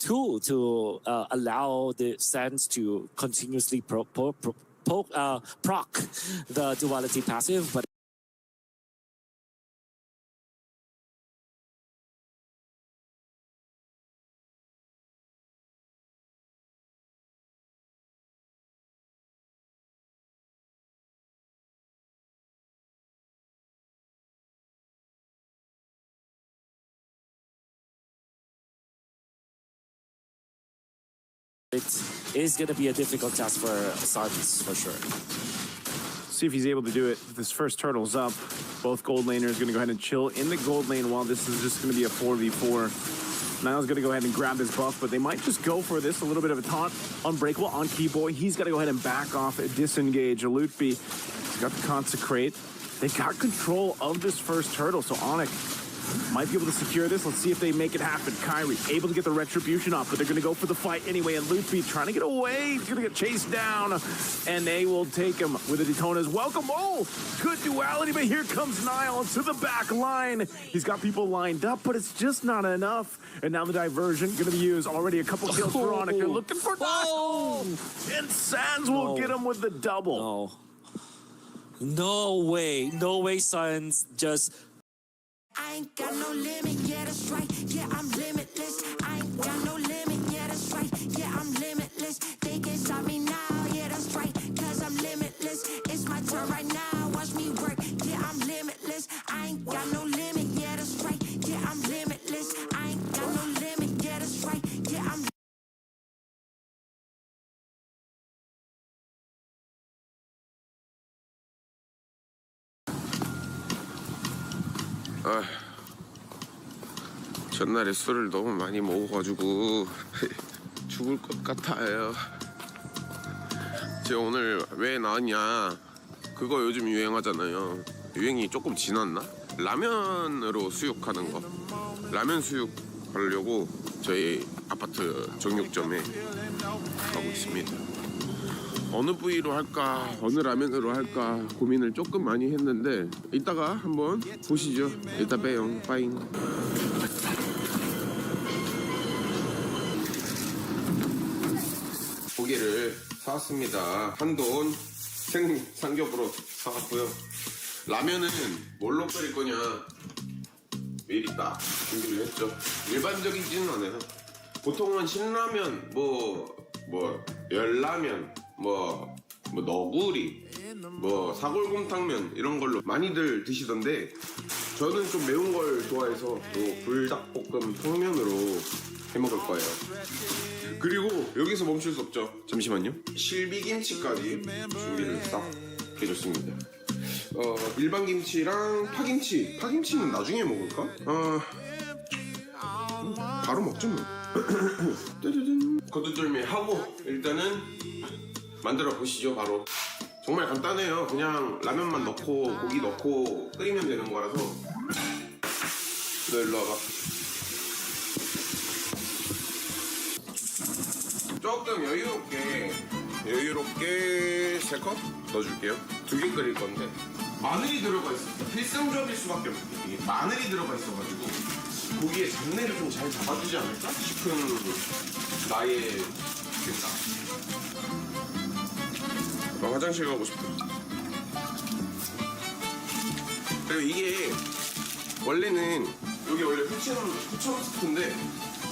tool to allow the Sans to continuously proc the duality passive, but it is going to be a difficult task for Sarvis, for sure. See if he's able to do it. This first turtle's up. Both gold laners going to go ahead and chill in the gold lane while this is just going to be a 4v4. Niall's going to go ahead and grab this buff, but they might just go for this. A little bit of a taunt. Unbreakable on Keyboy. He's got to go ahead and back off, disengage. Lootby, he's got the Consecrate. They got control of this first turtle, so Onyx might be able to secure this. Let's see if they make it happen. Kyrie able to get the Retribution off, but they're going to go for the fight anyway. And Lootby trying to get away. He's going to get chased down, and they will take him with the Daytona's. Welcome. Oh, good duality, but here comes Niall to the back line. He's got people lined up, but it's just not enough. And now the diversion going to be used. Already a couple kills for Onyx. They're looking for Niall. And Sands will get him with the double. No way. No way, Sands. Just... I ain't got no limit, yeah, that's right. Yeah, I'm limitless. I ain't got no limit, yeah, that's right. Yeah, I'm limitless. They can stop me now, yeah, that's right. Cause I'm limitless. It's my turn right now, watch me work. Yeah, I'm limitless. I ain't got no limit, yeah, that's right. Yeah, I'm limitless. I ain't got no limit, yeah, that's right. Yeah, I'm 전날에 술을 너무 많이 먹어가지고 죽을 것 같아요. 제가 오늘 왜 나왔냐, 그거 요즘 유행하잖아요. 유행이 조금 지났나? 라면으로 수육하는 거. 라면 수육 하려고 저희 아파트 정육점에 가고 있습니다. 어느 부위로 할까, 어느 라면으로 할까 고민을 조금 많이 했는데 이따가 한번 보시죠. 이따 봬요. 빠잉. 고기를 사왔습니다. 한돈 생삼겹으로 사왔고요. 라면은 뭘로 끓일 거냐 미리 딱 준비를 했죠. 일반적이지는 않아요. 보통은 신라면, 열라면, 너구리, 사골곰탕면 이런 걸로 많이들 드시던데 저는 좀 매운 걸 좋아해서 또 불닭볶음 평면으로 해먹을 거예요. 그리고 여기서 멈출 수 없죠. 잠시만요. 실비김치까지 준비를 딱 해줬습니다. 일반 김치랑 파김치. 파김치는 나중에 먹을까? 바로 먹죠 뭐. 거두절미 하고 일단은 만들어 보시죠. 바로 정말 간단해요. 그냥 라면만 넣고 고기 넣고 끓이면 되는 거라서. 너 일로 와봐. 조금 여유롭게 3컵 넣어줄게요. 2개 끓일 건데 마늘이 들어가 있어. 필승조합일 수밖에 없어. 이게 마늘이 들어가 있어가지고 고기에 잡내를 좀 잘 잡아주지 않을까 싶은 나의 생각. 화장실 가고 싶다. 그리고 이게 원래는 여기 원래 후천 스프인데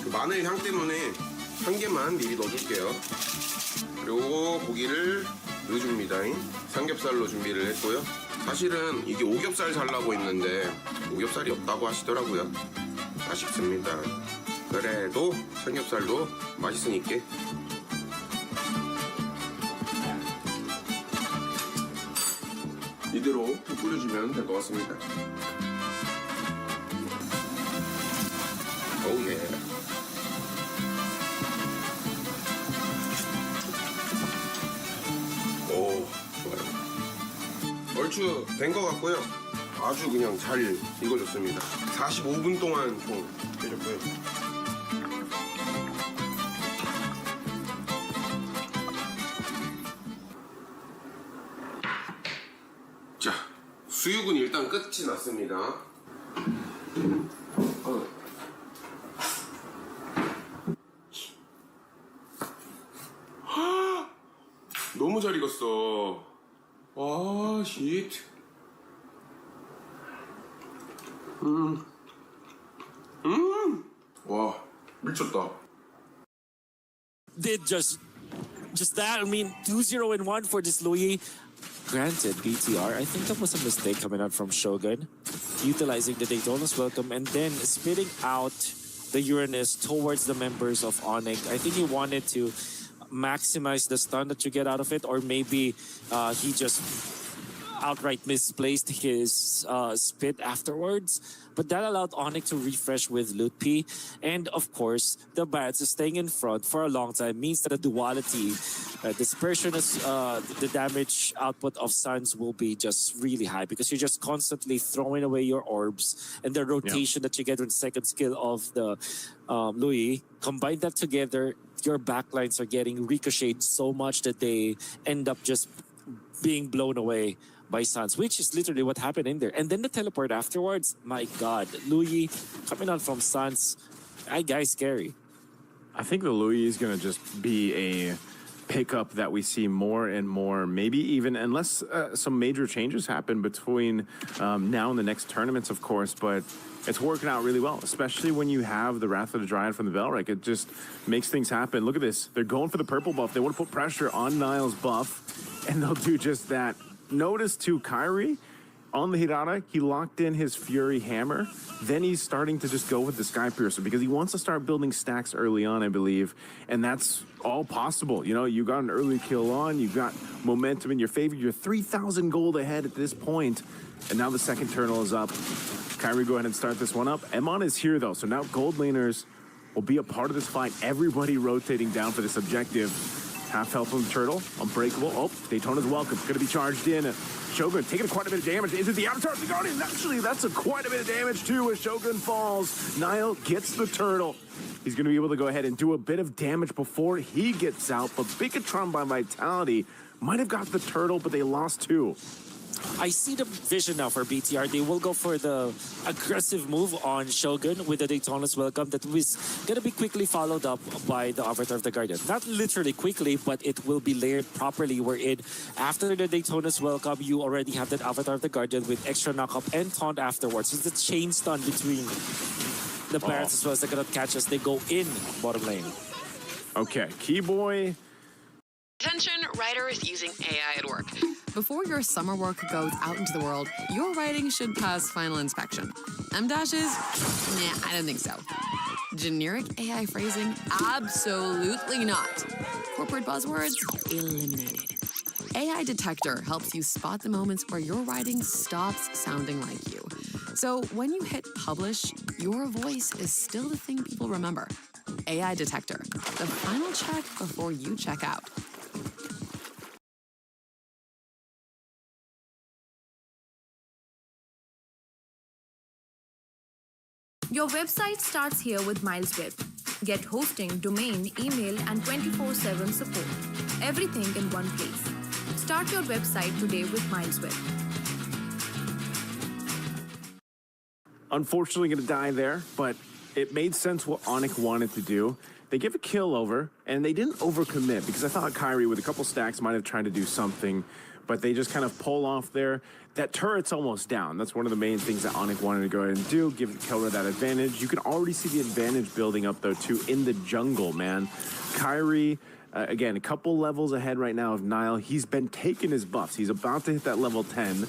그 마늘 향 때문에 한 개만 미리 넣어줄게요. 그리고 고기를 넣어줍니다. 삼겹살로 준비를 했고요. 사실은 이게 오겹살 살라고 했는데 오겹살이 없다고 하시더라고요. 아쉽습니다. 그래도 삼겹살도 맛있으니까. 이대로 푹 끓여주면 될 것 같습니다. 오예. 오, 좋아요. 얼추 된 것 같고요. 아주 그냥 잘 익어졌습니다. 45분 동안 좀 끓여줬고요. 자, 수육은 일단 끝이 났습니다. 너무 잘 익었어. 와, 쉿. 와, 미쳤다. Did just that. I mean, 2-0-1 for this Louis. Granted, BTR, I think that was a mistake coming out from Shogun, utilizing the Daytona's welcome and then spitting out the Uranus towards the members of Onyx. I think he wanted to maximize the stun that you get out of it, or maybe he just outright misplaced his spit afterwards. But that allowed Onyx to refresh with Loot P. And of course, the Barats staying in front for a long time means that the duality, dispersion, the damage output of Suns will be just really high because you're just constantly throwing away your orbs, and the rotation that you get with the second skill of the Louis. Combine that together, your backlines are getting ricocheted so much that they end up just being blown away by Suns, which is literally what happened in there. And then the teleport afterwards, my God, Louis coming on from Suns, that guy's scary. I think the Louis is going to just be a pickup that we see more and more, maybe even, unless some major changes happen between now and the next tournaments, of course, but it's working out really well, especially when you have the Wrath of the Dryad from the Belric. It just makes things happen. Look at this. They're going for the purple buff. They want to put pressure on Niall's buff, and they'll do just that. Notice to Kyrie on the Hirara, he locked in his Fury Hammer. Then he's starting to just go with the Sky Piercer because he wants to start building stacks early on, I believe. And that's all possible. You know, you got an early kill on, you've got momentum in your favor. You're 3,000 gold ahead at this point. And now the second turtle is up. Kyrie, go ahead and start this one up. Emon is here though, so now gold laners will be a part of this fight. Everybody rotating down for this objective. Half health on the turtle, unbreakable. Oh, Daytona's welcome. Gonna be charged in. Shogun taking quite a bit of damage. Is it the Avatar of the Guardian? Actually, that's quite a bit of damage too as Shogun falls. Niall gets the turtle. He's gonna be able to go ahead and do a bit of damage before he gets out, but Bigotron by Vitality might have got the turtle, but they lost two. I see the vision now for BTR. They will go for the aggressive move on Shogun with the Daytona's Welcome that was going to be quickly followed up by the Avatar of the Guardian. Not literally quickly, but it will be layered properly wherein after the Daytona's Welcome, you already have that Avatar of the Guardian with extra knockup and taunt afterwards. It's the chain stun between the Barats as well as they cannot catch us. They go in bottom lane. Okay, Keyboy. Attention, writers using AI at work. Before your summer work goes out into the world, your writing should pass final inspection. M-dashes? Nah, I don't think so. Generic AI phrasing? Absolutely not. Corporate buzzwords? Eliminated. AI Detector helps you spot the moments where your writing stops sounding like you. So when you hit publish, your voice is still the thing people remember. AI Detector, the final check before you check out. Your website starts here with MilesWeb. Get hosting, domain, email, and 24/7 support. Everything in one place. Start your website today with MilesWeb. Unfortunately going to die there, but it made sense what Onyx wanted to do. They give a kill over, and they didn't overcommit because I thought Kyrie with a couple stacks might have tried to do something, but they just kind of pull off there. That turret's almost down. That's one of the main things that Onyx wanted to go ahead and do, give Kelra that advantage. You can already see the advantage building up, though, too, in the jungle, man. Kyrie, again, a couple levels ahead right now of Niall. He's been taking his buffs. He's about to hit that level 10,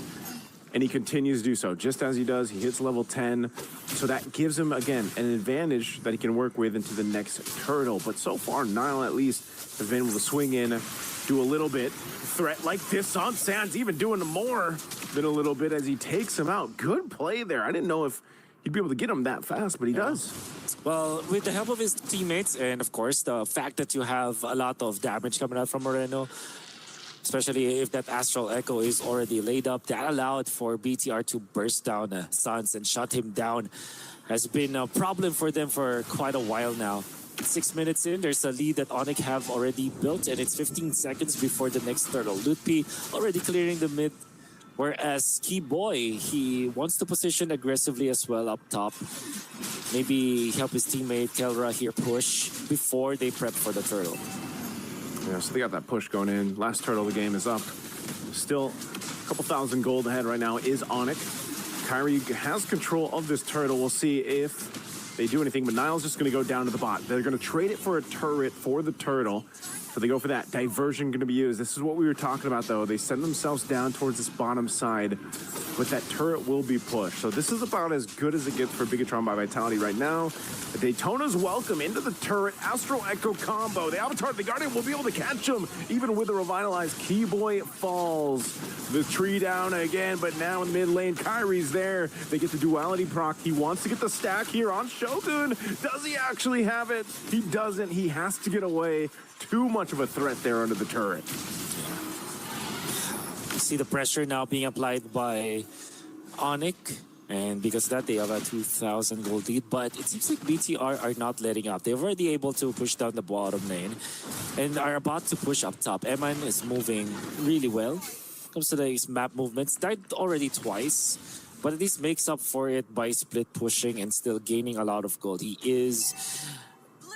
and he continues to do so. Just as he does, he hits level 10. So that gives him, again, an advantage that he can work with into the next turtle. But so far, Niall, at least, has been able to swing in, do a little bit. Threat like this on Sands, even doing more than a little bit as he takes him out. Good play there. I didn't know if he'd be able to get him that fast, but he does. Well, with the help of his teammates and, of course, the fact that you have a lot of damage coming out from Moreno, especially if that Astral Echo is already laid up, that allowed for BTR to burst down Suns and shut him down. Has been a problem for them for quite a while now. 6 minutes in, there's a lead that Onyx have already built, and it's 15 seconds before the next turtle. Lutpi already clearing the mid, whereas Keyboy, he wants to position aggressively as well up top. Maybe help his teammate Kelra here push before they prep for the turtle. Yeah, so they got that push going in. Last turtle of the game is up. Still a couple thousand gold ahead right now is Onyx. Kyrie has control of this turtle. We'll see if they do anything, but Niall's just going to go down to the bot. They're going to trade it for a turret for the turtle. So they go for that diversion going to be used. This is what we were talking about, though. They send themselves down towards this bottom side, but that turret will be pushed. So this is about as good as it gets for Bigatron by Vitality right now. Daytona's welcome into the turret. Astral Echo combo. The Avatar, the Guardian will be able to catch him, even with a revitalized. Keyboy falls. The tree down again, but now in mid lane, Kyrie's there. They get the duality proc. He wants to get the stack here on Shogun. Does he actually have it? He doesn't. He has to get away. Too much of a threat there under the turret. See the pressure now being applied by Onyx, and because of that they have a 2,000 gold lead, but it seems like BTR are not letting up. They're already able to push down the bottom lane and are about to push up top. Eman is moving really well. Comes to these map movements, died already twice, but at least makes up for it by split pushing and still gaining a lot of gold. He is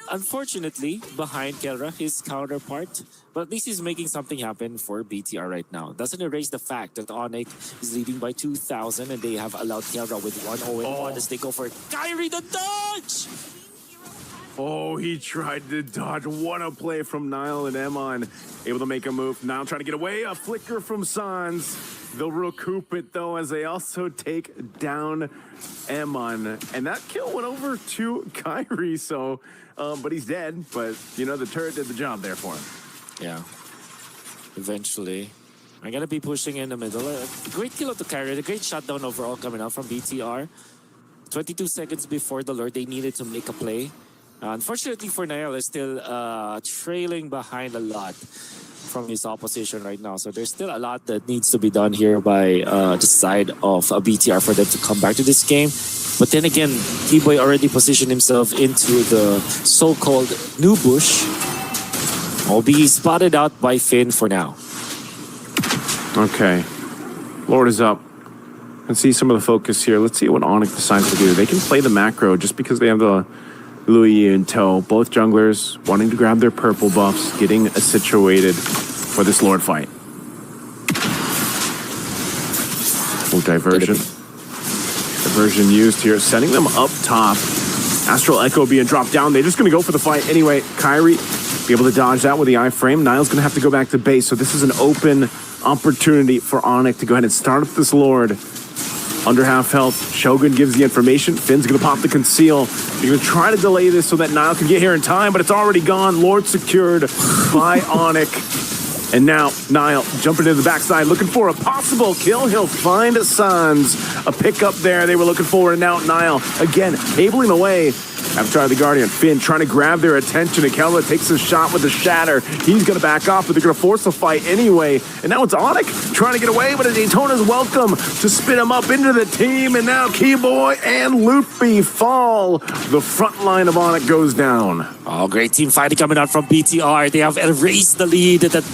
unfortunately behind Kelra, his counterpart, but at least he's making something happen for BTR right now. Doesn't erase the fact that Onyx is leading by 2,000 and they have allowed Kelra with 1-0-1 as they go for Kyrie the dodge! Oh, he tried to dodge. What a play from Nile and Emon. Able to make a move. Nile trying to get away. A flicker from Sans. They'll recoup it, though, as they also take down Emon. And that kill went over to Kyrie, so... but he's dead. But, you know, the turret did the job there for him. Yeah. Eventually. I'm going to be pushing in the middle. Great kill of the Kyrie. A great shutdown overall coming out from BTR. 22 seconds before the Lord, they needed to make a play. Unfortunately for Niall, is still trailing behind a lot from his opposition right now. So there's still a lot that needs to be done here by the side of BTR for them to come back to this game. But then again, T-Boy already positioned himself into the so-called new bush. Will be spotted out by Finn for now. Okay. Lord is up. Let's see some of the focus here. Let's see what Onyx decides to do. They can play the macro just because they have the Louis in tow. Both junglers wanting to grab their purple buffs, getting situated for this Lord fight. Oh, diversion. Diversion used here, setting them up top. Astral Echo being dropped down. They're just going to go for the fight anyway. Kyrie be able to dodge that with the iframe. Niall's going to have to go back to base. So this is an open opportunity for Onyx to go ahead and start up this Lord. Under half health, Shogun gives the information. Finn's going to pop the conceal. You're going to try to delay this so that Niall can get here in time, but it's already gone. Lord secured by Onyx. And now Niall jumping to the backside, looking for a possible kill. He'll find Sans. A pickup there they were looking for, and now Niall again cabling away. After the Guardian, Finn trying to grab their attention. Akela takes a shot with the shatter. He's going to back off, but they're going to force the fight anyway. And now it's Onyx trying to get away, but Daytona's welcome to spin him up into the team. And now Keyboy and Luffy fall. The front line of Onyx goes down. Oh, great team fighting coming out from BTR. They have erased the lead that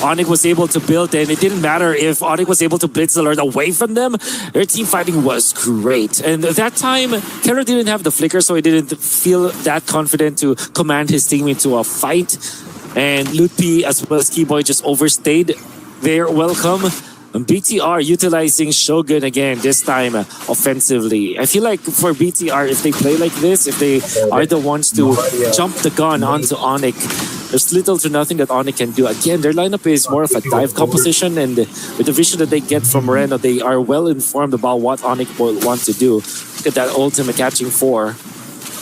Onyx was able to build, and it didn't matter if Onyx was able to blitz the Lord away from them. Their team fighting was great. And at that time, Kera didn't have the flicker, so he didn't feel that confident to command his team into a fight. And Lutpi as well as Keyboy just overstayed their welcome. And BTR utilizing Shogun again, this time offensively. I feel like for BTR, if they play like this, if they are the ones to jump the gun onto Onyx, there's little to nothing that Onyx can do. Again, their lineup is more of a dive composition, and with the vision that they get from Reno, they are well informed about what Onyx will want to do. Look at that ultimate catching 4.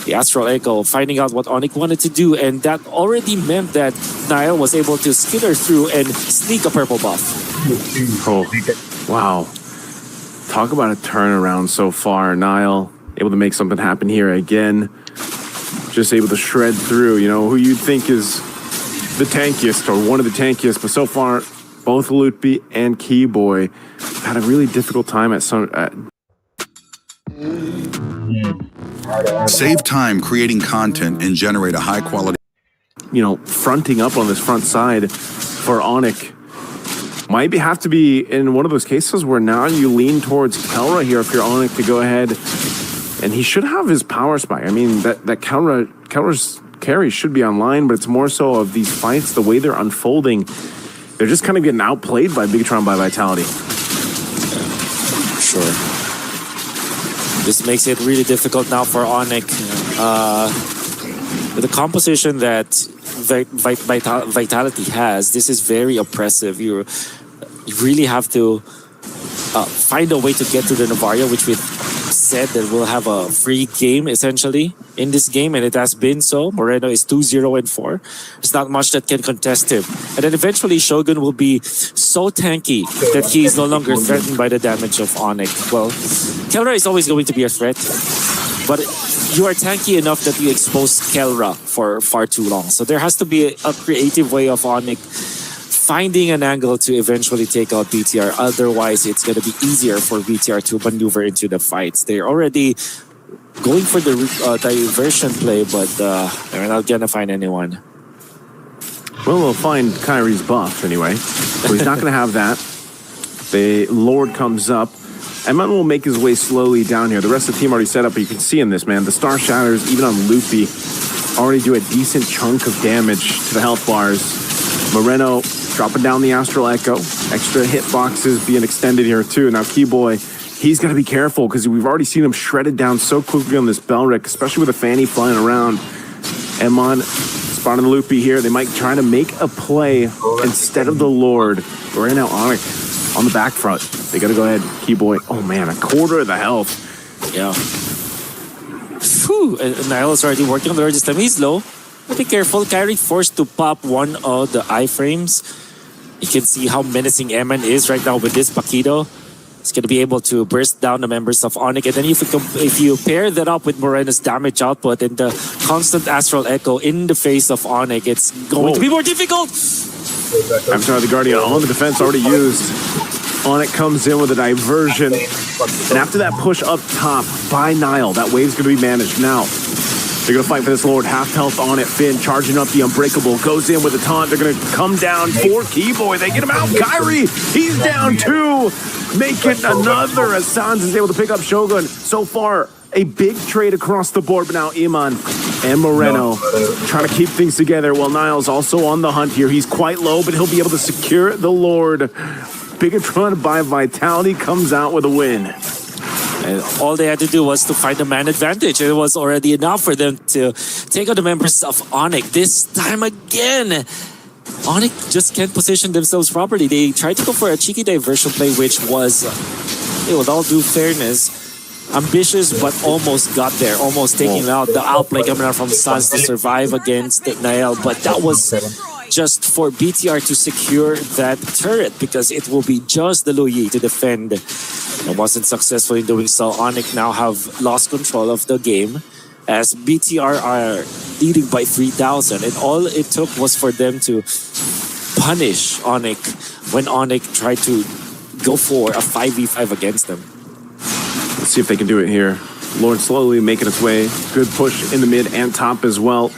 The Astral Echo finding out what Onyx wanted to do, and that already meant that Niall was able to skitter through and sneak a purple buff. Oh, wow. Talk about a turnaround so far. Niall able to make something happen here again. Just able to shred through, you know, who you'd think is the tankiest or one of the tankiest, but so far both Lutpi and Keyboy had a really difficult time at some... Save time creating content and generate a high quality. You know, fronting up on this front side for Onyx might have to be in one of those cases where now you lean towards Kelra here if you're Onyx to go ahead, and he should have his power spike. I mean, that Kelra's carry should be online, but it's more so of these fights, the way they're unfolding. They're just kind of getting outplayed by Bigatron by Vitality. Sure. This makes it really difficult now for Onyx. The composition that Vitality has, this is very oppressive. You really have to find a way to get to the Navaria, which we said that we'll have a free game essentially in this game, and it has been so. Moreno is 2-0-4. There's not much that can contest him. And then eventually Shogun will be so tanky that he is no longer threatened by the damage of Onyx. Well, Kelra is always going to be a threat, but you are tanky enough that you expose Kelra for far too long. So there has to be a creative way of Onyx finding an angle to eventually take out BTR. Otherwise, it's going to be easier for BTR to maneuver into the fights. They're already going for the diversion play, but they're not going to find anyone. Well, we'll find Kyrie's buff anyway. So he's not going to have that. The Lord comes up. Emman will make his way slowly down here. The rest of the team already set up, but you can see in this, man, the Star Shatters, even on Loopy, already do a decent chunk of damage to the health bars. Moreno dropping down the Astral Echo. Extra hitboxes being extended here too. Now Keyboy, he's got to be careful because we've already seen him shredded down so quickly on this Belric, especially with a Fanny flying around. Emon spotting the Loopy here. They might try to make a play instead of the Lord. Right now Onyx on the back front. They got to go ahead. Keyboy, oh man, a quarter of the health. Yeah. Whew. Niall is already working on the Regis time. He's low. But be careful. Kyrie forced to pop one of the iframes. You can see how menacing Eman is right now with this Paquito. He's going to be able to burst down the members of Onyx. And then if you pair that up with Moreno's damage output and the constant Astral Echo in the face of Onyx, it's going to be more difficult. I'm sorry, the Guardian on the defense already used. Onyx comes in with a diversion. And after that push up top by Niall, that wave's going to be managed now. They're going to fight for this Lord. Half health on it. Finn charging up the Unbreakable. Goes in with a taunt. They're going to come down for Keyboy. They get him out. Kyrie, he's down too. Make it another as Sans is able to pick up Shogun. So far, a big trade across the board. But now Iman and Moreno trying to keep things together while Niall's also on the hunt here. He's quite low, but he'll be able to secure the Lord. Bigatron by Vitality comes out with a win. And all they had to do was to find a man advantage. It was already enough for them to take out the members of Onyx. This time again, Onyx just can't position themselves properly. They tried to go for a cheeky diversion play, which was, with all due fairness, ambitious, but almost got there. Almost taking out the outplay coming out from Suns to survive against Nael. But that was just for BTR to secure that turret because it will be just the Luyi to defend. It wasn't successful in doing so. Onyx now have lost control of the game as BTR are leading by 3,000. And all it took was for them to punish Onyx when Onyx tried to go for a 5v5 against them. Let's see if they can do it here. Lord slowly making its way. Good push in the mid and top as well.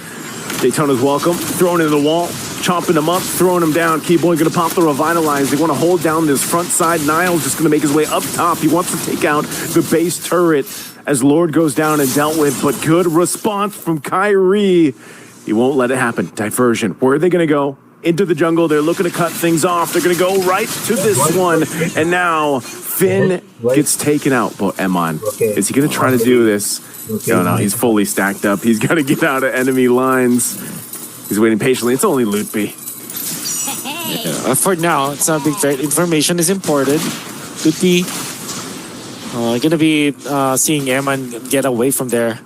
Daytona's welcome. Throwing into the wall. Chomping him up, throwing him down. Keyboy gonna pop the Revitalize. They want to hold down this front side. Niall's just gonna make his way up top. He wants to take out the base turret as Lord goes down and dealt with, but good response from Kyrie. He won't let it happen. Diversion. Where are they gonna go? Into the jungle. They're looking to cut things off. They're gonna go right to this one. And now Finn gets taken out. But Emon, is he gonna try to do this? No, he's fully stacked up. He's gotta get out of enemy lines. He's waiting patiently. It's only Loot B. For now, it's not a big threat. Information is important. Loot B gonna be seeing Eman get away from there.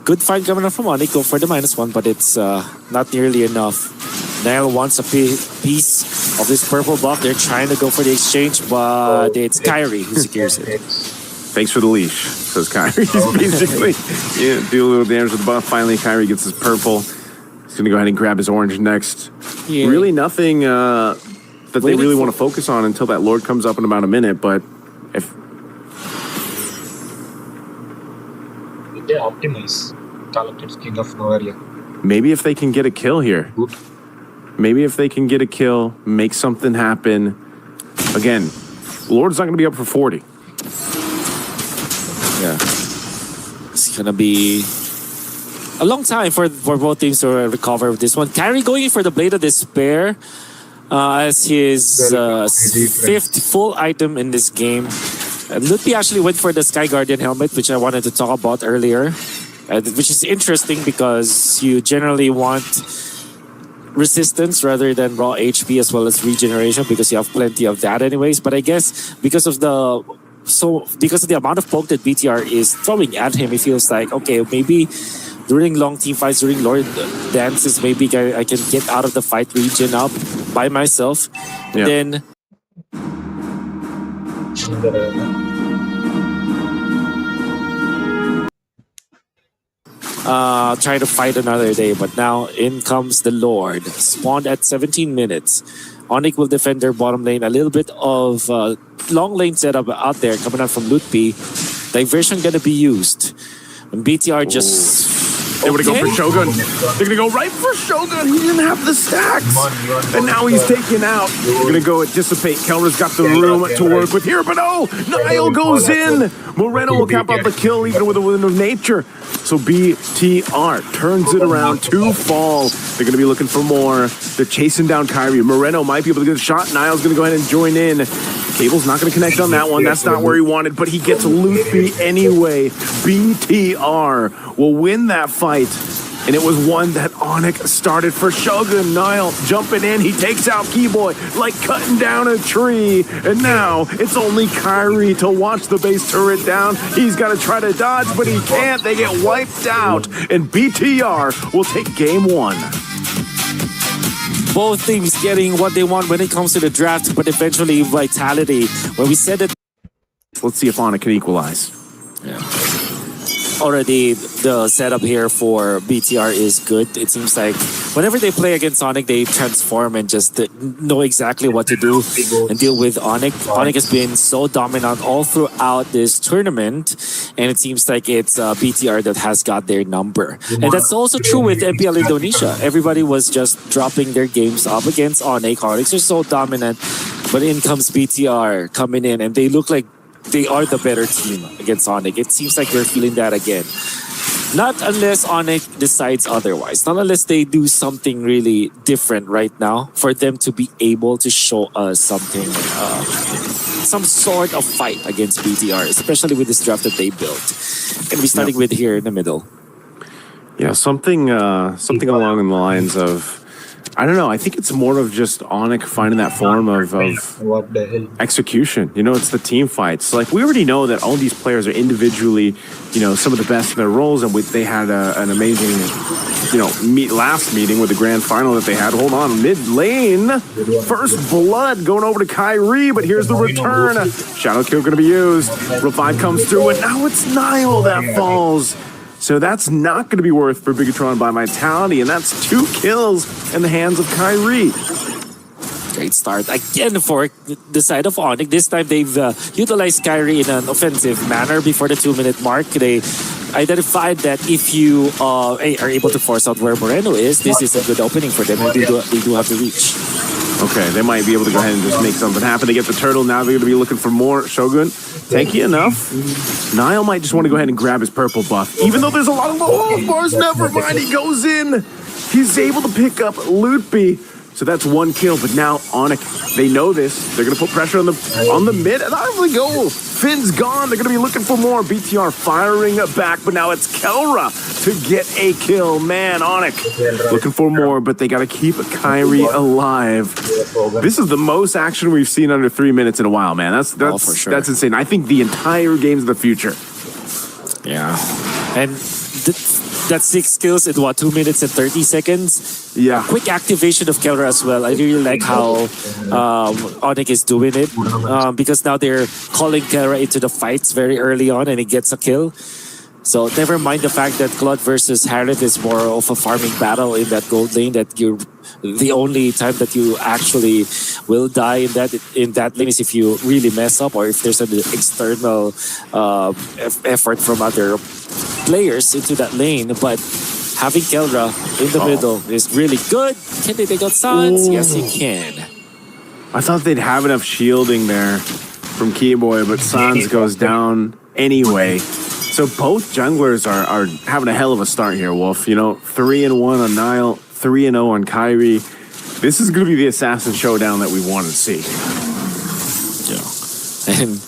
Good fight coming up from Onyx. Go for the -1, but it's not nearly enough. Niall wants a piece of this purple buff. They're trying to go for the exchange, but it's Kyrie who secures it. Thanks for the leash, says Kyrie. He's basically do a little damage with the buff. Finally, Kyrie gets his purple. He's going to go ahead and grab his orange next. Yeah. Really nothing that they really want to focus on until that Lord comes up in about a minute, but if... They optimize. Talented King of Novaria. Maybe if they can get a kill here. Maybe if they can get a kill, make something happen. Again, Lord's not going to be up for 40. Yeah. It's going to be a long time for both teams to recover with this one. Kyrie going in for the Blade of Despair as his fifth full item in this game. Lutpi actually went for the Sky Guardian helmet, which I wanted to talk about earlier. Which is interesting because you generally want resistance rather than raw HP as well as regeneration because you have plenty of that anyways. But I guess because of the amount of poke that BTR is throwing at him, it feels like, okay, maybe during long team fights, during Lord dances, maybe I can get out of the fight, regen up by myself. Yeah. Then try to fight another day. But now in comes the Lord, spawned at 17 minutes. Onyx will defend their bottom lane. A little bit of long lane setup out there coming out from Lutpi. Diversion gonna be used. And BTR just... They would have gone for Shogun. They're going to go right for Shogun. He didn't have the stacks. And now he's taken out. They're going to go and dissipate. Kelra's got the room to work with here. But oh, Nile goes in. Moreno will cap out the kill even with a wind of nature. So BTR turns it around. 2 fall. They're going to be looking for more. They're chasing down Kyrie. Moreno might be able to get a shot. Nile's going to go ahead and join in. Cable's not going to connect on that one. That's not where he wanted, but he gets Lutfi anyway. BTR will win that fight. And it was one that Onyx started for Shogun. Nile jumping in. He takes out Keyboy like cutting down a tree. And now it's only Kyrie to watch the base turret down. He's got to try to dodge, but he can't. They get wiped out. And BTR will take game 1. Both teams getting what they want when it comes to the draft, but eventually Vitality. When we said that... Let's see if Onyx can equalize. Yeah. Already the setup here for BTR is good. It seems like whenever they play against Onyx, they transform and just know exactly what to do and deal with Onyx. Onyx has been so dominant all throughout this tournament, and it seems like it's BTR that has got their number. And that's also true with MPL Indonesia. Everybody was just dropping their games up against Onyx. Onyx are so dominant, but in comes BTR coming in, and they look like they are the better team against Onyx. It seems like we're feeling that again. Not unless Onyx decides otherwise. Not unless they do something really different right now for them to be able to show us something, some sort of fight against BTR, especially with this draft that they built. Gonna be starting with here in the middle. Yeah, something along the lines of, I don't know. I think it's more of just Onyx finding that form of execution. You know, it's the team fights. Like, we already know that all these players are individually, you know, some of the best in their roles, and they had an amazing, you know, last meeting with the grand final that they had. Hold on, mid lane, first blood going over to Kyrie, but here's the return. Shadow kill going to be used. Revive comes through, and now it's Nile that falls. So that's not going to be worth for Bigatron by Vitality, and that's 2 kills in the hands of Kyrie. Great start again for the side of Onyx. This time they've utilized Kyrie in an offensive manner before the 2-minute mark. They identified that if you are able to force out where Moreno is, this is a good opening for them, and they do have the reach. Okay, they might be able to go ahead and just make something happen. They get the turtle, now they're going to be looking for more. Shogun, tanky enough. Nile might just want to go ahead and grab his purple buff, even though there's a lot of low health bars. Never mind, he goes in. He's able to pick up Lutpi. So that's 1 kill, but now Onyx, they know this. They're going to put pressure on the mid, and out of the goal. Finn's gone. They're going to be looking for more. BTR firing back, but now it's Kelra to get a kill. Man, Onyx looking for more, but they got to keep Kyrie alive. This is the most action we've seen under 3 minutes in a while, man. That's for sure. That's insane. I think the entire game's the future. Yeah. And that's 6 kills in what, 2 minutes and 30 seconds? Yeah. Quick activation of Kelra as well. I really like how Onyx is doing it because now they're calling Kelra into the fights very early on, and he gets a kill. So never mind the fact that Claude versus Harith is more of a farming battle in that gold lane, that you're the only time that you actually will die in that lane is if you really mess up, or if there's an external effort from other players into that lane. But having Kelra in the middle is really good. Can they take out Sans? Yes, you can. I thought they'd have enough shielding there from Keyboy, but Sans goes down anyway. So both junglers are having a hell of a start here, Wolf. You know, 3-1 on Nile, 3-0 on Kyrie. This is going to be the assassin showdown that we want to see. Yeah. And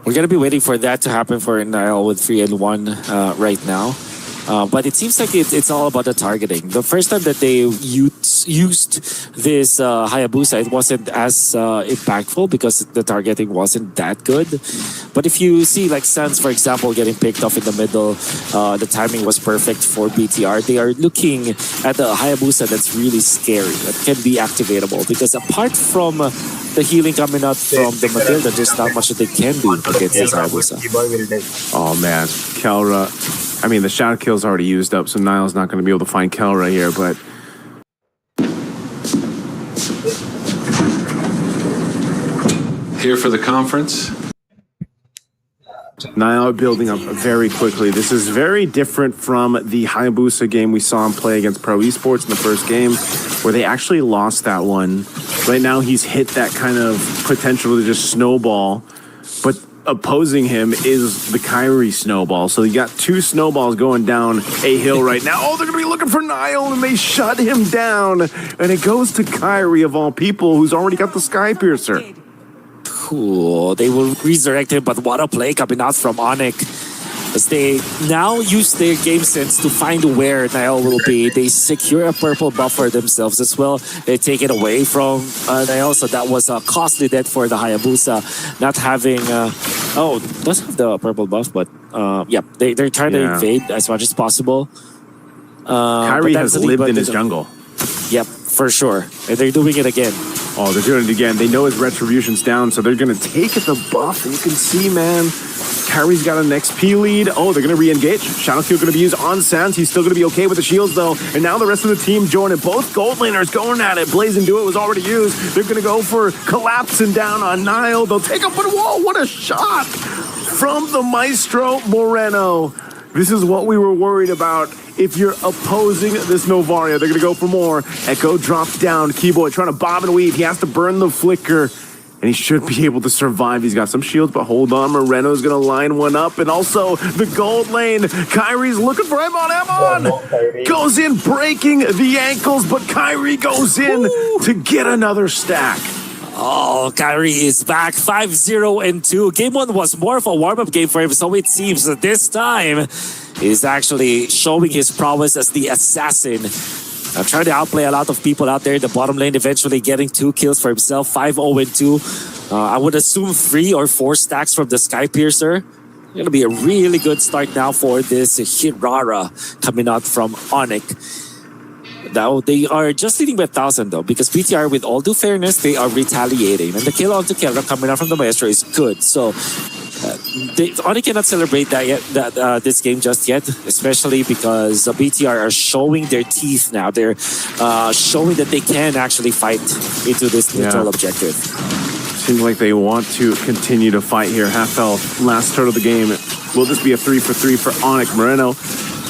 we're going to be waiting for that to happen for Nile with 3-1 right now. But it seems like it's all about the targeting. The first time that they used this Hayabusa, it wasn't as impactful because the targeting wasn't that good. But if you see like Sans, for example, getting picked off in the middle, the timing was perfect for BTR. They are looking at the Hayabusa that's really scary, that can be activatable. Because apart from the healing coming out from the Matilda, there's not much that they can do against this Hayabusa. Oh man, Kelra. I mean, the shadow kill's already used up, so Niall's not going to be able to find Kelra here, but... Here for the conference. Niall building up very quickly. This is very different from the Hayabusa game we saw him play against Pro Esports in the first game, where they actually lost that one. Right now, he's hit that kind of potential to just snowball, but opposing him is the Kyrie snowball. So you got two snowballs going down a hill right now. Oh, they're going to be looking for Niall, and they shut him down. And it goes to Kyrie, of all people, who's already got the Sky Piercer. Cool. They will resurrect him, but what a play coming out from Onyx. As they now use their game sense to find where Niall will be. They secure a purple buff for themselves as well. They take it away from Niall, so that was a costly death for the Hayabusa. Not having... does have the purple buff, but yeah, they're trying to invade as much as possible. Kyrie has lived in his jungle. Yep, for sure. And they're doing it again. Oh, they're doing it again. They know his retribution's down, so they're going to take the buff. And you can see, man, Kyrie's got an XP lead. Oh, they're going to re-engage. Shadow Kill going to be used on Sans. He's still going to be okay with the shields, though. And now the rest of the team join it. Both gold laners going at it. Blaze and Do It was already used. They're going to go for collapsing down on Niall. They'll take up, but whoa, what a shot from the Maestro Moreno. This is what we were worried about. If you're opposing this Novaria, they're going to go for more. Echo drops down. Keyboy trying to bob and weave. He has to burn the flicker, and he should be able to survive. He's got some shields, but hold on. Moreno's going to line one up, and also the gold lane. Kyrie's looking for Emon. Goes in, breaking the ankles, but Kyrie goes in to get another stack. Oh, Kyrie is back 5-0-2. Game 1 was more of a warm-up game for him, so it seems that this time he's actually showing his prowess as the assassin. Trying to outplay a lot of people out there in the bottom lane, eventually getting 2 kills for himself, 5-0-2. I would assume 3 or 4 stacks from the Sky Piercer. Going to be a really good start now for this Hirara coming out from Onyx. Now, they are just leading by 1,000 though, because BTR, with all due fairness, they are retaliating. And the kill onto Kelra coming out from the Maestro is good. So, Onyx cannot celebrate that yet, this game just yet, especially because BTR are showing their teeth now. They're showing that they can actually fight into this neutral objective. Seems like they want to continue to fight here. Half health, last turn of the game. Will this be a 3-for-3 for Onyx? Moreno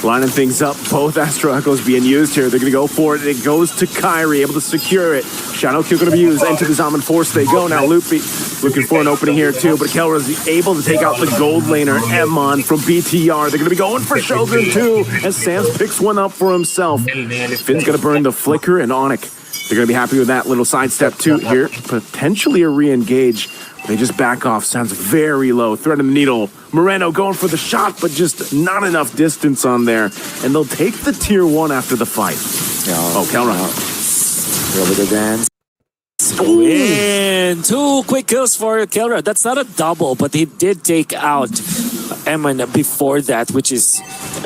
lining things up. Both Astro Echoes being used here. They're going to go for it. It goes to Kyrie, able to secure it. Shadow Kill going to be used. Into the Zaman Force they go. Now Loopy looking for an opening here too, but Kelra's able to take out the gold laner, Emon, from BTR. They're going to be going for Shogun too, as Sans picks one up for himself. Finn's going to burn the flicker, and Onyx, they're going to be happy with that little sidestep too here. Potentially a re-engage. They just back off. Sounds very low. Thread of the needle. Moreno going for the shot, but just not enough distance on there. And they'll take the tier 1 after the fight. Oh, Kelra. Over the dance. Win! 2 quick kills for Kelra. That's not a double, but he did take out Emon before that, which is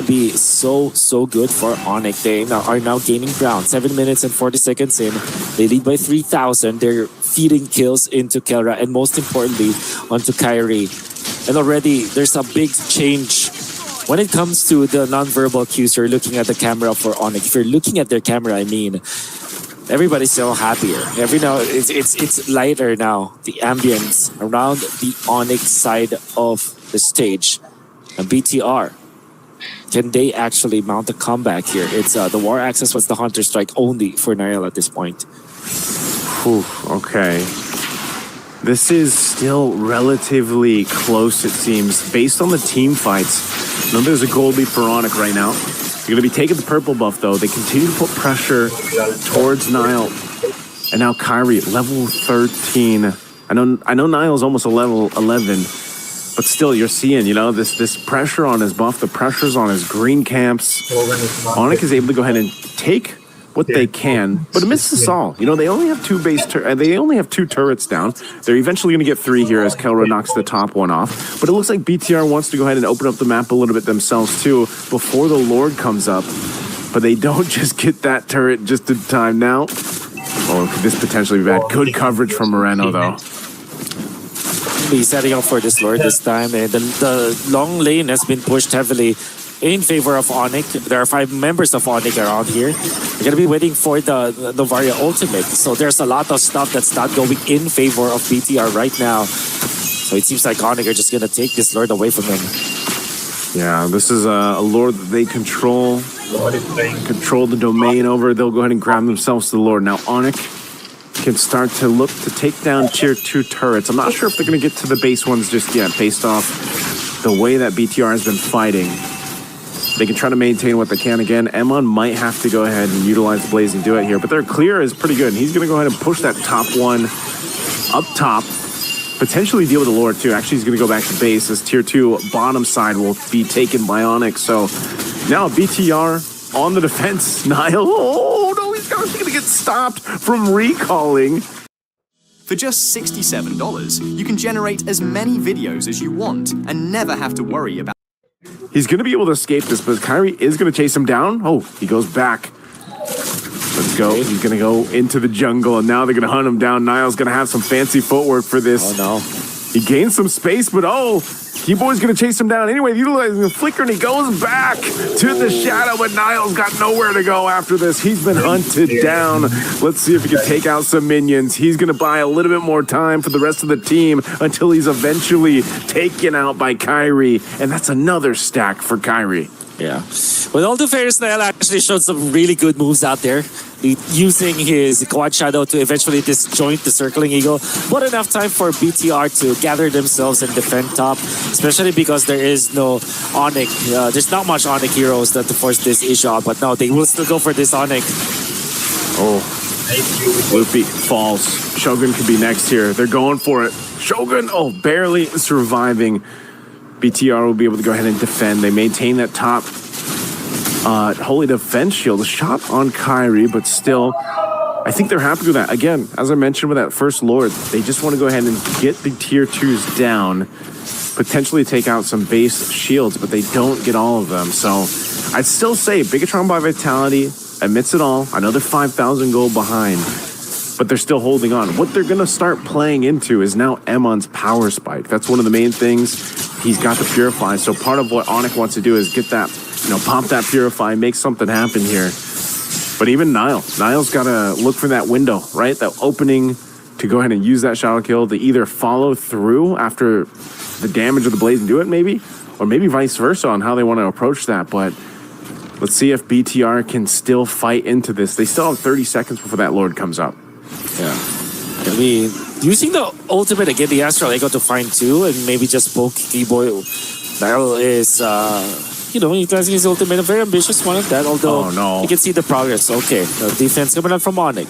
be so good for Onyx. They are now gaining ground. 7 minutes and 40 seconds in. They lead by 3,000. They're feeding kills into Kelra, and most importantly, onto Kyrie. And already, there's a big change when it comes to the non-verbal cues. You're looking at the camera for Onyx. If you're looking at their camera, I mean, everybody's so happier. Every now, it's lighter now. The ambience around the Onyx side of the stage. And BTR, can they actually mount a comeback here? It's the War Access was the Hunter Strike only for Niall at this point. Whew, okay. This is still relatively close, it seems, based on the team fights. Now there's a gold lead for Onyx right now. They're going to be taking the purple buff, though. They continue to put pressure towards Niall. And now Kyrie, level 13. I know Niall's almost a level 11. But still, you're seeing, this pressure on his buff, the pressures on his green camps. Onyx is able to go ahead and take what they can, but amidst this all, they only have two turrets down. They're eventually going to get 3 here as Kelra knocks the top one off. But it looks like BTR wants to go ahead and open up the map a little bit themselves too before the Lord comes up. But they don't just get that turret just in time now. Oh, could this potentially be bad? Good coverage from Moreno though. He's setting up for this Lord this time, and the long lane has been pushed heavily in favor of Onyx. There are 5 members of Onyx around here. They're going to be waiting for the Novaria ultimate. So there's a lot of stuff that's not going in favor of BTR right now. So it seems like Onyx are just going to take this Lord away from him. Yeah, this is a Lord that they control. Control the domain over. They'll go ahead and grab themselves the Lord. Now Onyx can start to look to take down tier 2 turrets. I'm not sure if they're going to get to the base ones just yet based off the way that BTR has been fighting. They can try to maintain what they can. Again, Emon might have to go ahead and utilize the Blaze and do it here, but their clear is pretty good. And he's going to go ahead and push that top one up top, potentially deal with the Lord too. Actually, he's going to go back to base as tier 2 bottom side will be taken by Onyx. So now BTR on the defense. Nile, oh no, he's going to get stopped from recalling. For just $67, you can generate as many videos as you want and never have to worry about. He's going to be able to escape this, but Kyrie is going to chase him down. Oh, he goes back. Let's go. He's going to go into the jungle, and now they're going to hunt him down. Niall's going to have some fancy footwork for this. Oh, no. He gains some space, but Keyboy's going to chase him down anyway, utilizing the flicker, and he goes back to the shadow, but Niall's got nowhere to go after this. He's been hunted down. Let's see if he can take out some minions. He's going to buy a little bit more time for the rest of the team until he's eventually taken out by Kyrie, and that's another stack for Kyrie. Yeah. With all the fairness, Niall actually showed some really good moves out there, using his quad shadow to eventually disjoint the circling eagle. But enough time for BTR to gather themselves and defend top, especially because there is no Onyx. There's not much Onyx heroes to force this issue out, but no, they will still go for this Onyx. Oh, Loopy falls. Shogun could be next here. They're going for it. Shogun, barely surviving. BTR will be able to go ahead and defend. They maintain that top holy defense shield. A shot on Kyrie, but still, I think they're happy with that. Again, as I mentioned with that first Lord, they just want to go ahead and get the tier 2s down, potentially take out some base shields, but they don't get all of them. So I'd still say Bigatron by Vitality admits it all. Another 5,000 gold behind, but they're still holding on. What they're going to start playing into is now Emon's power spike. That's one of the main things. He's got the Purify, so part of what Onyx wants to do is get that, pop that Purify, make something happen here. But even Niall's got to look for that window, right? That opening to go ahead and use that shadow kill to either follow through after the damage of the Blaze and do it maybe, or maybe vice versa on how they want to approach that. But let's see if BTR can still fight into this. They still have 30 seconds before that Lord comes up. Yeah. I mean, using the ultimate again, the Astral Echo to find 2 and maybe just poke Keyboy. Niall is, utilizing his ultimate, a very ambitious one at that, although you can see the progress. Okay, the defense coming out from Onyx.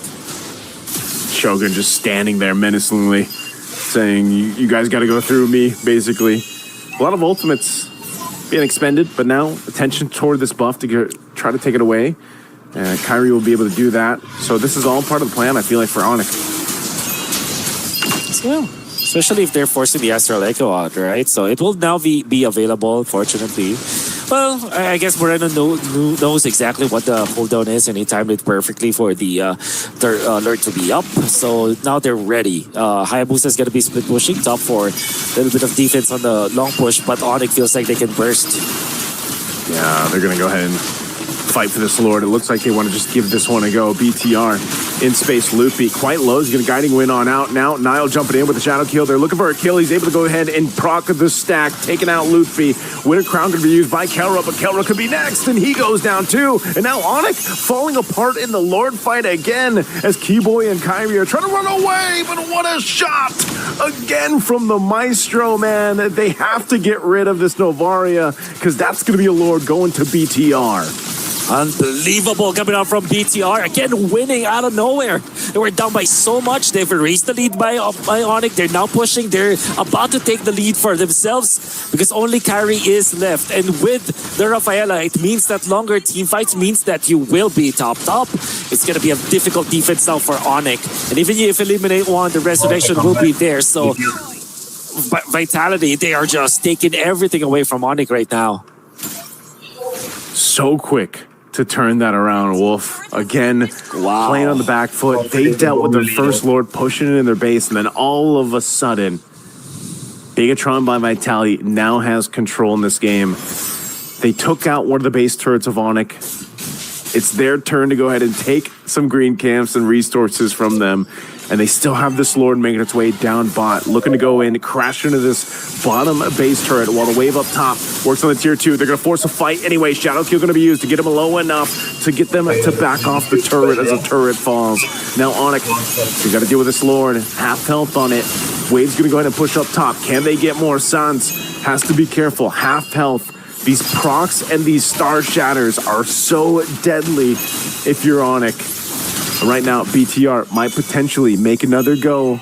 Shogun just standing there menacingly, saying, you guys got to go through me, basically. A lot of ultimates being expended, but now attention toward this buff to try to take it away. Kyrie will be able to do that. So this is all part of the plan, I feel like, for Onyx. Well, especially if they're forcing the Astral Echo out, right? So it will now be available, fortunately. Well, I guess Moreno knows exactly what the cooldown is, and he timed it perfectly for the alert to be up. So now they're ready. Hayabusa is going to be split pushing top for a little bit of defense on the long push, but Onyx feels like they can burst. Yeah, they're going to go ahead and fight for this Lord. It looks like they want to just give this one a go. BTR in space. Loopy quite low. He's going to guiding win on out. Now Niall jumping in with a shadow kill. They're looking for a kill. He's able to go ahead and proc the stack, taking out Loopy. Winter Crown could be used by Kelra, but Kelra could be next, and he goes down too. And now Onyx falling apart in the Lord fight again as Keyboy and Kyrie are trying to run away, but what a shot again from the Maestro, man. They have to get rid of this Novaria because that's going to be a Lord going to BTR. Unbelievable coming out from BTR. Again, winning out of nowhere. They were down by so much. They've raised the lead by Onyx. They're now pushing. They're about to take the lead for themselves because only Kyrie is left. And with the Rafaela, it means that longer team fights means that you will be top. It's going to be a difficult defense now for Onyx. And even if you eliminate one, the resurrection will be there. So Vitality, they are just taking everything away from Onyx right now. So quick to turn that around, Wolf. Again, playing on the back foot. They dealt with the First Lord pushing it in their base, and then all of a sudden, Bigatron by Vitality now has control in this game. They took out one of the base turrets of Onyx. It's their turn to go ahead and take some green camps and resources from them. And they still have this Lord making its way down bot, looking to go in, crash into this bottom base turret while the wave up top works on the tier 2. They're going to force a fight anyway. Shadow Kill going to be used to get them low enough to get them to back off the turret as the turret falls. Now Onyx, you got to deal with this Lord. Half health on it. Wave's going to go ahead and push up top. Can they get more? Sans has to be careful. Half health. These procs and these star shatters are so deadly if you're Onyx. Right now, BTR might potentially make another go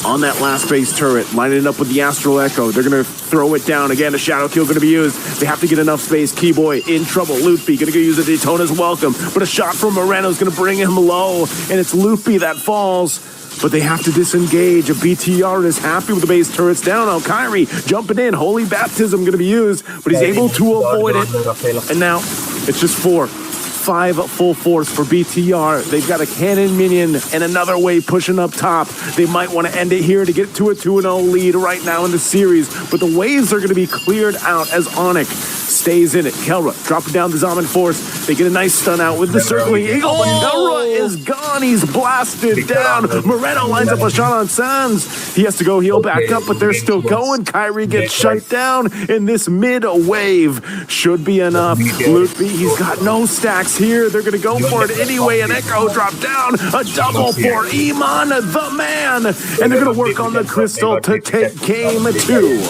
on that last base turret, lining it up with the Astral Echo. They're going to throw it down. Again, a Shadow Kill going to be used. They have to get enough space. Keyboy in trouble. Loopy going to go use a Daytona's Welcome. But a shot from Moreno is going to bring him low. And it's Loopy that falls. But they have to disengage. A BTR is happy with the base turrets down. Now Kyrie jumping in. Holy Baptism going to be used. But he's able to avoid it. And now it's just 5 full force for BTR. They've got a cannon minion and another wave pushing up top. They might want to end it here to get to a 2-0 lead right now in the series. But the waves are going to be cleared out as Onyx stays in it. Kelra dropping down the Zaman Force. They get a nice stun out with the Circling Eagle. But Kelra is gone. He's blasted down. Moreno lines up a shot on Sans. He has to go heal back up, but they're still going. Kyrie gets shut down, and this mid wave should be enough. Loopy, he's got no stacks here. They're going to go for it anyway. An Echo drop down. A double for Iman, the man. And they're going to work on the Crystal to take game 2.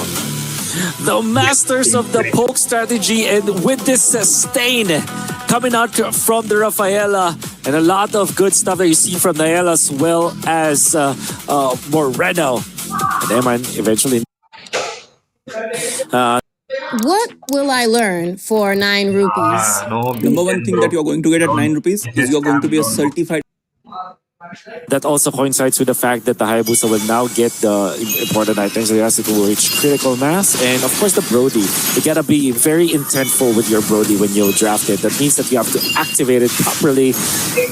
The masters of the poke strategy, and with this sustain coming out from the Rafaela, and a lot of good stuff that you see from Nael as well as Moreno. And Eman eventually. What will I learn for 9 rupees? Number one thing that you're going to get at 9 rupees is you're going to be a certified. That also coincides with the fact that the Hayabusa will now get the important items as it will reach critical mass. And of course the Brody. You gotta be very intentful with your Brody when you draft it. That means that you have to activate it properly.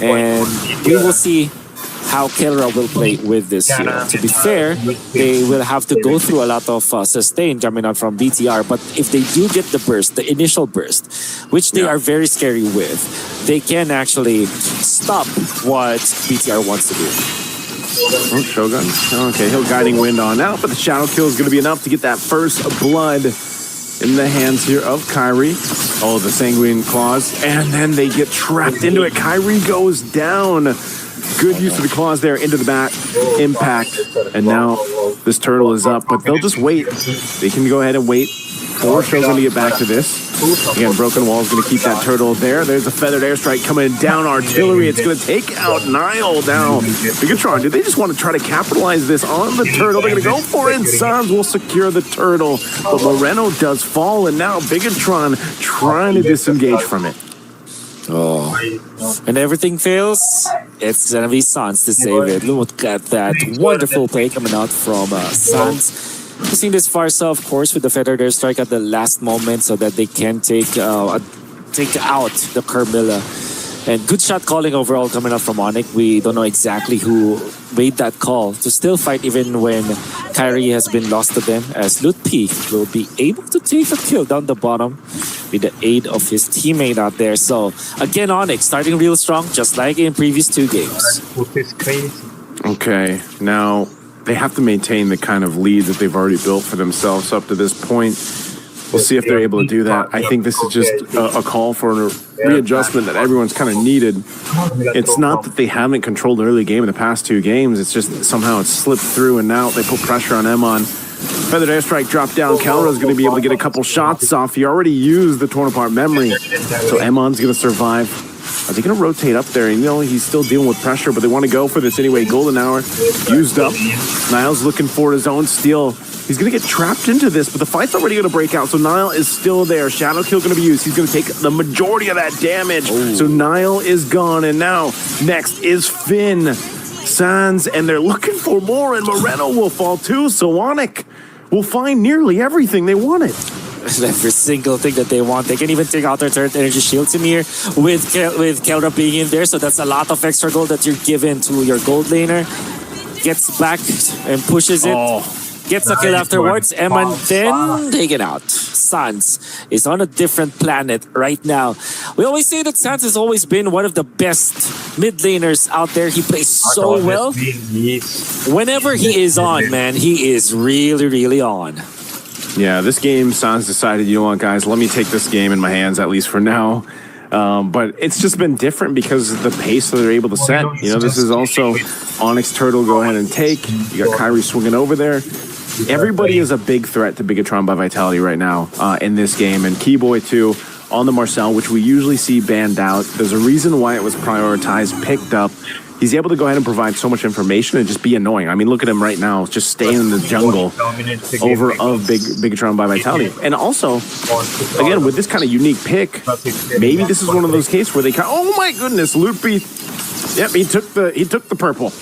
And we will see how Kelra will play with this hero. To be fair, they will have to go through a lot of sustain coming out from BTR, but if they do get the burst, the initial burst, which they are very scary with, they can actually stop what BTR wants to do. Oh, Shogun. Okay, he'll Guiding Wind on out, but the Shadow Kill is going to be enough to get that first blood in the hands here of Kyrie. Oh, the Sanguine Claws, and then they get trapped into it. Kyrie goes down. Good use of the claws there into the back. Impact. And now this turtle is up, but they'll just wait. They can go ahead and wait. 4 Shogun to get back to this. Again, Broken Wall is going to keep that turtle there. There's a Feathered Airstrike coming down. Artillery. It's going to take out Nile now. Bigatron, do they just want to try to capitalize this on the turtle? They're going to go for it, and Sans will secure the turtle. But Moreno does fall, and now Bigatron trying to disengage from it. Oh, and everything fails. It's gonna be Sans to save it. Look at that wonderful play coming out from Sans. Using this Farsa, of course, with the Feathered Airstrike at the last moment so that they can take out the Carmilla. And good shot calling overall coming up from Onyx. We don't know exactly who made that call to still fight even when Kyrie has been lost to them, as Lutpi will be able to take a kill down the bottom with the aid of his teammate out there. So again, Onyx starting real strong, just like in previous 2 games. Okay, now they have to maintain the kind of lead that they've already built for themselves up to this point. We'll see if they're able to do that. I think this is just a call for a readjustment that everyone's kind of needed. It's not that they haven't controlled the early game in the past 2 games. It's just somehow it's slipped through, and now they put pressure on Emon. Feathered Airstrike drop down counter is going to be able to get a couple shots off. He already used the torn apart memory, so Emon's going to survive. Are they going to rotate up there? You know, he's still dealing with pressure, but they want to go for this anyway. Golden hour used up. Niall's looking for his own steal. He's going to get trapped into this, but the fight's already going to break out, so Niall is still there. Shadow kill going to be used. He's going to take the majority of that damage. Ooh. So Niall is gone, and now next is Finn. Sands, and they're looking for more, and Moreno will fall too, so Onyx will find nearly everything they wanted. Every single thing that they want. They can even take out their third energy shield to Mir with Kelra being in there, so that's a lot of extra gold that you're given to your gold laner. Gets back and pushes it. Gets a kill afterwards, and then taken out. Sans is on a different planet right now. We always say that Sans has always been one of the best mid laners out there. He plays so well. Whenever he is on, man, he is really, really on. Yeah, this game, Sans decided, you know what, guys, let me take this game in my hands, at least for now. But it's just been different because of the pace that they're able to set. You know, this is also Onyx Turtle go ahead and take. You got Kyrie swinging over there. Everybody is a big threat to Bigatron by Vitality right now in this game. And Keyboy, too, on the Marcel, which we usually see banned out. There's a reason why it was prioritized, picked up. He's able to go ahead and provide so much information and just be annoying. I mean, look at him right now, just staying in the jungle over of Bigatron by Vitality. And also, again, with this kind of unique pick, maybe this is one of those cases where they oh my goodness, Loopy, yep, he took the purple.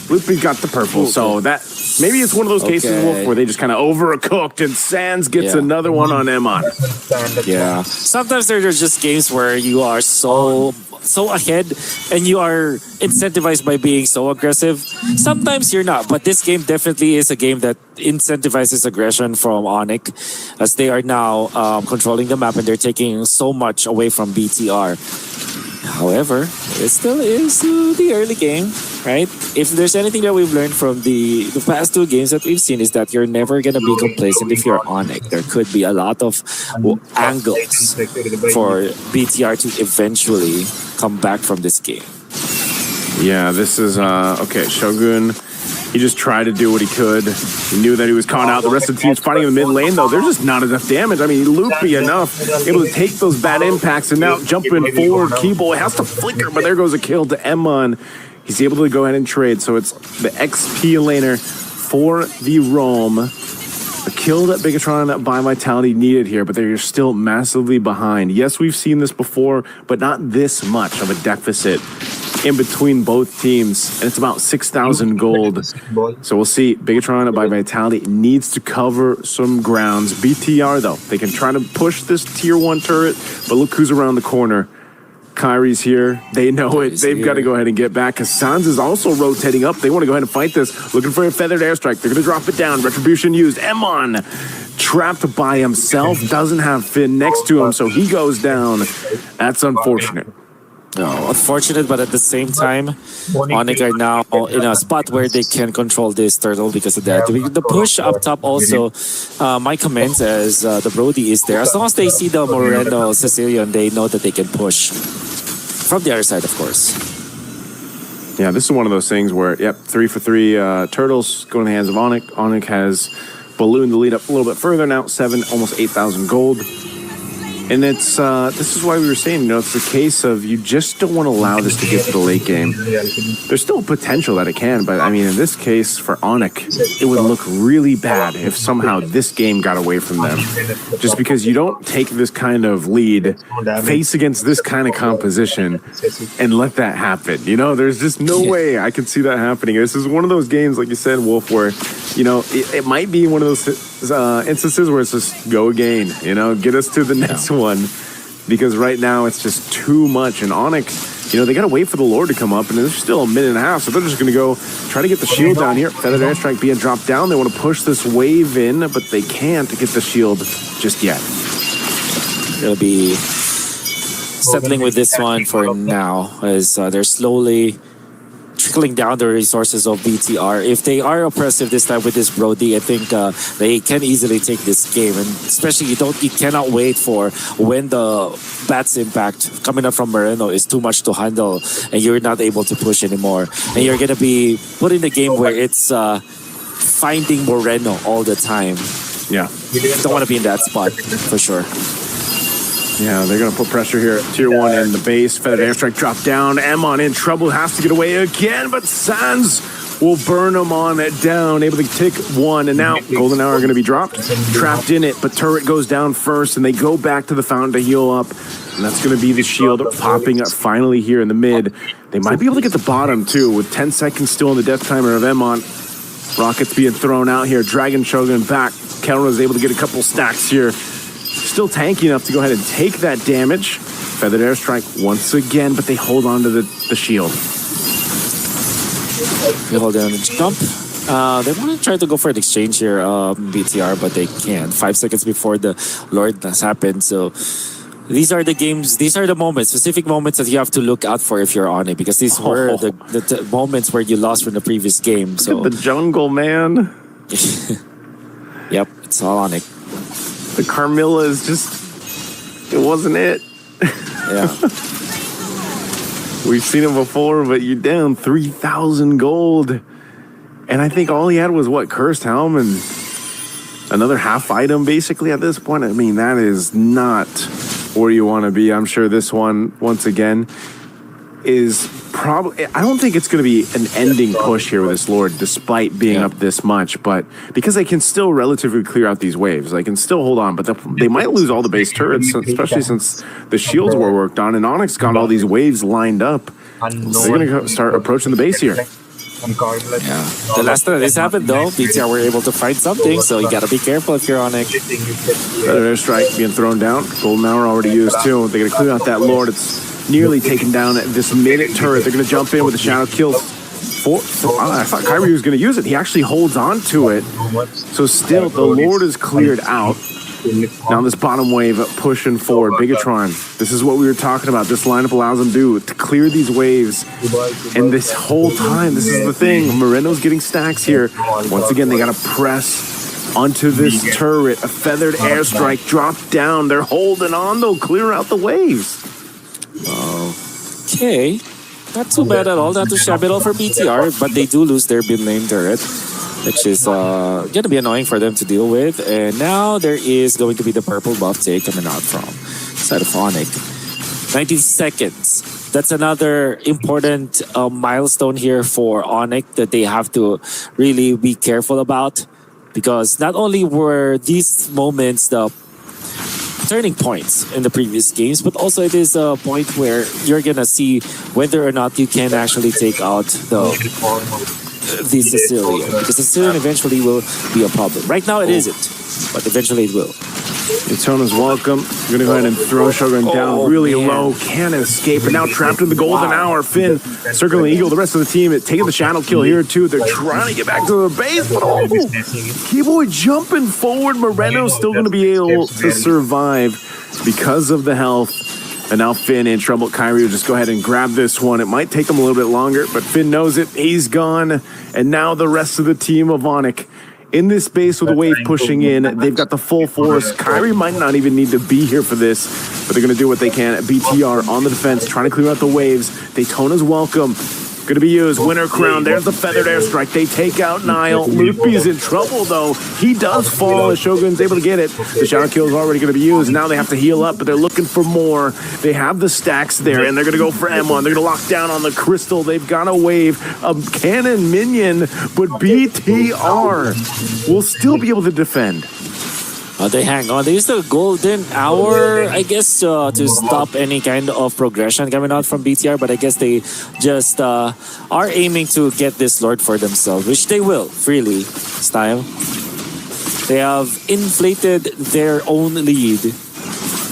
Loopy's got the purple, so that maybe it's one of those cases, Wolf, where they just kind of overcooked and Sands gets another one on Emon. Yeah. Sometimes there's just games where you are so ahead and you are incentivized by being so aggressive. Sometimes you're not, but this game definitely is a game that incentivizes aggression from Onyx, as they are now controlling the map and they're taking so much away from BTR. However, it still is the early game, right? If there's anything that we've learned from the past two games that we've seen, is that you're never going to be complacent if you're Onyx. There could be a lot of angles for BTR to eventually come back from this game. Yeah, this is, okay, Shogun, he just tried to do what he could. He knew that he was caught out. The rest of the team's fighting in the mid lane, though. There's just not enough damage. I mean, Loopy enough, able to take those bad impacts, and now jumping forward, Keyboy has to flicker, but there goes a kill to Emon. He's able to go ahead and trade, so it's the XP laner for the Roam. A kill that Bigatron by Vitality needed here, but they're still massively behind. Yes, we've seen this before, but not this much of a deficit in between both teams, and it's about 6,000 gold. So we'll see. Bigatron by Vitality needs to cover some grounds. BTR, though, they can try to push this tier 1 turret, but look who's around the corner. Kyrie's here. They know it. They've got to go ahead and get back, because Sans is also rotating up. They want to go ahead and fight this. Looking for a feathered airstrike. They're going to drop it down. Retribution used. Emon trapped by himself. Doesn't have Finn next to him, so he goes down. That's unfortunate. No, unfortunate, but at the same time, Onyx are now in a spot where they can control this turtle because of that. The push up top also, my comments as the Brody is there. As long as they see the Moreno Sicilian, they know that they can push. From the other side, of course. Yeah, this is one of those things where, yep, 3 for 3 turtles go in the hands of Onyx. Onyx has ballooned the lead up a little bit further now, almost 8,000 gold. And it's this is why we were saying, you know, it's the case of you just don't want to allow this to get to the late game. There's still potential that it can, but I mean, in this case, for Onyx, it would look really bad if somehow this game got away from them. Just because you don't take this kind of lead, face against this kind of composition, and let that happen. You know, there's just no way I can see that happening. This is one of those games, like you said, Wolf, where, you know, it might be one of those instances where it's just go again, you know, get us to the next one, because right now it's just too much. And Onyx, you know, they got to wait for the Lord to come up, and there's still a minute and a half, so they're just going to go try to get the shield down here. Feathered airstrike being dropped down. They want to push this wave in, but they can't get the shield just yet. They'll be settling with this one for now, as they're slowly trickling down the resources of BTR. If they are oppressive this time with this Brody, I think they can easily take this game, and especially you cannot wait for when the Bat's impact coming up from Moreno is too much to handle and you're not able to push anymore, and you're gonna be put in a game where it's finding Moreno all the time. Yeah. Don't want to be in that spot for sure. Yeah, they're going to put pressure here. Tier 1 in the base. Feathered airstrike drop down. Emon in trouble. Has to get away again, but Sands will burn him on it down. Able to take one, and now Golden Hour are going to be dropped. Trapped in it, but turret goes down first, and they go back to the fountain to heal up. And that's going to be the shield popping up finally here in the mid. They might be able to get the bottom, too, with 10 seconds still in the death timer of Emon. Rockets being thrown out here. Dragon Shogun back. Kelra is able to get a couple stacks here. Still tanky enough to go ahead and take that damage. Feathered airstrike once again, but they hold on to the shield. They hold down the jump. They want to try to go for an exchange here, BTR, but they can't. 5 seconds before the Lord has happened. So these are the games, these are the moments, specific moments that you have to look out for if you're on it, because these were the moments where you lost from the previous game. So the jungle, man. Yep, it's all on it. The Carmilla is just, it wasn't it. Yeah. We've seen him before, but you're down 3,000 gold. And I think all he had was, what, Cursed Helm and another half item, basically, at this point. I mean, that is not where you want to be. I'm sure this one, once again, is probably... I don't think it's going to be an ending push here with this Lord, despite being up this much. But because they can still relatively clear out these waves. They can still hold on, but they might lose all the base turrets, especially since the shields were worked on. And Onyx got all these waves lined up. They're going to start approaching the base here. Yeah. The last time this happened, though, BTR were able to find something, so you gotta be careful if you're on it. Feather airstrike being thrown down. Golden Hour already used too. They're gonna clear out that Lord. It's nearly taken down this mid turret. They're gonna jump in with the shadow kill. I thought Kyrie was gonna use it. He actually holds on to it. So still, the Lord is cleared out. Now this bottom wave pushing forward. Bigatron, this is what we were talking about. This lineup allows them to clear these waves. And this whole time, this is the thing. Moreno's getting stacks here. Once again, they got to press onto this turret. A feathered airstrike dropped down. They're holding on, though. Clear out the waves. Okay. Not too bad at all. Not too shabby at all for BTR, but they do lose their mid lane turret, which is going to be annoying for them to deal with. And now there is going to be the purple buff take coming out from side of Onyx. 90 seconds. That's another important milestone here for Onyx that they have to really be careful about. Because not only were these moments the turning points in the previous games, but also it is a point where you're going to see whether or not you can actually take out the Sicilian, because Sicilian eventually will be a problem. Right now it isn't, but eventually it will. Daytona's welcome. You're going to go ahead and throw Shogun down really low. Can't escape. And now trapped in the golden hour. Finn circling the eagle. The rest of the team taking the shadow kill here too. They're trying to get back to the base, but Keyboy jumping forward. Moreno's still going to be able to survive because of the health. And now Finn in trouble. Kyrie will just go ahead and grab this one. It might take him a little bit longer, but Finn knows it. He's gone. And now the rest of the team of Onyx in this base with a wave pushing in. They've got the full force. Kyrie might not even need to be here for this, but they're going to do what they can. BTR on the defense, trying to clear out the waves. Daytona's welcome. Going to be used. Winter Crown. There's the feathered airstrike. They take out Nile. Loopy's in trouble, though. He does fall as Shogun's able to get it. The shadow kill is already going to be used. Now they have to heal up, but they're looking for more. They have the stacks there, and they're going to go for M1. They're going to lock down on the crystal. They've got a wave of cannon minion, but BTR will still be able to defend. They hang on. They use the golden hour, I guess, to stop any kind of progression coming out from BTR. But I guess they just are aiming to get this Lord for themselves, which they will, freely, style. They have inflated their own lead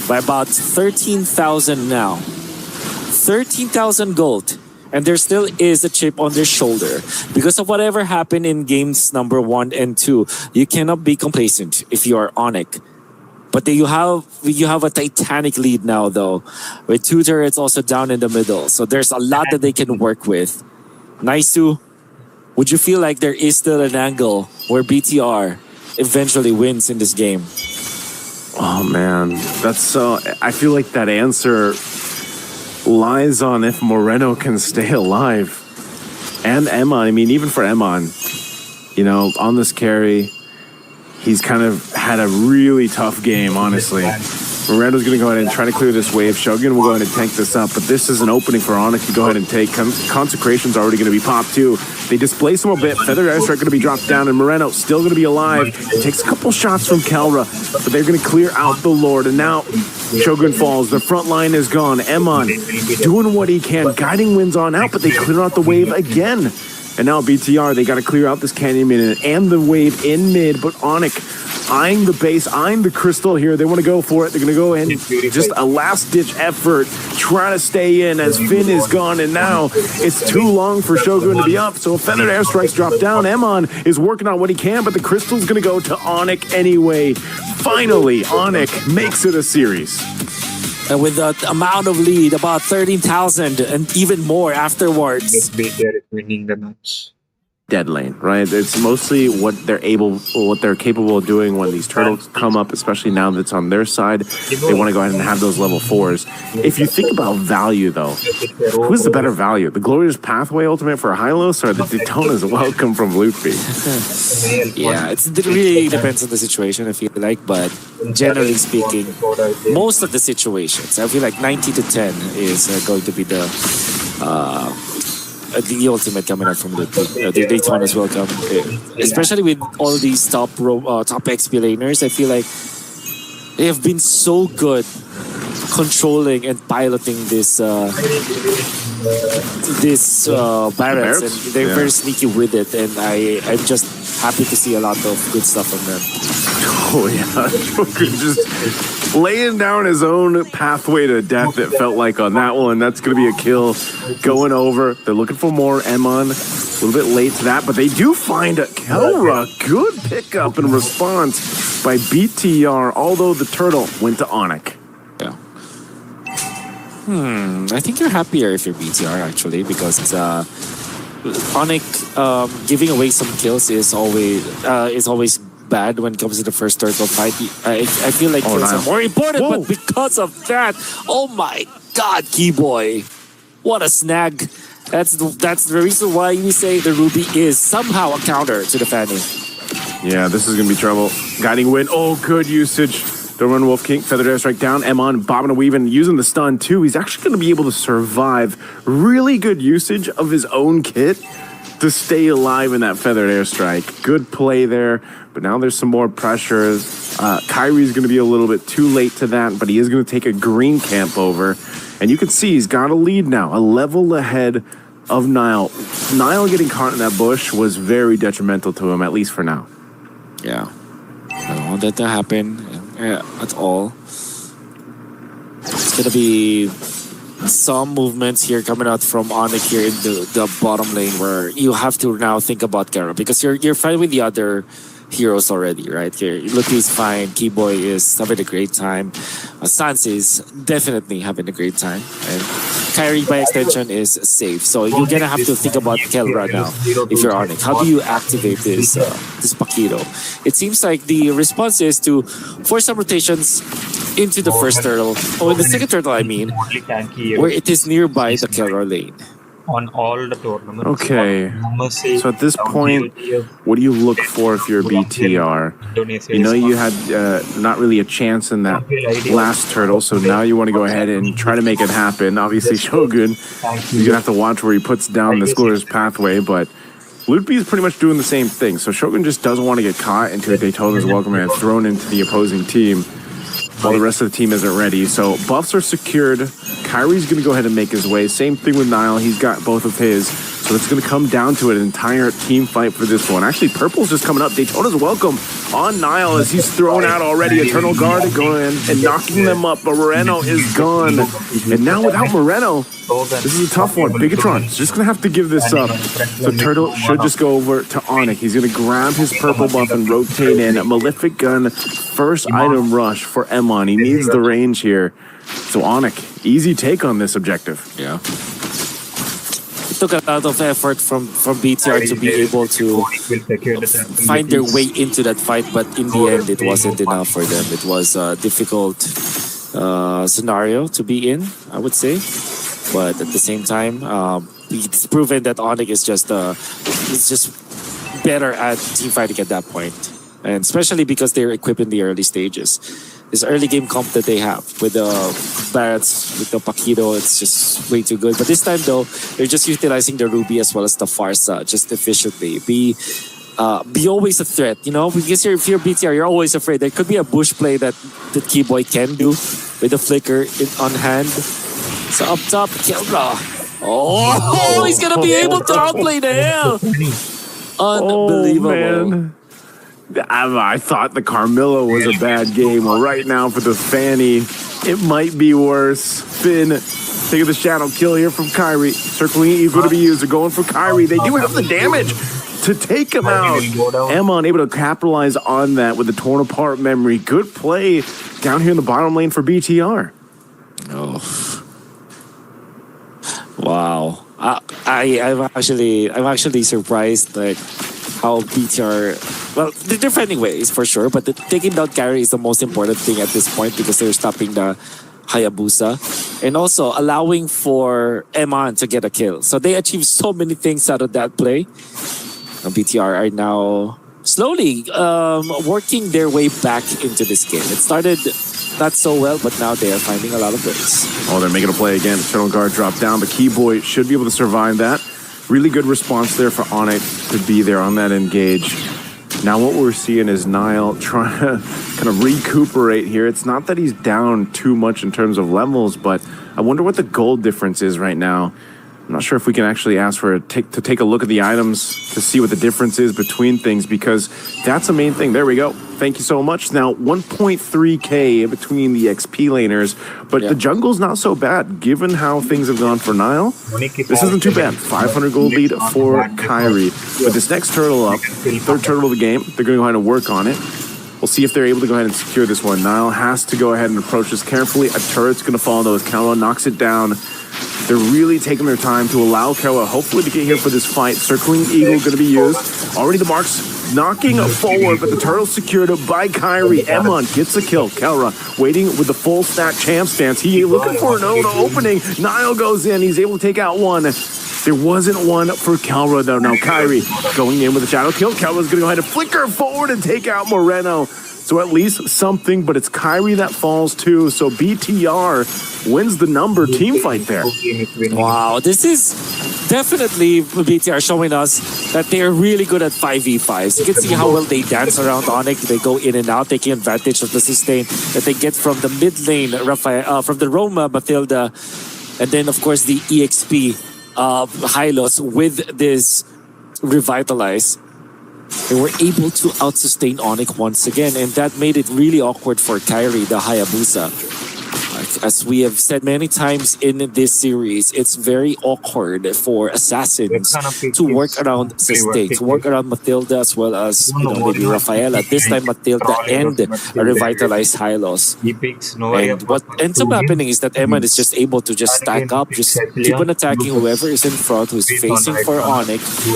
by about 13,000 now. 13,000 gold. And there still is a chip on their shoulder. Because of whatever happened in games number 1 and 2, you cannot be complacent if you are Onyx. But you have a titanic lead now, though, with 2 turrets also down in the middle. So there's a lot that they can work with. Naisu, would you feel like there is still an angle where BTR eventually wins in this game? Oh, man. That's so... I feel like that answer lies on if Moreno can stay alive. And Emon, I mean, even for Emon, you know, on this carry, he's kind of had a really tough game, honestly. Mirando's going to go ahead and try to clear this wave. Shogun will go ahead and tank this up, but this is an opening for Onyx to go ahead and take. Consecration's already going to be popped too. They displace him a bit. Feathered Airstrike going to be dropped down, and Moreno still going to be alive. He takes a couple shots from Kelra, but they're going to clear out the Lord. And now Shogun falls. The front line is gone. Emon doing what he can. Guiding Winds on out, but they clear out the wave again. And now BTR, they got to clear out this Canyon Minute and the wave in mid, but Onyx eyeing the base, eyeing the crystal here. They want to go for it. They're going to go in, just a last-ditch effort, trying to stay in as Finn is gone, and now it's too long for Shogun to be up, so a Feathered Airstrikes drop down. Emon is working on what he can, but the crystal's going to go to Onyx anyway. Finally, Onyx makes it a series. And with the amount of lead, about 13,000 and even more afterwards. This BTR is winning the match. Dead lane, right? It's mostly what they're capable of doing when these turtles come up, especially now that's on their side. They want to go ahead and have those level 4s. If you think about value, though, who's the better value? The Glorious Pathway ultimate for Hylos or the Daytona's Welcome from Luffy? Yeah, it really depends on the situation, I feel like, but generally speaking, most of the situations, I feel like 90 to 10 is going to be the ultimate coming out from the Daytona's Welcome. Especially with all these top XP laners, I feel like they have been so good controlling and piloting this Barretts, and they're very sneaky with it, and I'm just happy to see a lot of good stuff from them. Oh yeah, just laying down his own pathway to death, it felt like on that one. That's going to be a kill going over. They're looking for more. Emon, a little bit late to that, but they do find a Kelra. Good pickup and response by BTR, although the turtle went to Onyx. Yeah. I think you're happier if you're BTR, actually, because Onyx giving away some kills is always bad when it comes to the first turtle fight. I feel like kills are more important, but because of that, oh my god, Keyboy, what a snag. That's the reason why we say the Ruby is somehow a counter to the Fanny. Yeah, this is gonna be trouble. Guiding Wind, good usage. Don't run Wolf King, Feathered Airstrike down. Emon bobbing and weaving, using the stun too. He's actually gonna be able to survive. Really good usage of his own kit to stay alive in that Feathered Airstrike. Good play there, but now there's some more pressure. Kyrie's going to be a little bit too late to that, but he is going to take a green camp over. And you can see he's got a lead now, a level ahead of Nile. Nile getting caught in that bush was very detrimental to him, at least for now. Yeah. I don't want that to happen at all. It's going to be some movements here coming out from Onyx here in the bottom lane, where you have to now think about Kara, because you're fine with the other heroes already, right? Here, Luffy's fine, Keyboy is having a great time, Sans is definitely having a great time, and Kyrie by extension is safe. So you're gonna have to think about Kelra now if you're Onyx. How do you activate this Paquito? It seems like the response is to force some rotations into the first turtle, or the second turtle, I mean, where it is nearby the Kelra lane. On all the tournaments. Okay, so at this point, what do you look for if you're a BTR? You know you had not really a chance in that last turtle, so now you want to go ahead and try to make it happen. Obviously, Shogun, you're going to have to watch where he puts down the Glorious Pathway, but Lootby is pretty much doing the same thing. So Shogun just doesn't want to get caught into the Daytona's Welcome and thrown into the opposing team while the rest of the team isn't ready. So buffs are secured. Kyrie's going to go ahead and make his way. Same thing with Nile. He's got both of his. So it's going to come down to an entire team fight for this one. Actually, Purple's just coming up. Daytona's Welcome on Nile as he's thrown out already. Eternal Guard going and knocking them up. But Moreno is gone. And now without Moreno, this is a tough one. Bigatron's just going to have to give this up. So Turtle should just go over to Onyx. He's going to grab his purple buff and rotate in. Malefic Gun, first item rush for Emon. He needs the range here. So Onyx, easy take on this objective. Yeah. It took a lot of effort from BTR to be able to find their way into that fight, but in the end, it wasn't enough for them. It was a difficult scenario to be in, I would say. But at the same time, it's proven that Onyx is just better at team fighting at that point. And especially because they're equipped in the early stages. This early game comp that they have with the Barretts, with the Paquito, it's just way too good. But this time though, they're just utilizing the Ruby as well as the Farsa just efficiently. Be always a threat, you know, because if you're BTR, you're always afraid. There could be a bush play that Keyboy can do with the flicker on hand. So up top, Kelra. Oh, he's gonna be able to outplay the hell. Unbelievable. Oh, man. I thought the Carmilla was a bad game. Well, right now for the Fanny, it might be worse. Finn, take the shadow kill here from Kyrie. Circling eagle to be used. They're going for Kyrie. They do have the damage to take him out. Emma unable to capitalize on that with the torn apart memory. Good play down here in the bottom lane for BTR. Oh. Wow. I'm actually surprised like how BTR, well, they're defending ways for sure, but taking down carry is the most important thing at this point because they're stopping the Hayabusa and also allowing for Eman to get a kill. So they achieved so many things out of that play. BTR are now slowly working their way back into this game. It started not so well, but now they are finding a lot of ways. Oh, they're making a play again. Eternal Guard dropped down, but Keyboy should be able to survive that. Really good response there for Onyx to be there on that engage. Now what we're seeing is Nile trying to kind of recuperate here. It's not that he's down too much in terms of levels, but I wonder what the gold difference is right now. I'm not sure if we can actually ask for to take a look at the items to see what the difference is between things, because that's the main thing. There we go. Thank you so much. Now 1.3k between the XP laners, but the jungle's not so bad given how things have gone for Nile. This isn't too bad. 500 gold lead for Kyrie. But this next turtle up, third turtle of the game, they're going to go ahead and work on it. We'll see if they're able to go ahead and secure this one. Nile has to go ahead and approach this carefully. A turret's going to fall though as Kawa knocks it down. They're really taking their time to allow Kawa hopefully to get here for this fight. Circling Eagle going to be used. Already the marks knocking forward, but the turtle's secured by Kyrie. Emon gets a kill. Kelra waiting with the full stack champ stance. He looking for an opening. Nile goes in. He's able to take out one. There wasn't one for Kelra though. Now Kyrie going in with a shadow kill. Kelra's going to go ahead and flicker forward and take out Moreno. So at least something, but it's Kyrie that falls too. So BTR wins the number team fight there. Wow, this is definitely BTR showing us that they're really good at 5v5s. You can see how well they dance around Onyx. They go in and out, taking advantage of the sustain that they get from the mid lane, from the Roma, Matilda, and then of course the EXP Hylos with this Revitalize. They were able to out-sustain Onyx once again, and that made it really awkward for Kyrie, the Hayabusa. As we have said many times in this series, it's very awkward for assassins to work around sustain, to work around Matilda as well as maybe Rafaela. This time Matilda and a revitalized Hylos. And what ends up happening is that Eman is just able to just stack up, just keep on attacking whoever is in front, who's facing for Onyx.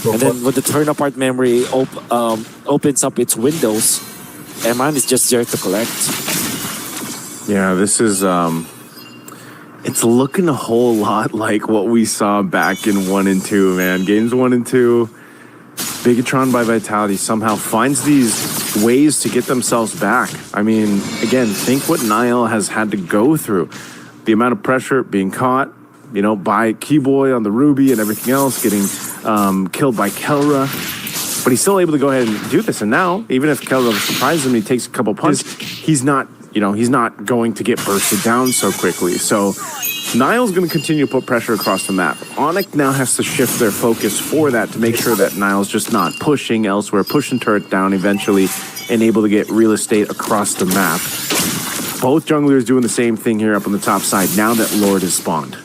And then when the turn apart memory opens up its windows, Eman is just there to collect. Yeah, this is, it's looking a whole lot like what we saw back in 1 and 2, man. Games 1 and 2, Bigatron by Vitality somehow finds these ways to get themselves back. I mean, again, think what Nile has had to go through. The amount of pressure, being caught, you know, by Keyboy on the Ruby and everything else, getting killed by Kelra. But he's still able to go ahead and do this. And now, even if Kelra surprises him, he takes a couple punches, he's not going to get bursted down so quickly. So Nile's going to continue to put pressure across the map. Onyx now has to shift their focus for that to make sure that Nile's just not pushing elsewhere, pushing turret down eventually, and able to get real estate across the map. Both junglers doing the same thing here up on the top side now that Lord has spawned.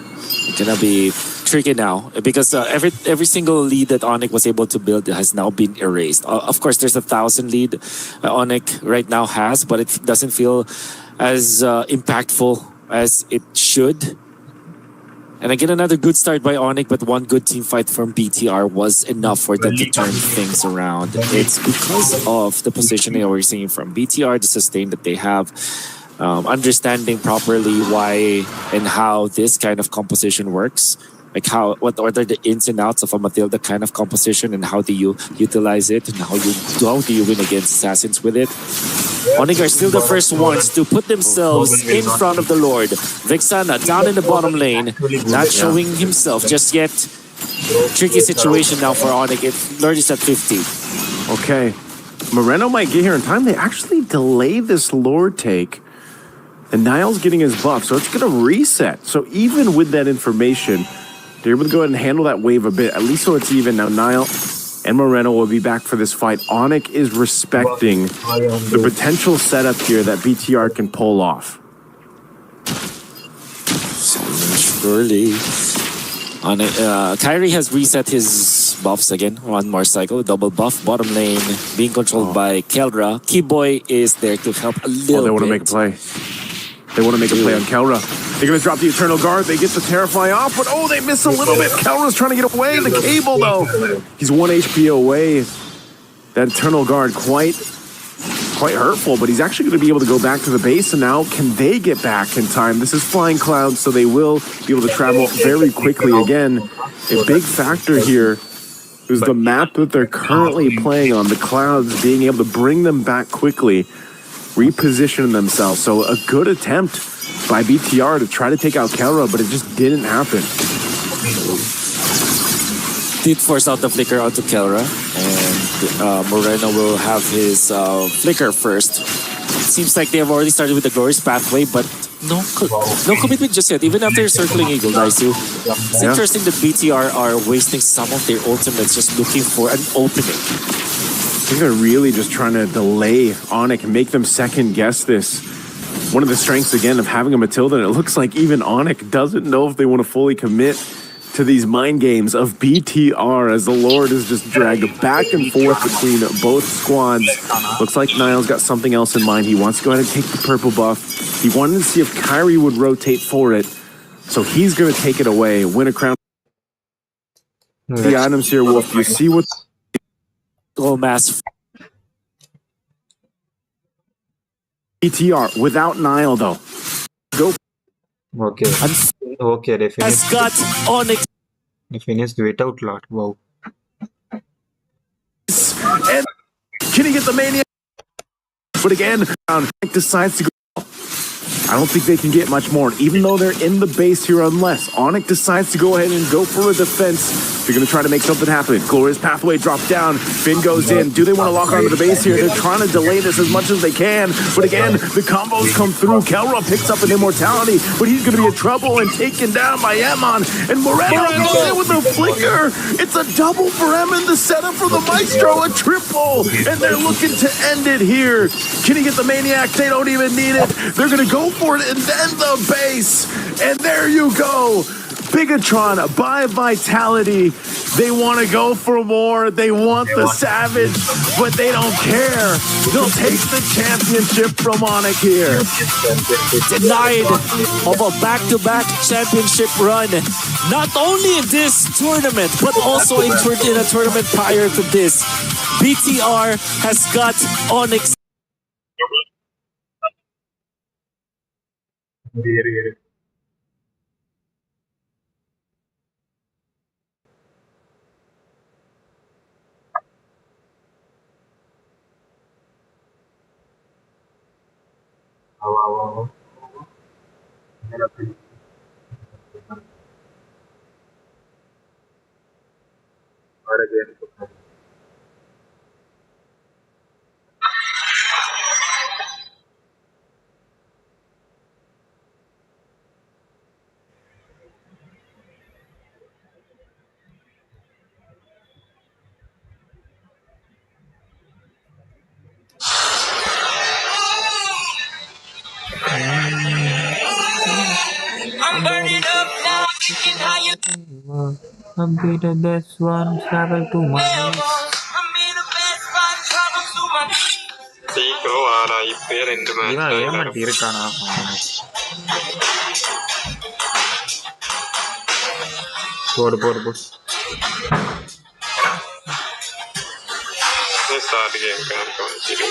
It's going to be tricky now because every single lead that Onyx was able to build has now been erased. Of course, there's 1,000 lead Onyx right now has, but it doesn't feel as impactful as it should. And again, another good start by Onyx, but one good team fight from BTR was enough for them to turn things around. It's because of the positioning that we're seeing from BTR, the sustain that they have. Understanding properly why and how this kind of composition works. Like what are the ins and outs of a Matilda kind of composition, and how do you utilize it, and how do you win against assassins with it? Onyx are still the first ones to put themselves in front of the Lord. Vexana down in the bottom lane, not showing himself just yet. Tricky situation now for Onyx. Lord is at 50. Okay. Moreno might get here in time. They actually delay this Lord take. And Niall's getting his buff, so it's going to reset. So even with that information, they're able to go ahead and handle that wave a bit, at least so it's even. Now Niall and Moreno will be back for this fight. Onyx is respecting the potential setup here that BTR can pull off. Surely. Kyrie has reset his buffs again. One more cycle. Double buff. Bottom lane being controlled by Keldra. Keyboy is there to help a little bit. They want to make a play. They want to make a play on Keldra. They're going to drop the Eternal Guard. They get the Terrify off, but they miss a little bit. Keldra's trying to get away. The cable, though. He's 1 HP away. That Eternal Guard quite hurtful, but he's actually going to be able to go back to the base. And now, can they get back in time? This is Flying Clouds, so they will be able to travel very quickly. Again, a big factor here is the map that they're currently playing on. The Clouds being able to bring them back quickly, reposition themselves. So a good attempt by BTR to try to take out Keldra, but it just didn't happen. Did force out the flicker onto Keldra, and Moreno will have his flicker first. Seems like they have already started with the Glorious Pathway, but no commitment just yet, even after circling Eagle Daisu. It's interesting that BTR are wasting some of their ultimates just looking for an opening. I think they're really just trying to delay Onyx and make them second guess this. One of the strengths, again, of having a Matilda, and it looks like even Onyx doesn't know if they want to fully commit to these mind games of BTR, as the Lord is just dragged back and forth between both squads. Looks like Niall's got something else in mind. He wants to go ahead and take the purple buff. He wanted to see if Kyrie would rotate for it, so he's going to take it away, win a crown. The items here, Wolf. You see what... Oh, mass. BTR without Niall, though. Go. Okay. Okay, they finished. Has got Onyx. They finished without lot. Wow. And can he get the Maniac? But again, Onyx decides to go. I don't think they can get much more, even though they're in the base here, unless Onyx decides to go ahead and go for a defense. They're going to try to make something happen. Glorious Pathway drop down. Finn goes in. Do they want to lock onto the base here? They're trying to delay this as much as they can. But again, the combos come through. Keldra picks up an immortality, but he's going to be in trouble and taken down by Emon. And Moreno goes in with a flicker. It's a double for Emon. The setup for the Maestro, a triple. And they're looking to end it here. Can he get the Maniac? They don't even need it. They're going to go for it and then the base. And there you go. Bigatron by Vitality. They want to go for more. They want the Savage, but they don't care. They'll take the championship from Onyx here. Denied of a back-to-back championship run. Not only in this tournament, but also in a tournament prior to this. BTR has got Onyx. I'm burning up now, thinking how you I'll be the best one, travel to my I'm in the best spot, travel to my சீக்கிரம் வாடா இப்பயே 2 இவன் match ஏமாட்டி இருக்கானா போடு போடு போடு start game காமிச்சிரு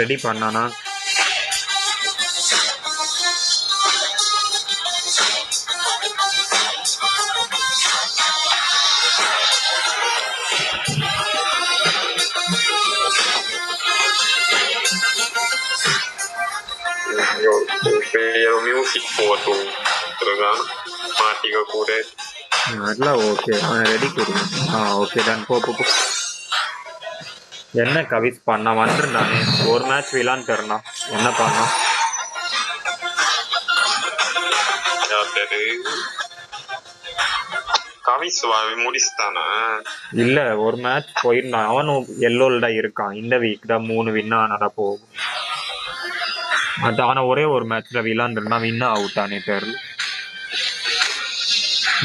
ready பண்ணானா music போட்டும் மாட்டிக்க கூட அதெல்லாம் ஓகே ரெடி கொடுங்க. ஓகே டன் போ போ. என்ன கவிஸ் பண்ண வந்துருந்தானே ஒரு மேட்ச் விளான்னு தரணும் என்ன பண்ணோம் கவிஸ் முடிச்சுட்டானா இல்ல ஒரு மேட்ச் போயிருந்தான் அவனும் எல்லோல்டா இருக்கான் இந்த வீக் தான் 3 வின்னா ஆனதா போகும் அது ஆனா ஒரே ஒரு மேட்ச்ல விளாண்டுருந்தா வின்னா அவுட்டானே தெரியல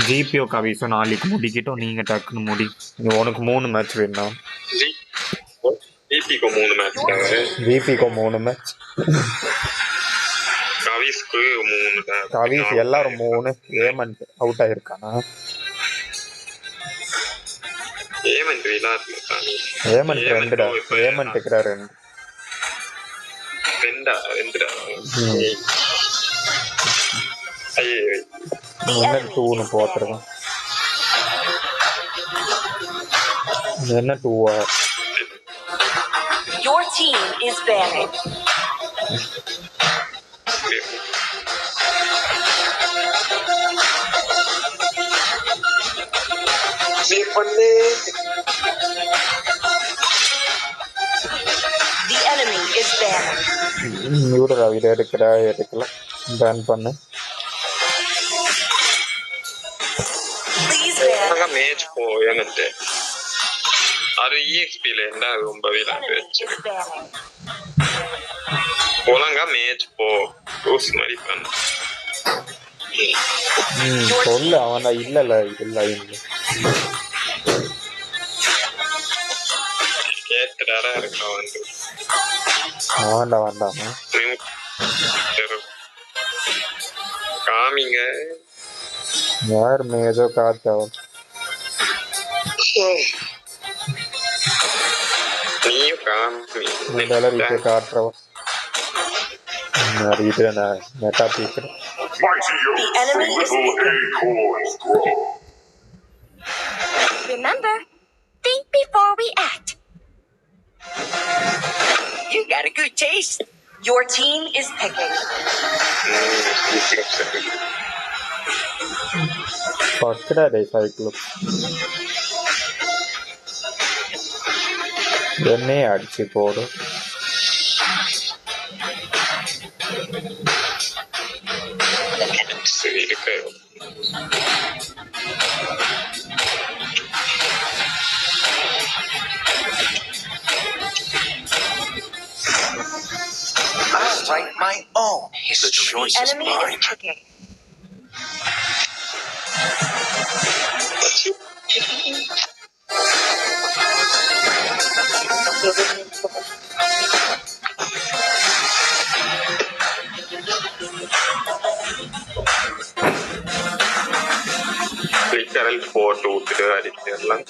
ஜிபிஓ கவிஸும் நாளைக்கு முடிக்கிட்டோம் நீங்க டக்குன்னு முடி உனக்கு 3 மேட்ச் வேணும் ஜிபிக்கு 3 மேட்ச் ஜிபிக்கு 3 மேட்ச் கவிஸ்க்கு 3 கவிஸ் எல்லாரும் 3 ஏமன்ட் அவுட் ஆயிருக்கானா ஏமன்ட் விளாட்ல ஏமன்ட் 2டா ஏமன்ட்க்குடா 2 ரெண்டா ஐயே என்ன 2னு போட்டுருக்கான் என்ன 2 Your team is banning. The enemy is banning. இவரா இதை எடுக்கல பேன் பண்ணு Please ban. மேட்ச் போயன்ட்டு அது EXPல என்ன ரொம்ப விளாண்டு ஒழுங்கா மேட்ச் போ லூஸ் மாதிரி பண்ணு சொல்லு அவனா இல்ல கேட்டுடாரா இருக்கான் வந்து வேண்டாமா காமிங்க யார் ஏதோ காத்தா நீயும் காமி காட்டுறவன் meta பீக்கிறேன் The enemy is picking. Remember, think before we act. You got a good taste. Your team is picking. Pakoda day cycle என்னையே அடிச்சு போடும் இருக்கு I'll write my own history. The choice is mine. Literal 4-2 அடிக்கலாம்.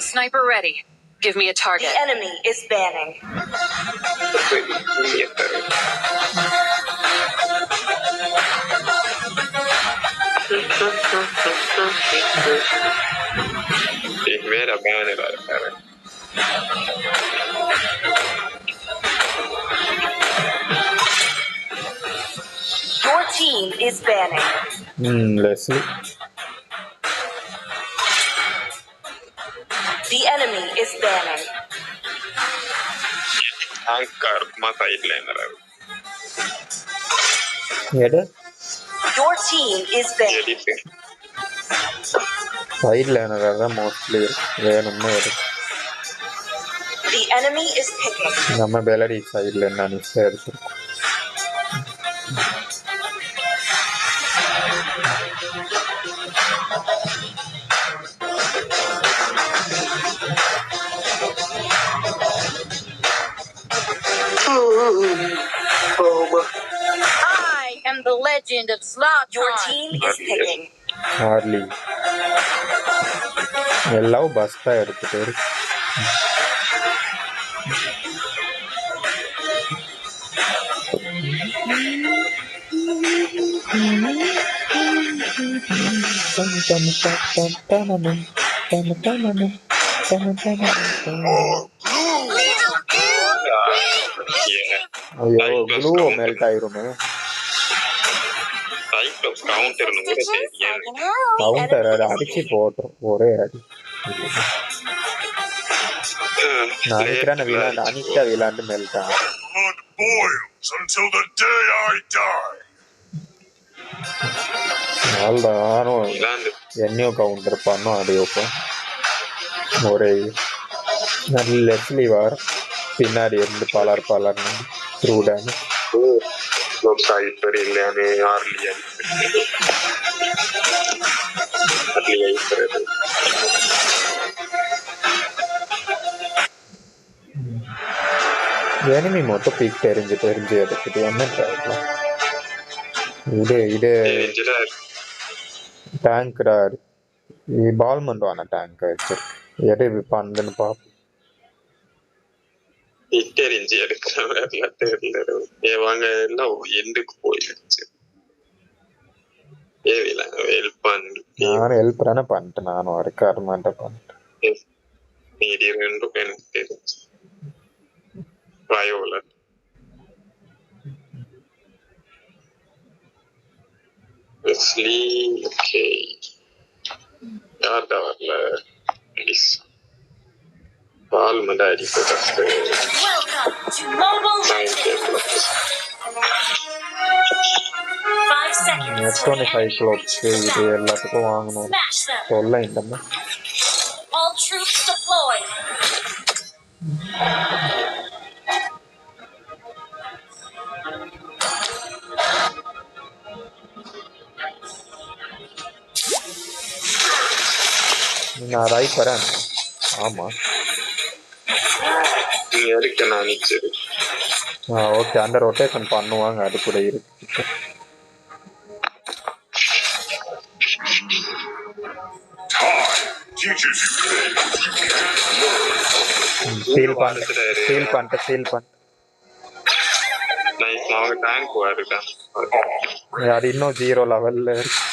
Sniper ready. Give me a target. The enemy is banning. வேற banner இருக்காரு. Your team is banning. Leslie. The enemy is banning. Anchor side laner. Your team is banning. Side laner mostly வேணும்னு இருக்கு. The enemy is picking. நம்ம பெலரி சைடுல என்ன எடுத்துறோம். I am the legend of Slot. Your team is picking. Hardly. எல்லாம் பஸ்டா எடுத்துட்டு இருக்கு. ஐயோ clue melt ஆயிருமே. Counter அது அடிச்சு போட்டுரும் ஒரே அடி. நான் நினைக்கிறேன் அனிதா விளாண்டு மெல்ட் ஆகும். Until the day I die. நானும் என்னையும் கவுண்டர் பண்ணும் அது வைப்போம். ஒரே நல்ல லெஸ்லி வார் பின்னாடி இருந்து பலர் த்ரூ டேமேஜ். ஹைப்பர் இல்லையானு ஆர்லி ஹைப்பர் எனிமி மட்டும் பீக் தெரிஞ்சு எடுத்துட்டு என்ன தேவையில்ல. இது டேங்க்டா பால் மண்டுவான டேங்க் வச்சு எடு பந்துன்னு பார்ப்போம். தெரிஞ்சு எடுக்கிற வேலை தெரியல. வாங்க எல்லாம் எண்டுக்கு போயிடுச்சு. நானும் ஹெல்ப் தானே பண்ணிட்டேன். நானும் இருக்காரு மாட்டேன் பண்ணிட்டேன். மீதி ரெண்டும் எனக்கு தெரிஞ்சு வயோலட் வெஸ்லி. ஓகே யார்டா வரல பால் மட்டும் அடிப்பட்டு எத்தனை சைக்ளோப்ஸ் இது எல்லாத்துக்கும் வாங்கணும் சொல்ல இந்த நான் ரைட் வரேன். ஆமா ஓகே அந்த ரொட்டேஷன் பண்ணுவாங்க அது கூட இருக்கு. சீல் பண்ணிட்டு அது இன்னும் 0 லெவல்ல இருக்கு.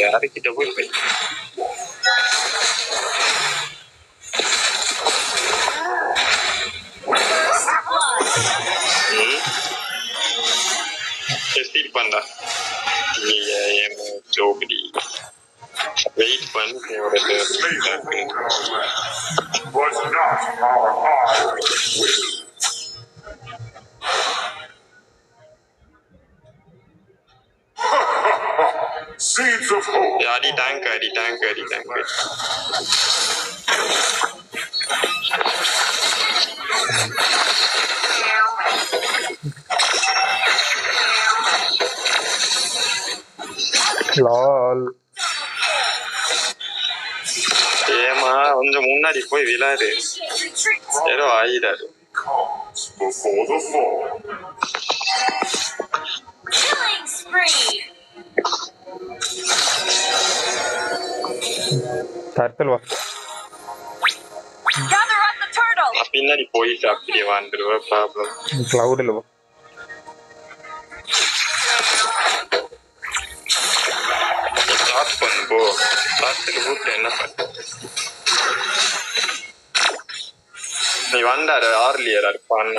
யாருக்கிட்ட போய் ஸ்டீல் பண்ணா ஜோபடி வெயிட் பண்ணி Seeds of hope. அடி டேங்க் லால் ஏமா கொஞ்சம் முன்னாடி போய் விளையாடு. ஏதோ ஆயிடாரு. Before the fall. Killing spree. Turtle வா. Gather up the turtle. பின்னாடி போயிட்டு அப்படியே வந்துடுவ ப்ராப்ளம். கிளவுட்ல வா. ஸ்டார்ட் பண்ணு போ. ஸ்டார்ட்ல போட்டு என்ன பண்ண? நீ வந்தாரு ஆர்லியர் பண்ண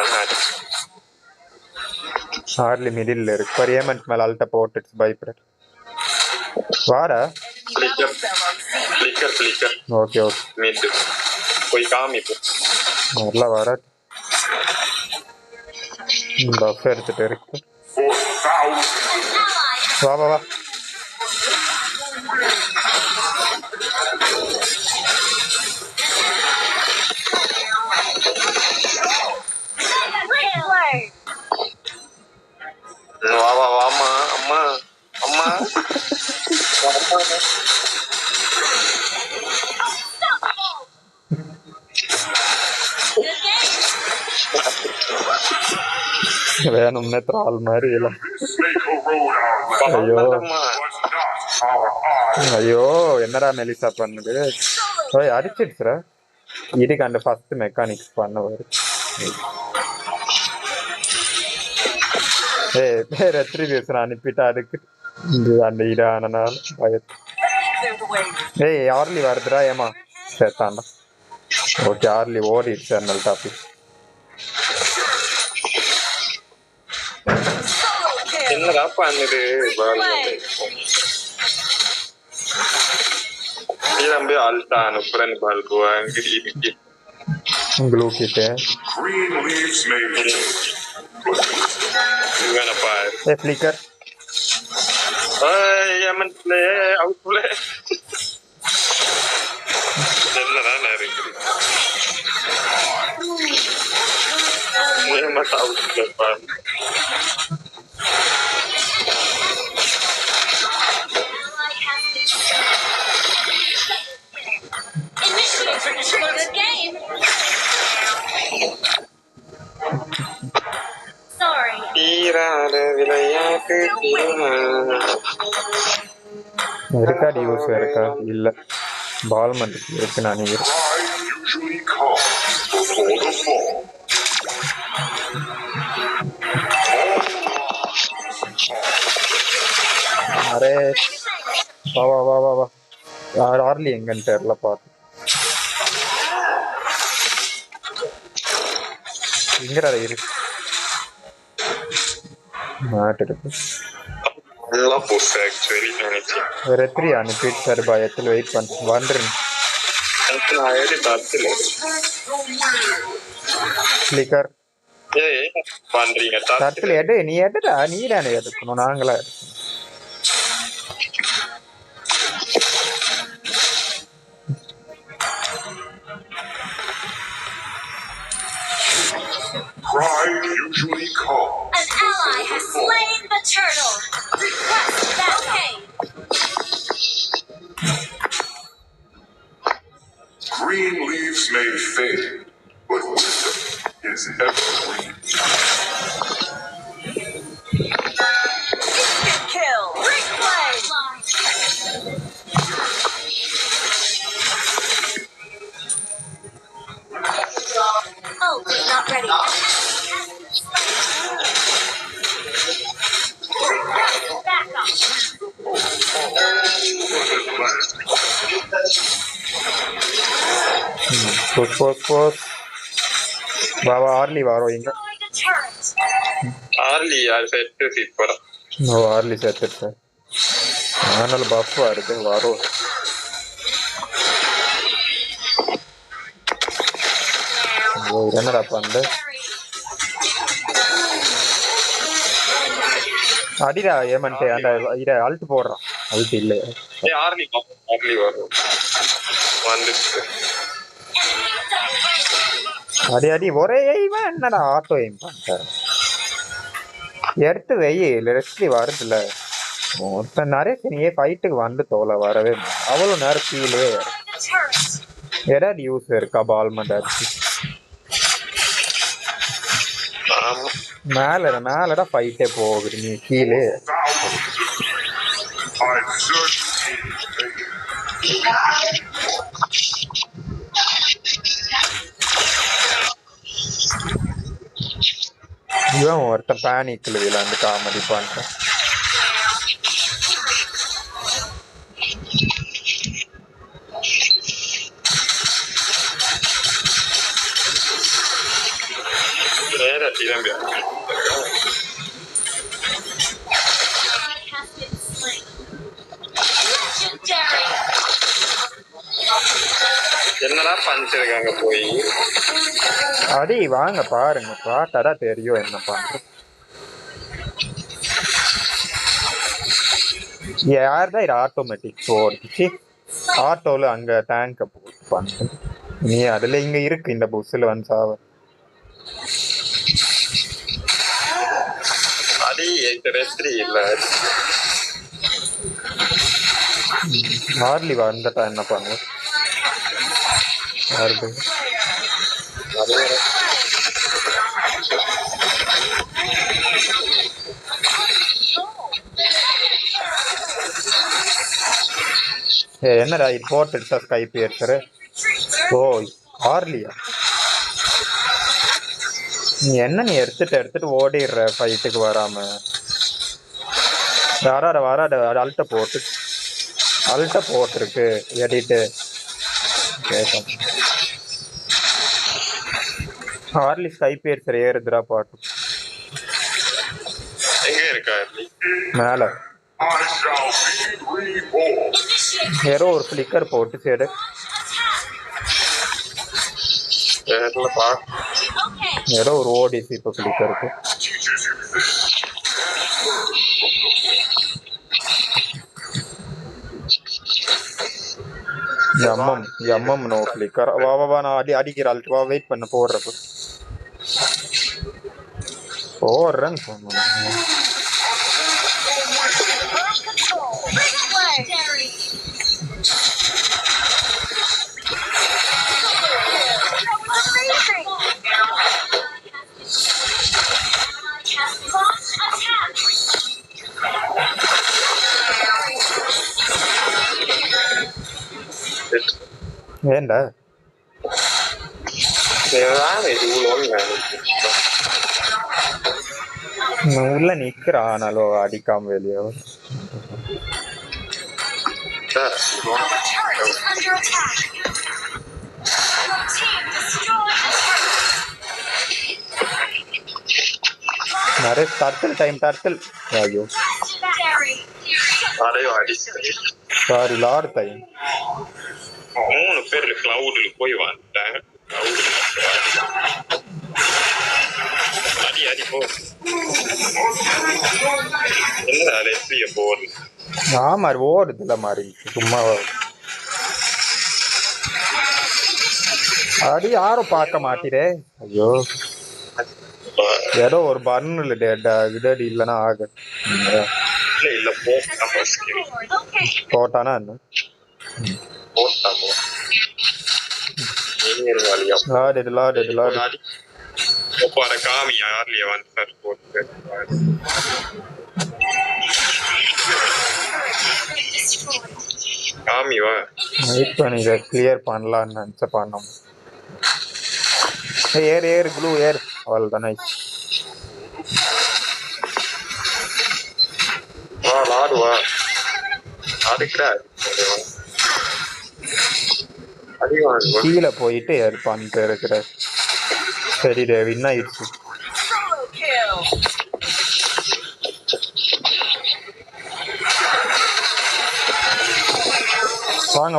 ஆர்லி மிடில் இருக்கு. பரியமெண்ட் மேல அல்ட்ட போட்டு பயப்பட வாடா. ஃப்ளிக்கர் ஓகே மிட் போய் காமி போ. நல்லா வர பஃப் எடுத்துட்டு இருக்கு. வா வாமா அம்மா வேணும்னே த்ரால் மாதிரி இல்லை. ஐயோ என்னடா மெலிசா பண்ணுது. அடிச்சிடுச்சுற. இதுக்கு அந்த ஃபர்ஸ்ட் மெக்கானிக்ஸ் பண்ண வரும். ரெட்ரிபியூஷன் அனுப்பிட்டு அதுக்கு இது அந்த இதானனால பயத்து. ஏய் ஆர்லி வருதுடா ஏமா சேர்த்தாண்டா. ஓகே ஆர்லி ஓடிடுச்சு அந்த டாபிக். என்னடா பண்ணுது Ilambe altano, prende qualcuno anche di Glukite. Green leaves may gonna fire. Hey, flicker. I'm in play, out play. I'm out play. Initiate game. Sorry. Record use record illa ball man iருக்கு நான் இருக்கு. usually comes before the fall. Array வா வா வா வா வா ஆர்லி எங்கன்னு தெரியல பாத்து. எங்கடா இருக்கு மாட்டிருக்கு. Love was actually anything. ரெத்ரி அனுப்பிட்டு சார் பயத்தில் வெயிட் பண்ண வந்துருங்க. கிளிக்கர் பண்றீங்க தரத்துல எடு நீ எடுடா நீ தானே எடுக்கணும் நாங்களா எடுக்கணும். Pride usually calls. An ally has slain the turtle. Request that pay. Green leaves may fade, but wisdom is evergreen. Kill. Replay. Oh, not ready. Back up. Push. Baba early varo inga. Early yaar set super. No early set sir. Anal buff varudhu varo. ஓ என்னடா பண்ணு அடிடா ஏமன்ட்டே அந்த இத Alt போடுறான் Alt இல்ல ஏய் ஆர்லி வரும் வந்துச்சு அடி ஒரே இவன் என்னடா ஆட்டோ எய்ம் பண்ணிட்டான் எடுத்து வெயி லெஸ்லி வருதுல ஒருத்தன் நிறைய நீயே ஃபைட்டுக்கு வந்து தோலை வரவே அவ்வளோ நேரம் கீழே ஏதாவது யூஸ் இருக்கா பால் மண்டாச்சு மேலடா ஃபைட்டே போகுது நீ கீழே இவன் ஒருத்தன் பேனிக்ல விளாண்டு காமெடி பண்றான் என்னடா பண்ணிருக்காங்க போய் அடி வாங்க பாருங்க பாட்டாதான் தெரியும் என்ன பண்ற யார்தான் இது ஆட்டோமேட்டிக் போடுச்சு ஆட்டோல அங்க டேங்க போட்டு பண்ணு நீ அதுல இங்க இருக்கு இந்த புஸ்ல வந்து சாவ அடி ரெத்ரி இல்ல ஹார்லி வந்துட்டா என்ன பண்ணுவ என்னடா போட்டு எடுத்தா ஸ்கைப் ஏற்ற ஓ ஹார்லியா நீ என்ன நீ எடுத்துட்டு ஓடிடுற ஃபைட்டுக்கு வராம வராட அல்ட்ட போட்டுருக்கு எடிட்டு ஹார்லி ஸ்கை பேர் சரி ஏறுதுரா பாட்டு எங்க இருக்கா மேல ஏதோ ஒரு ஃபிளிக்கர் போட்டு சரி ஏதோ ஒரு ஓடிசி இப்போ ஃபிளிக்கருக்கு எம்எம் நோ ஃபிளிக்கர் வா நான் அடிக்கிற அல்ட் வா வெயிட் பண்ண போடுறப்ப போடுறேன்னு சொன்னேன் ஏண்டா உள்ள நிக்கிறா ஆனாலும் அடிக்காம வெளியே நிறைய டர்ட்டில் ஐயோ சாரி லார்ட் டைம் 3 பேர் கிளவுட்ல போய் வந்துட்டாங்க அடி போ என்ன அலெக்சிய போடு ஆமா ஓடுதுல மாதிரி சும்மா அடி யாரும் பார்க்க மாட்டீரே ஐயோ ஏதோ ஒரு பர்ன்ல டெட் இல்லைன்னா ஆக இல்ல போட்டானா என்ன லாடு para kami யார்லயே வந்து போட்டு காமி வா வெயிட் பண்ணி இதை கிளியர் பண்ணலாம்னு நினச்ச பண்ணோம் ஏர் க்ளூ ஏர் அவள் தானே வா லாடு வா அதுக்குடா கீழே போயிட்டு ஏர் பண்ணிட்டு இருக்கிற சரி வின் ஆயிடுச்சு வாங்க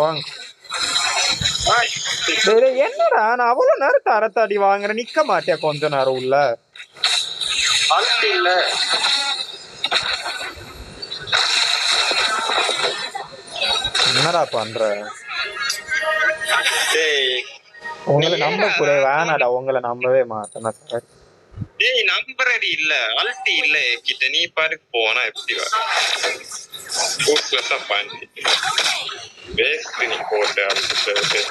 என்னடா நான் அவ்வளவு நேரத்தை அறத்தாடி வாங்குறேன் நிக்க மாட்டியா கொஞ்ச நேரம் உள்ள இல்ல என்னடா பண்ற உங்களை நம்ப கூட வேணாடா உங்களை நம்பவே மாட்டேனா சார் ஏய் நம்புறது இல்ல அல்டி இல்ல கிட்ட நீ பாருக்கு போனா எப்படி வர கூட்லதான் பண்ணி வேஸ்ட் நீ போட்டு அப்படி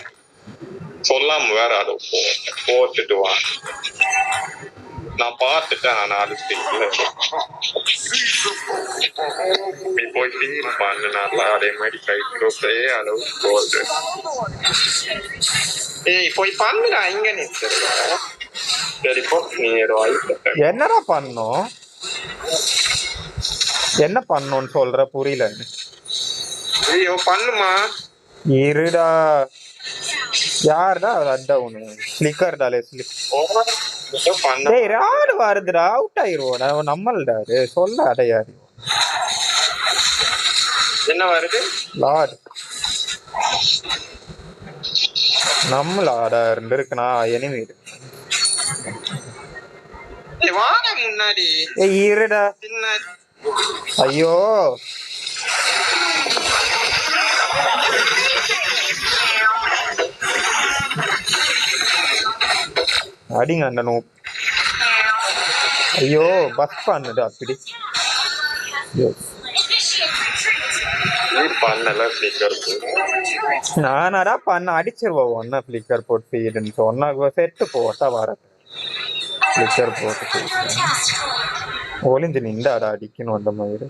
சொல்லாம வேற அதை போட்டுட்டு வா நான் பார்த்துட்டேன் நான் அடிச்சிட்டீங்கள நீ போய் ஃபீல் பண்ணு நல்லா அதே மாதிரி கைட்லோஸே அளவு போட்டு ஏய் போய் பண்ணுடா இங்க நிற்கிறா சரி போ நீ என்னடா பண்ணோம் என்ன பண்ணோன்னு சொல்ற புரியல ஐயோ பண்ணுமா இருடா யாருடா அட்டா ஒண்ணு ஸ்லிக்கர் டாலே டேய் ராடு வருதுடா அவுட் ஆயிருவோம் நம்மள்டா சொல்ல அடையாது என்ன வருது லார்ட் நம்மளாடா இருக்குண்ணா எனிமி வாட முன்னாடி இருடா ஐயோ அடிங்க அந்த நோ ஐயோ பஸ் பண்ணுது அப்படி நானாடா பண்ண அடிச்சிருவோம் ஒன்னா பிளிக்கர் போட்டு சொன்னா செட்டு போட்டா வர பிளிக்கர் போட்டு ஒளிஞ்சு நின்றாடா அடிக்கணும் அந்த மாதிரி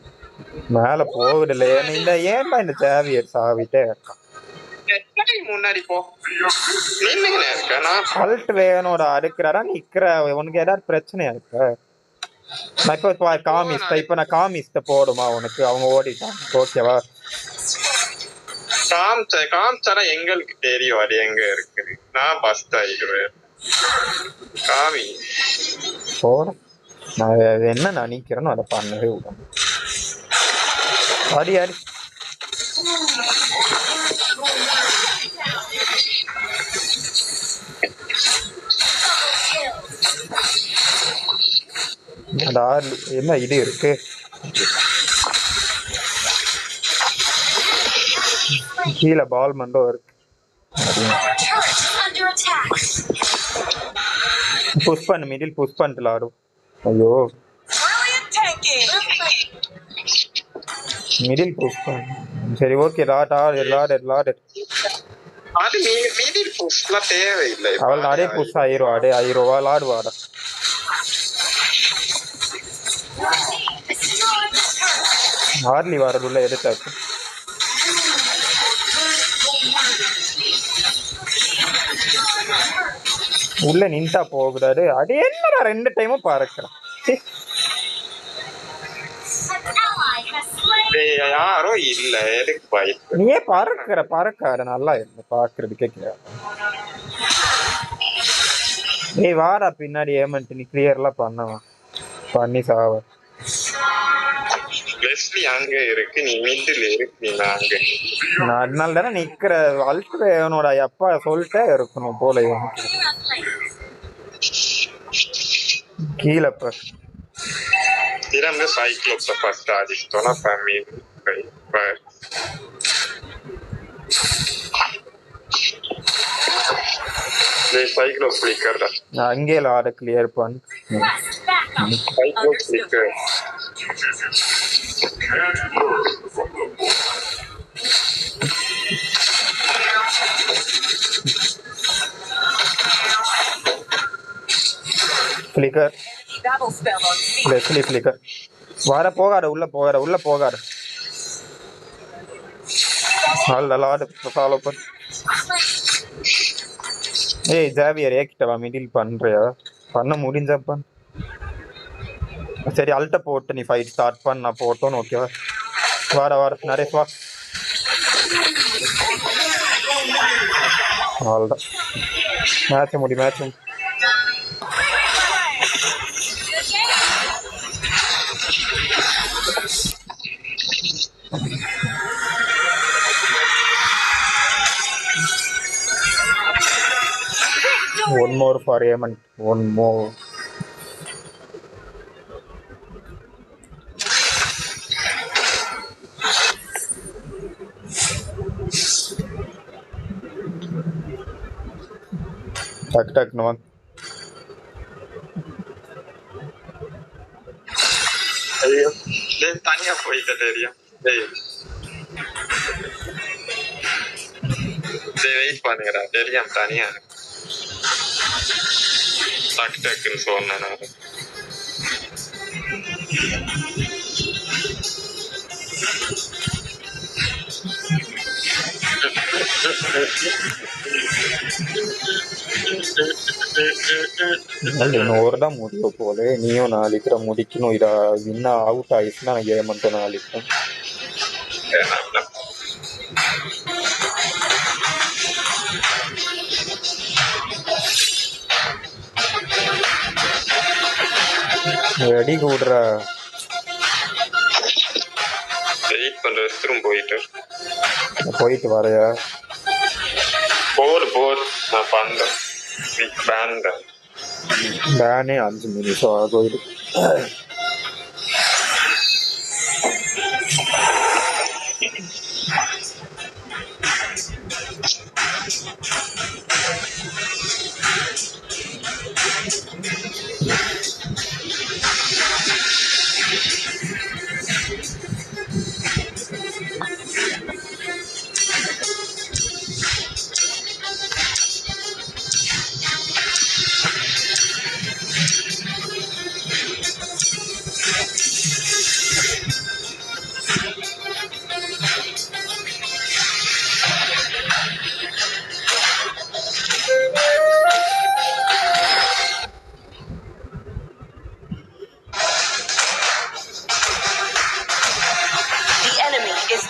மேல போகுதுல இந்த ஏன்பா இந்த தேவையை சாவிட்டே இருக்கான் முன்னாடி போ அல்ட் வேணும்டா அடுக்கிறாரா நிக்கிற உனக்கு ஏதாவது பிரச்சனையா இருக்க நான் இப்போ காமிஸ்ட போடுமா உனக்கு அவங்க ஓடிட்டாங்க ஓகேவா காமிச்சானா எங்களுக்கு தெரியும் அது எங்க இருக்குது நான் பஸ்ட் ஆயிடுவேன் காமி போட நான் என்ன நினைக்கிறேன்னு அதை பண்ணவே விடணும் அடி அடி என்ன இது இருக்கு கீழே பால் மண்டோ இருக்கு புஷ் பண்ணு மிடில் புஷ் பண்ணிட்டு ஆடும் ஐயோ மிடில் புஷ் பண்ணு சரி ஓகே லாட் அது மிடில் புஷ்லாம் தேவையில்லை அவள் நிறைய புஷ் ஆயிரும் விளாடுவாடா ஹார்லி வரதுள்ள எடுத்தாச்சு உள்ள நின்ட்டா போகுறாரு அது என்னடா 2 டைமும் பறக்குறான் யாரோ இல்ல எதுக்கு பாய்ட்டு நீயே பறக்காரு நல்லா இருக்கு பாக்குறதுக்கே ஏய் வாடா பின்னாடி ஏமன்ட் நீ கிளியர்லாம் பண்ணி சாவ லெஸ்லி அங்க இருக்கு நீ மிடில் இருக்கு அங்க நான் அதனால தானே நிக்கிற அல்ட்ரேவனோட அப்பா சொல்லிட்டே இருக்கணும் போல கீழே திரும்ப சைக்ளோப்ஸ ஃபர்ஸ்ட் ஆடிட்டோம்னா ஃபேமிலி சைக்ளோப்ஸ் கிளிக்கர் அங்கே ஆட கிளியர் பண்ணு Cyclops clicker flicker Leslie flicker போகாத உள்ள போகாத லாடு ஃபாலோ பண்ணு ஏய் ஜாவியர் ஏக்கிட்டவா மிடில் பண்றியா பண்ண முடிஞ்சப்ப சரி அல்ட்ட போட்டு நீ ஃபைட் ஸ்டார்ட் பண்ண நான் போட்டோன்னு ஓகேவா வாட நரேஷ் வா அவ்வளோதான் மேட்ச் முடி one more for Yemen. One more. Tak no. ஐயோ தனியா போயிட்ட தெரியும் வெயிட் பண்ணுங்கடா தெரியும் தனியா டக்குன்னு சொன்னேன் நான் இன்னொருதான் முடியும் போல நீயும் நாளைக்கு முடிக்கணும் இதா இன்னும் அவுட் ஆயிடுச்சுன்னா நான் கேம் மட்டும் நாளைக்கு அடி கூடுற வெயிட் பண்ற ரெஸ்ட்ரூம் போயிட்டு வரையா போர் நான் பண்றேன் பேனே 5 நிமிஷம் ஆகும்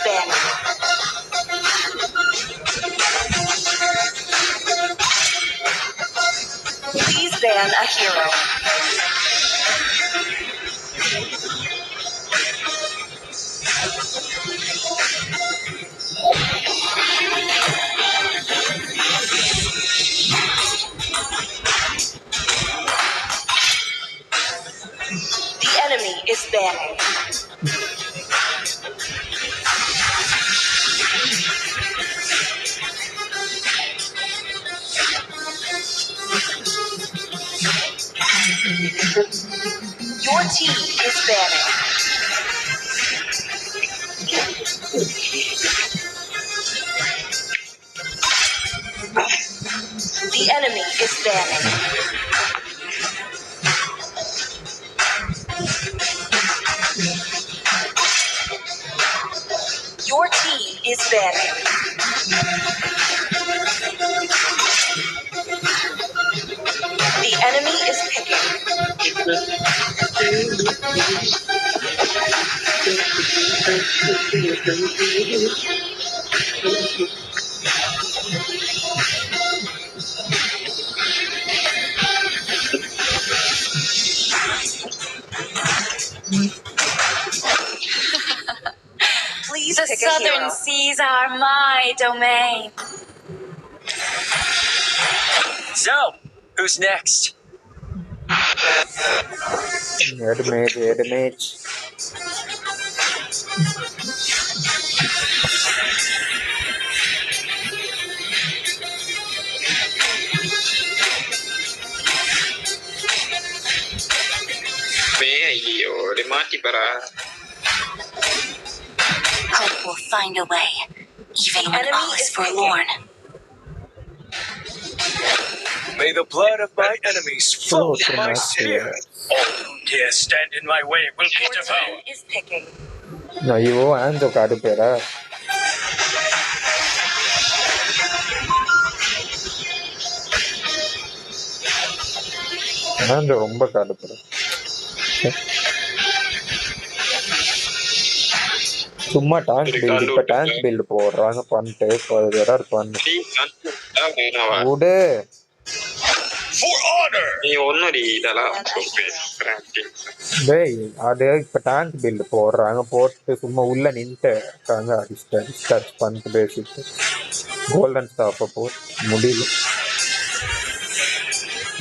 banning. Please ban a hero. The enemy is banning. Your team is banning. The enemy is banning. Your team is banning. The enemy is picking. Please The pick a hero. southern seas are my domain. So, who's next? Edmage. ஐயோ மாட்டி பரா Hope will find a way, even when all is forlorn. May the blood of my enemies flow through my spear. All who dare stand in my way will be devoured. Is picking. ஐயோ ஆஞ்சோ காடு பேரா ஆஞ்சோ ரொம்ப காடு பேரா சும்மா tank build இப்ப tank build போடுறாங்க பண்ணிட்டு எதாவது பண்ணு விடு நீ ஒன்னும் இதெல்லாம் டேய் அது இப்ப டாங்க் பில்ட் போடுறாங்க போட்டு சும்மா உள்ள நின்ட்டு இருக்காங்க டிஸ்டர்ப் பண்ணிட்டு பேசிட்டு கோல்டன் ஸ்டாப்பை போட்டு முடியல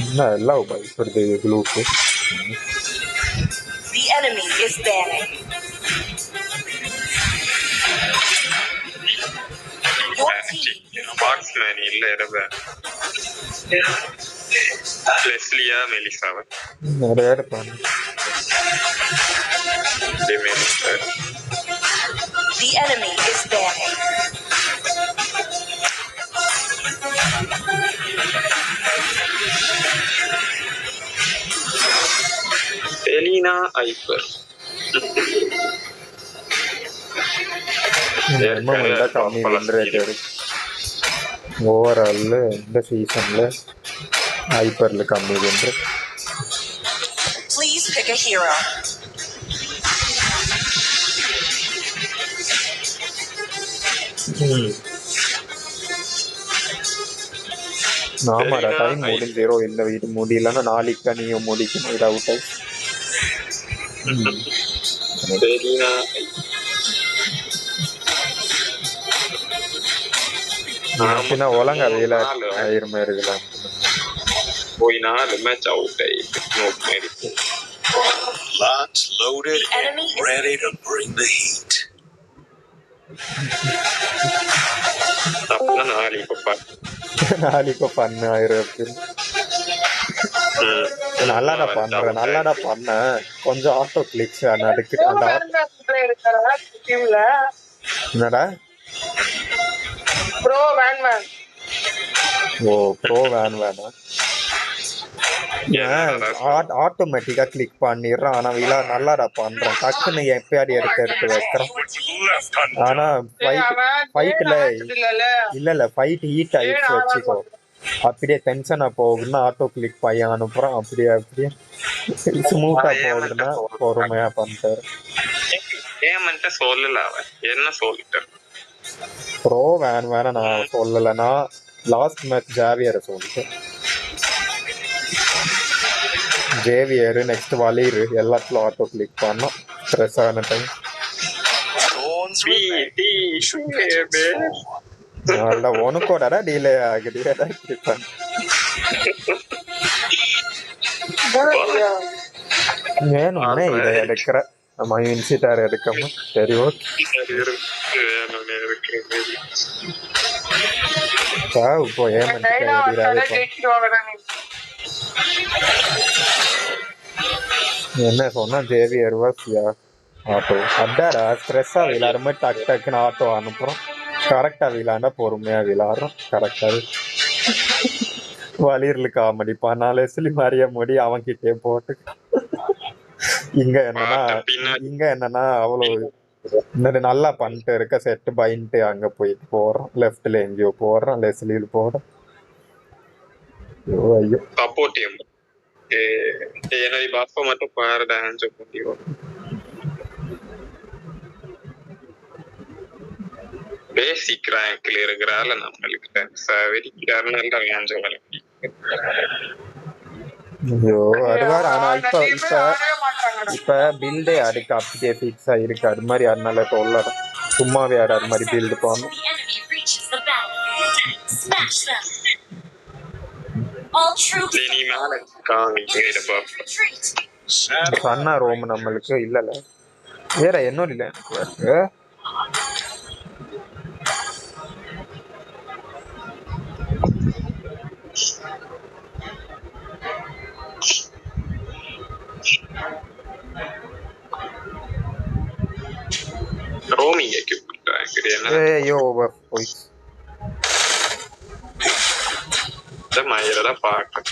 என்ன எல்லாம் பயப்படுது குளூக்கு The enemy is banning. Marksman இல்ல இரவு லெஸ்லியா மெலிசாவா நிறைய இருப்பாங்க The enemy is banning. எலினா ஐப்பர் கம்மி பண்றது ஓவரால் இந்த சீசன்ல ஹைப்பர்ல கம்மி பண்றது Please pick a hero. ஆமாடா டைம் முடிஞ்சிரோ இந்த வீடு முடியலன்னா நாளைக்கு நீயும் முடிக்கணும் இது அவுட் ஆயிடுச்சுன்னா ஒழுங்கா வெயில ஆயிரமே இருக்கலாம் போய் 4 மேட்ச் அவுட் ஆயிடுச்சு Lots loaded and ready to bring the heat. நாளைக்கு பண்ண ஆயிரம் நல்லாடா பண்ண கொஞ்சம் ஆட்டோ கிளிக்ஸ் அதுக்கு என்னடா ப்ரோ வேன் ஓ ப்ரோ வேணா ஆட்டோமேட்டிக்கா கிளிக் பண்ணிடுறான் ஆனா விழா நல்லாடா பண்றான் டக்குன்னு எப்பயாடி எடுத்து வைக்கிறான் ஆனா ஃபைட்ல இல்ல ஃபைட் ஹீட் ஆயிடுச்சு வச்சுக்கோ அப்படியே டென்ஷனா போகுதுன்னா ஆட்டோ கிளிக் பையன் அனுப்புறான் அப்படியே ஸ்மூத்தா போகுதுன்னா பொறுமையா பண்ணிட்டாரு ஏமன்ட்ட சொல்லல அவன் என்ன சொல்லிட்டான் ப்ரோ வேற நான் சொல்லலைன்னா லாஸ்ட் மேட்ச் ஜாவியரை சொல்லிட்டேன். ஜேவியர் நெக்ஸ்ட் வலிரு எல்லாத்துலும் ஆட்டோ கிளிக் பண்ணோம். ஸ்ட்ரெஸ் ஆன டைம் உனக்கோட டீலே ஆகுது. வேணும்னே இதை எடுக்கிற நம்ம இன்சிட்டார் எடுக்காம சரி ஓகே இப்போ என்ன சொன்னா ஜேவியர் வாசியா ஆட்டோ அட்டாடா ஸ்ட்ரெஸ்ஸா விளாடுமே டக்கு டக்குன்னு ஆட்டோ அனுப்புறோம். கரெக்டா விளாண்டா பொறுமையா விளாடுறோம். கரெக்டா வலிர்ல காமெடி பண்ணாலே சொல்லி மறிய முடி அவன்கிட்டே போட்டு இங்க என்னன்னா அவ்வளவு நல்லா பண்ணிட்டு இருக்க செட்டு பயின்ட்டு அங்க போயிட்டு போறோம். லெஃப்ட்ல எங்கேயோ போறோம். லெஸ்லியில் போறோம். ஐயோ சப்போர்ட்டிவ் என்னை பாப்பா மட்டும் பாரு டான்ஸ் முடியும். பேசிக் ரேங்க்ல இருக்கிறால நம்மளுக்கு வெடிக்கிறாருன்னு டான்ஸ் வளர்ப்பி. ஐயோ அதுவார ஆனா இப்ப பில்டே அதுக்கு அப்படியே ஃபிக்ஸ் ஆயிருக்கு. அது மாதிரி அதனால சொல்லலாம். சும்மாவே அது மாதிரி பில்டு போகணும். சன்னா ரோம் நம்மளுக்கு இல்லல வேற என்ன இல்ல roaming equipment என்ன ஐயோ ஓவர் போயிச்சு. இந்த மயிரட பாக்க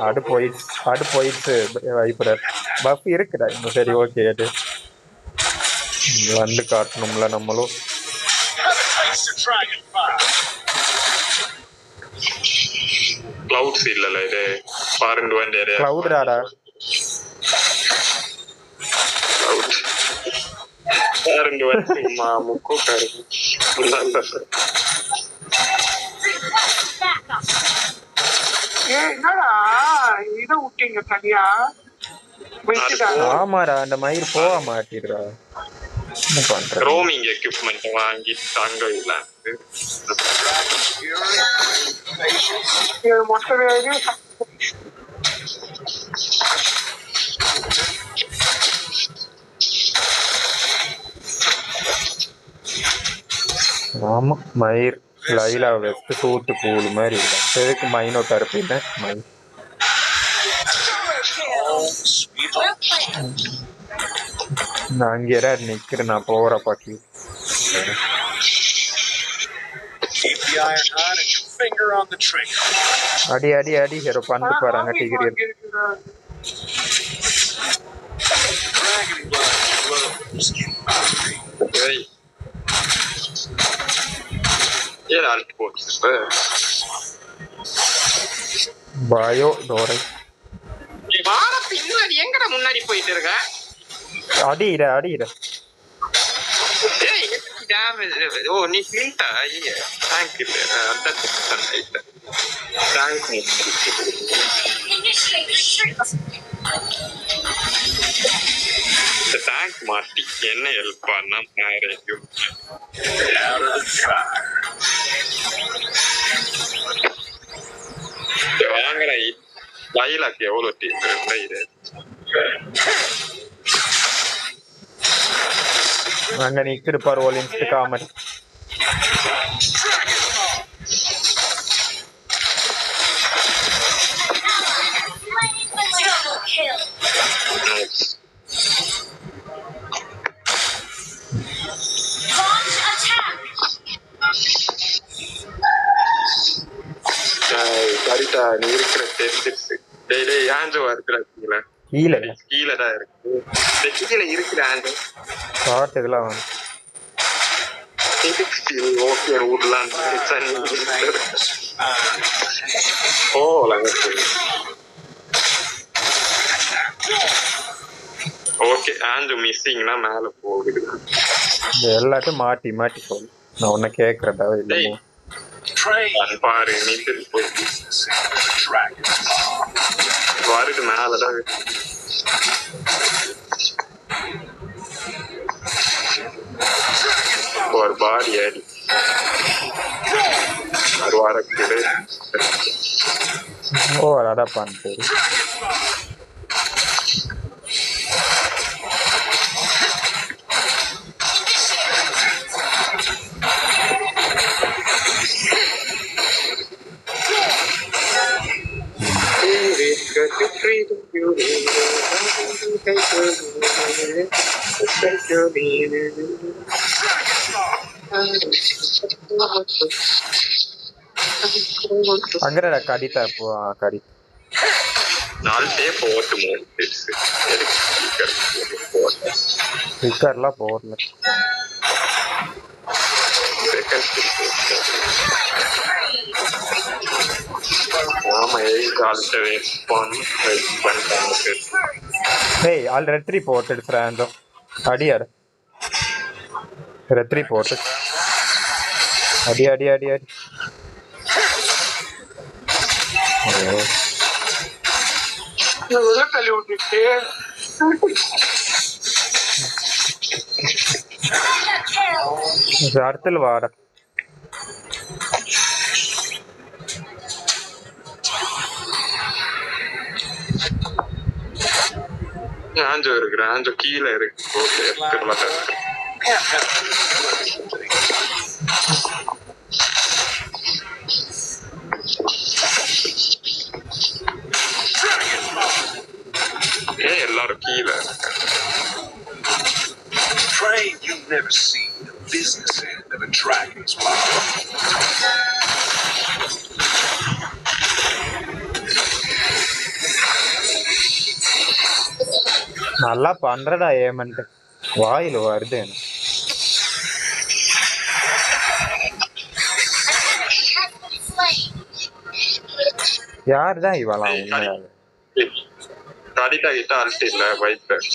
அது போயிடுச்சு வைப்ரர் பஃப் இருக்குடா இன்னும். சரி ஓகே அது வந்து காட்டணும்ல நம்மளும். கிளவுட்ஸ் இல்லல இது ஃபாரின் வந்த ஏரியா கிளவுட் ராடா ஃபாரின் வந்து மாமுக்கு காரு நல்ல என்னடா இதை விட்டீங்க தனியா? ஆமாடா அந்த மயிர் போக மாட்டிடுறா. என்ன பண்ற? ரோமிங் எக்யூப்மெண்ட் வாங்கி தாங்க இல்ல ஆமா மயிர் லைலா வெஸ்ட் சூட்டு கூழ் மாதிரி இல்லை. எதுக்கு மைனோ தரப்பின மயிர் நான் அங்கே நிக்கிறேன். நான் போற பாக்கி அடி அடி அடி ஹீரோ பண்ணிட்டு போறாங்க. டிகிரி பயோ டோரை பின்னாடி எங்கடா முன்னாடி போயிட்டு இருக்க? அடியிட அடியிட ஓ நீ கிளின்டா? ஐயா டேங்க் இல்ல டேங்க் இந்த டேங்க் மாட்டி என்ன ஹெல்ப் பண்ணா மேரேஜும் வாங்குற லைலாக்கு எவ்வளவு டீம் இது அங்க நிக்கிட்டு பாரு ஒலிம்பிக் காமெடி. சரிதா நீ இருக்கிற தெரிஞ்சிருச்சு. டேய் ஆஞ்சோ இருக்கிற கீழதான் இருக்கு. கீழே இருக்கிற ஆஞ்சோ பாட்டு இதெல்லாம் ஓகே ஊர்லாம் போலாம் ஓகே ஆஞ்சு மிஸ்ஸிங்னா மேல போகுது. எல்லாத்தையும் மாட்டி மாட்டி சொல்லு. நான் உன்னை கேட்கறதா இல்லமோ பாரு நீட்டு வருது மேலதான் ஒரு பாடி அடி ஒரு வாரக்கு ஓ அதான் பண்ணிட்டு அங்கடா கடித்தா இப்போ கடி நாலு போட்டு ஸ்பீக்கர்லாம் போடல. ஏய் ஆல் ரெத்ரி போட்டு ஃப்ராண்டோ அடியார் ரெத்ரி போட்டு அடி அடி அடி அடி. தள்ளி விட்டுட்டு அடுத்தல் வார ஆஞ்சோ இருக்கு ஆஞ்சோ கீழே இருக்கு எல்லாரும் கீழே Train, you've never seen the business end of a dragon's power. நல்லா பண்றடா ஏமன்ட்டு வாயில் வருது. யாருதான் இவலாம் உண்மையாக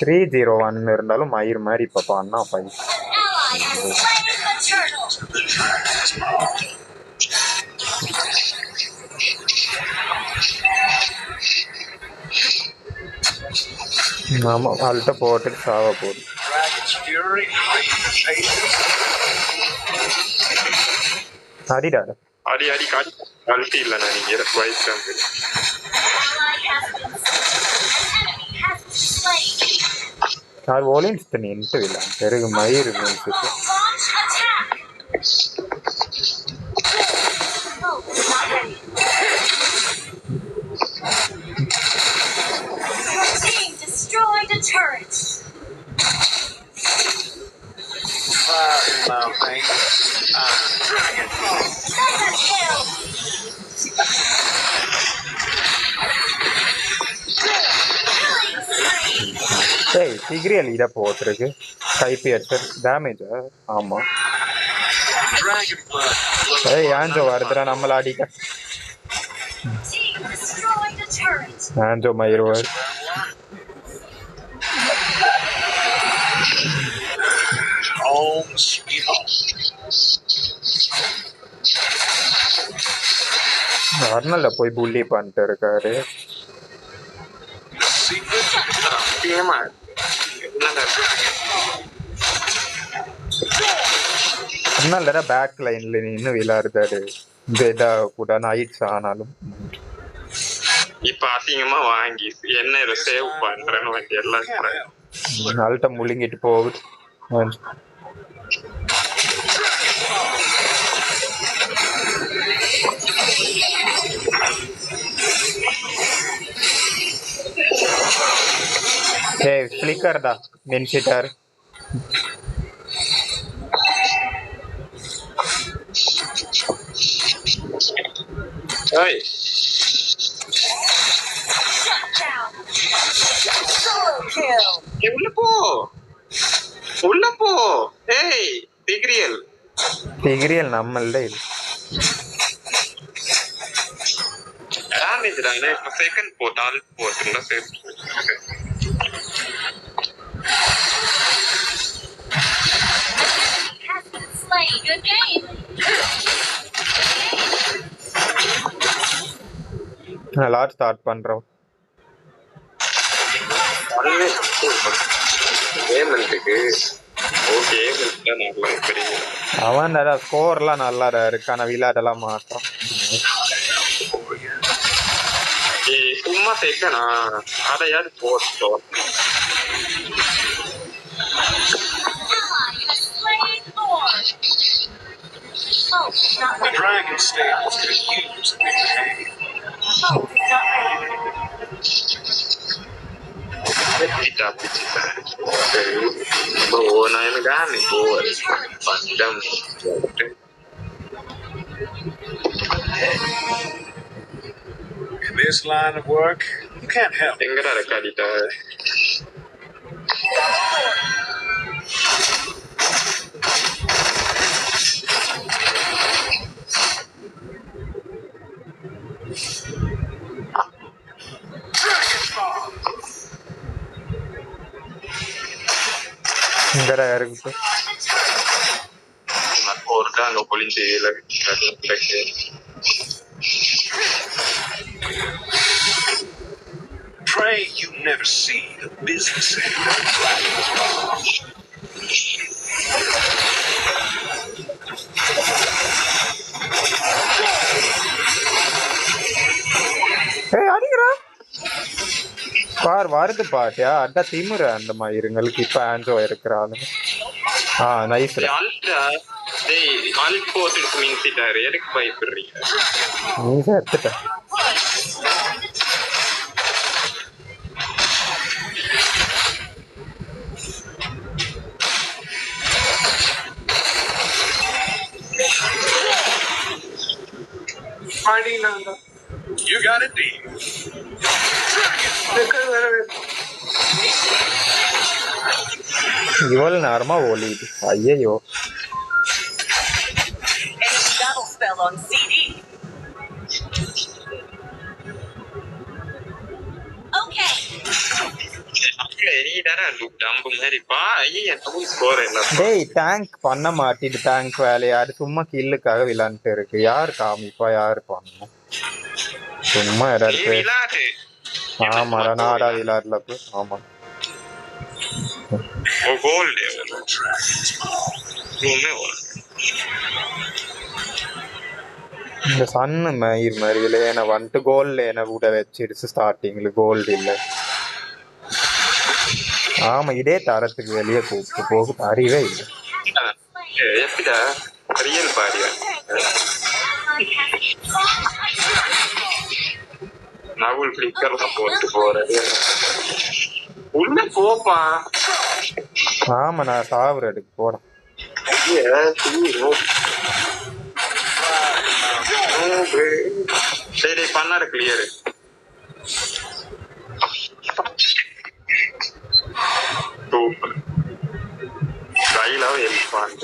301 இருந்தாலும் மயிர் மாதிரி இப்ப பண்ணா பையன் ஆமா அவள்கிட்ட போட்டு சாவ போகுது. அடிடா அடி அடி காடி அல்ட்டி இல்ல நினைக்கிற வைஸ் அது ஒலின்ஸ் நின்ட்டு இல்ல பெருகு மயிர் நின்றுட்டு Destroyed a turret. ஏய் டிகிரியல் இதை போட்டிருக்கு கைப்பியர் டேமேஜா ஆமா. ஏய் ஆஞ்சோ வருதுடா நம்மள அடிக்க. ஆஞ்சோ மயிர் வருது. Home sweet home. அர்னல்ல போய் புள்ளி பண்ணிட்டு இருக்காரு. அர்னல்ல பேக் லைன்ல நின்று விளையாடுறாரு. இதா கூட நைட்ஸ் ஆனாலும் இப்ப அசிங்கமா வாங்கி என்ன சேவ் பண்றேன்னு வந்து எல்லாம் நாள்கிட்ட முழுங்கிட்டு போகுது. ஏய் ஃப்ளிக்கர்டா நின்னுட்டாரு. ஏய் உள்ள போ உள்ள போ. ஏய் டிகிரியல் டிகிரியல் நம்மள்ட இல்ல டேமேஜ் இப்ப செகண்ட் போட்டால் போட்டுன்னா சேவ் எல்லாரும் ஸ்டார்ட் பண்றோம். அவன் ஸ்கோர்லாம் நல்லா இருக்கு, ஆனா விளையாடலாம் மாட்டான். சும்மா சேர்க்கணா அதையாவது போட்டோம். The dragon stables could use a big hand. In this line of work, you can't help it. இருக்கு அங்க பொலிஞ்சு Pray you never see the business end of the dragon. அடிக்கிறா பார் வருது பாட்டியா அதான் திமுற அந்த மயிருங்களுக்கு இப்ப ஆன்சோ இருக்கிறாள். நைஸ். எதுக்கு பயப்படுறீங்க? நீ சேர்த்துட்ட. You got it, deal. இவ்வளவு நேரமா ஓலிது. ஐயோ Battle spell on CD. Okay. டேய் டேங்க் பண்ண மாட்டிட்டு டேங்க் வேலையாரு சும்மா கில்லுக்காக விளையாண்டுட்டு இருக்கு. யாரு காமிப்பா யாரு பண்ணணும் சும்மா யாராரு. ஆமாடா நாடா விளையாடல. ஆமா இந்த சன்னு மயிர் மாதிரில என்ன வந்துட்டு கோல்ல என்ன கூட வச்சிருச்சு ஸ்டார்டிங்ல கோல்டு இல்லை. ஆமா இதே தரத்துக்கு வெளியே கூப்பிட்டு போக அறிவே இல்லை. நகுல் கிளிக்கர்ல போட்டு போறது உள்ள போப்பா. ஆமா நான் சாவுறதுக்கு போறேன். சரி பண்ணாரு கிளியரு. சூப்பர் கையிலாவே எழுப்பான்.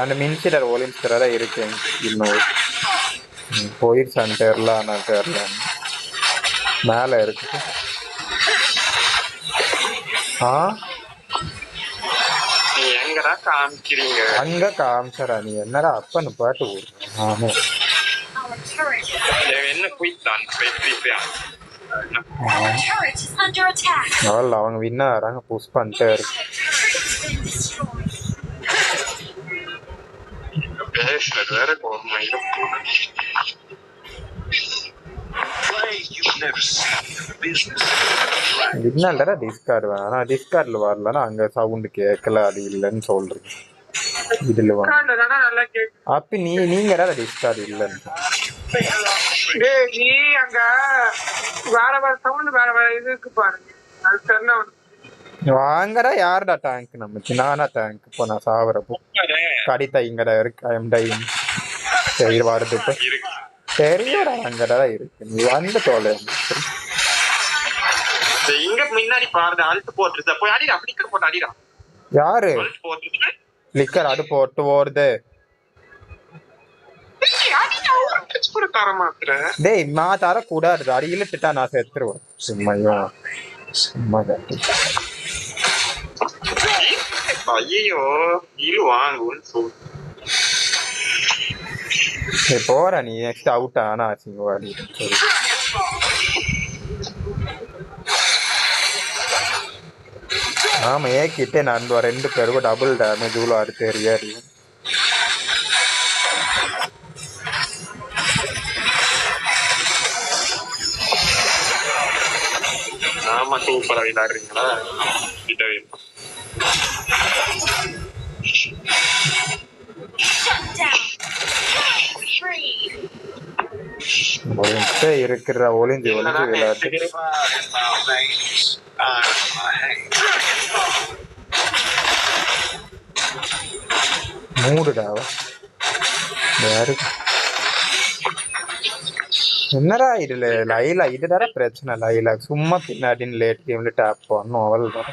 அந்த மின்சிடர் ஒலிம்பிக்ஸாக தான் இருக்கேன் இன்னும் போயிடுச்சான்னு தெரில. ஆனால் தெரில மேலே இருக்குது. எங்கடா காமிக்கிறீங்க? அங்க காமிச்சரா நீ என்னடா அப்பன்னு பாட்டு ஓடுறேன். என்ன குயித்தான் அவள் அவங்க வின்னா வராங்க புஷ் பண்ணிட்டே இருக்கு. வேற கோர்மா வின்னாலடா டிஸ்கார்டு வேணா. டிஸ்கார்டில் வரலன்னா அங்கே சவுண்டு கேட்கல அது இல்லைன்னு சொல்றேன். இதுல அப்ப நீங்க டிஸ்கார்டு இல்லைன்னு நீ அங்க வேற வேற சவுண்ட் வேற வேற இதுக்கு பாருங்க. அது தெரியல வாங்கடா. யாருடா டேங்க் நம்ம நானா டேங்க் இப்போ நான் சாவறப்போ கடித்தா இங்கடா இருக்கு. I'm time. சரி வருது இப்போ தெரியடா அங்கடா இருக்கு. நீ வந்து தோலை இங்க முன்னாடி பாருடா. அல்ட் போட்டுருச்சா போய் அடிடா. ஃபிளிக்கர் போட்டு அடிடா. யாரு ஃபிளிக்கர் அது போட்டு ஓடுது? டேய் நான் தர கூடாது. அது இழுத்துட்டா நான் செத்துருவேன். சும்மையா சும்மா ஐயோ இழு வாங்குன்னு சொல்லு. போற நீ நெக்ஸ்ட் அவுட் ஆனா சிங்கவாடி சரி ஆமா ஏக்கிட்டே நான் 2 பேருக்கு டபுள் டேமேஜ் உள்ள அது தெரியாது ஆமா சூப்பரா விளையாடுறீங்களா இருக்கிற ஒளிஞ்சு ஒளிஞ்சு விளையாட்டு மூடுடாவா யாரு என்னடா இதுல லைலா இதுதான பிரச்சனை லைலா சும்மா பின்னாடின்னு லேட் கேம்ல டேப் பண்ணும் அவள் தான்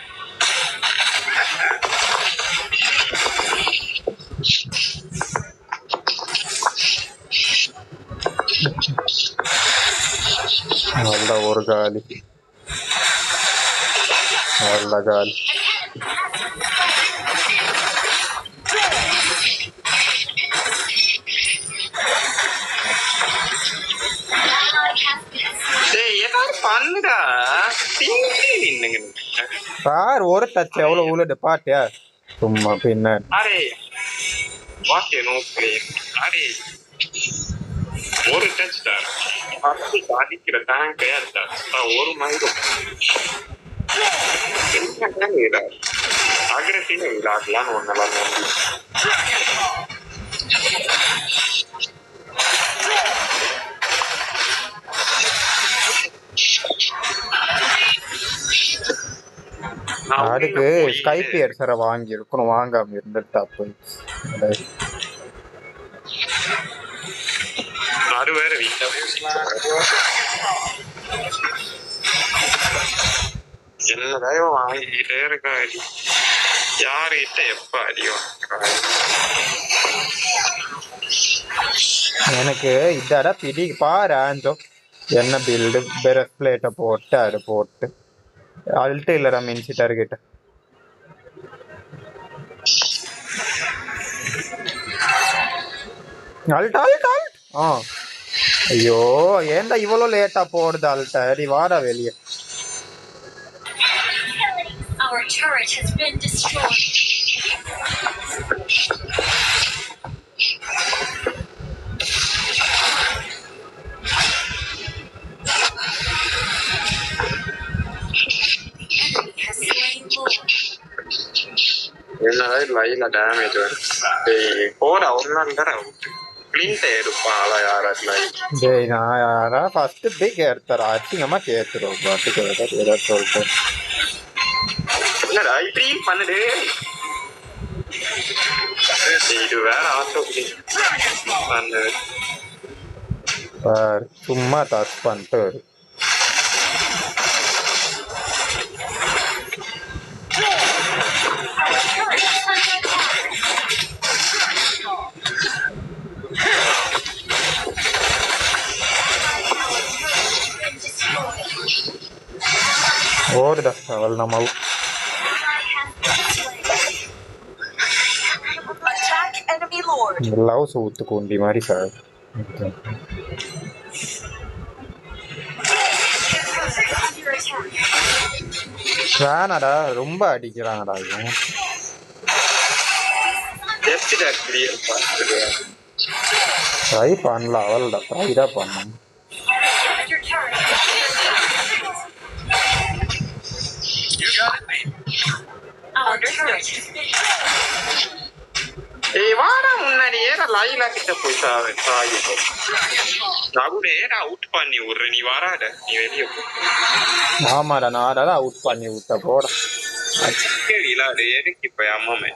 நல்ல ஒரு காலி நல்ல காலி பண்ணுடா பார் ஒரு டச் எவ்வளவு ஊழல் பாட்டியா சும்மா பின்ன அரே வாக்கே நோ ப்ளே அரே ஒரு டச் தான் அப்படி சாதிக்கிற டேங்கே இருந்தா ஒரு மைலும் அக்ரெசிவா விளையாடலான்னு ஒன்னெல்லாம் அதுக்கு ஸ்கைப் எட்சரை வாங்கி இருக்கணும் வாங்காம இருந்துட்டா போய் அது வேற என்னதான் வாங்கிக்கிட்டே இருக்கா அடி யாருகிட்ட எப்ப அடி எனக்கு இதாடா பிடி பாரு என்ன பில்டு பெரஸ் பிளேட்டை போட்டு அது போட்டு அல்ட்டு இல்லடா மின்சி டார்கெட் அல்ட் அல்ட் அல்ட் ஐயோ ஏன்டா இவ்வளோ லேட்டா போடுது அல்ட்ட நீ வாடா வெளியே Our turret has been destroyed. என்னதான் லைல டேமேஜ் போட ஒன்னாண்டா கிளீன்ட்ட எடுப்பாளா யாராச்சும் டேய் நான் யாரா ஃபர்ஸ்ட் பிக் எடுத்தாரா அசிங்கமா கேத்துறோம் பாட்டுக்கு ஏதாவது சொல்லிட்டு என்னடா இப்படி பண்ணுது இது வேற ஆட்டோ பண்ணு சும்மா டச் பண்ணிட்டு ஓடுடா அவள் நம்ம லவ் ஊத்து கொண்டி மாதிரி சார் வேணாடா ரொம்ப அடிக்கிறாங்கடா இவன் ட்ரை பண்ணலாம் அவள்டா ட்ரை தான் பண்ணணும் ஏய் வாடா முன்னாடியே லைலா கிட்ட போய் அவுட் பண்ணி விடுற நீ வராட நீ வெளியே போ ஆமாடா நாடா அவுட் பண்ணி விட்ட போட எதுக்கு இப்ப அம்மாமே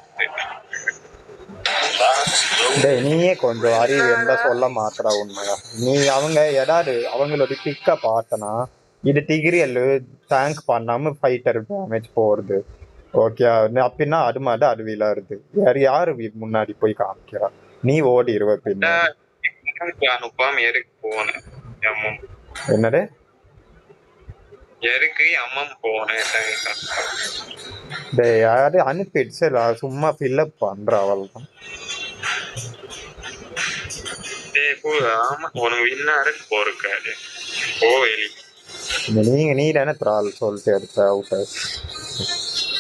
டேய் நீயே கொஞ்சம் அறிவு என்ன சொல்ல மாட்டடா உண்மையா நீ அவங்க ஏதாவது அவங்களோட பிக்க பார்த்தனா இது டிகிரியல் டேங்க் பண்ணாம ஃபைட்டர் டேமேஜ் போறது ஓகே அப்படின்னா அது மாதிரி அருவிலா இருக்கு வேற யாரு முன்னாடி போய் காமிக்கிறா நீ ஓடிடுவ பின்ன என்னடே டேய் யாரு அனுப்பிடுச்சு சும்மா ஃபில்லப் பண்ற அவள் தான் உனக்கு வின்னாருன்னு போருக்காரு ஓ எலி நீ தானே த்ரால் சொல்லிட்டு எடுத்த அவுட்டர்ஸ்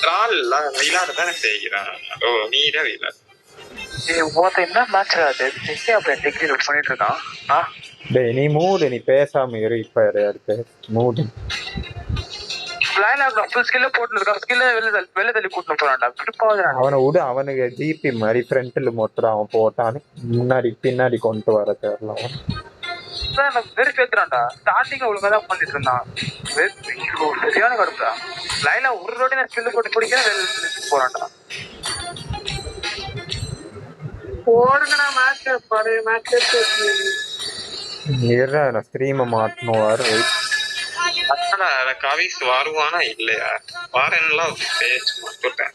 த்ரால்லாம் விளையாட தானே செய்கிறான் ஓ நீ தான் விளையாட என்ன மேட்ச் அது அப்புறம் டிகிரி பண்ணிட்டு இருக்கான் டேய் நீ மூடு நீ பேசாம இரு இப்ப எடுத்து மூடு அவனை விடு அவனுக்கு ஜிபி மாதிரி ஃப்ரண்ட்ல மொத்தம் அவன் போட்டான்னு முன்னாடி பின்னாடி கொண்டு வர தெரியல வெறுப்பேத்துறான்டா ஸ்டார்டிங் ஒழுங்கா தான் பண்ணிட்டு இருந்தான் சரியான கடுப்பா லைனா ஒரு ரோட்டி நான் ஸ்கில் போட்டு பிடிக்க போறான்டா போடுங்கடா மேட்ச் பழைய மேட்ச் நான் ஸ்ட்ரீமை மாட்டணும் வர கவிஸ் வருவானா இல்லையா வாரன்லாம் பேச்சு மட்டும்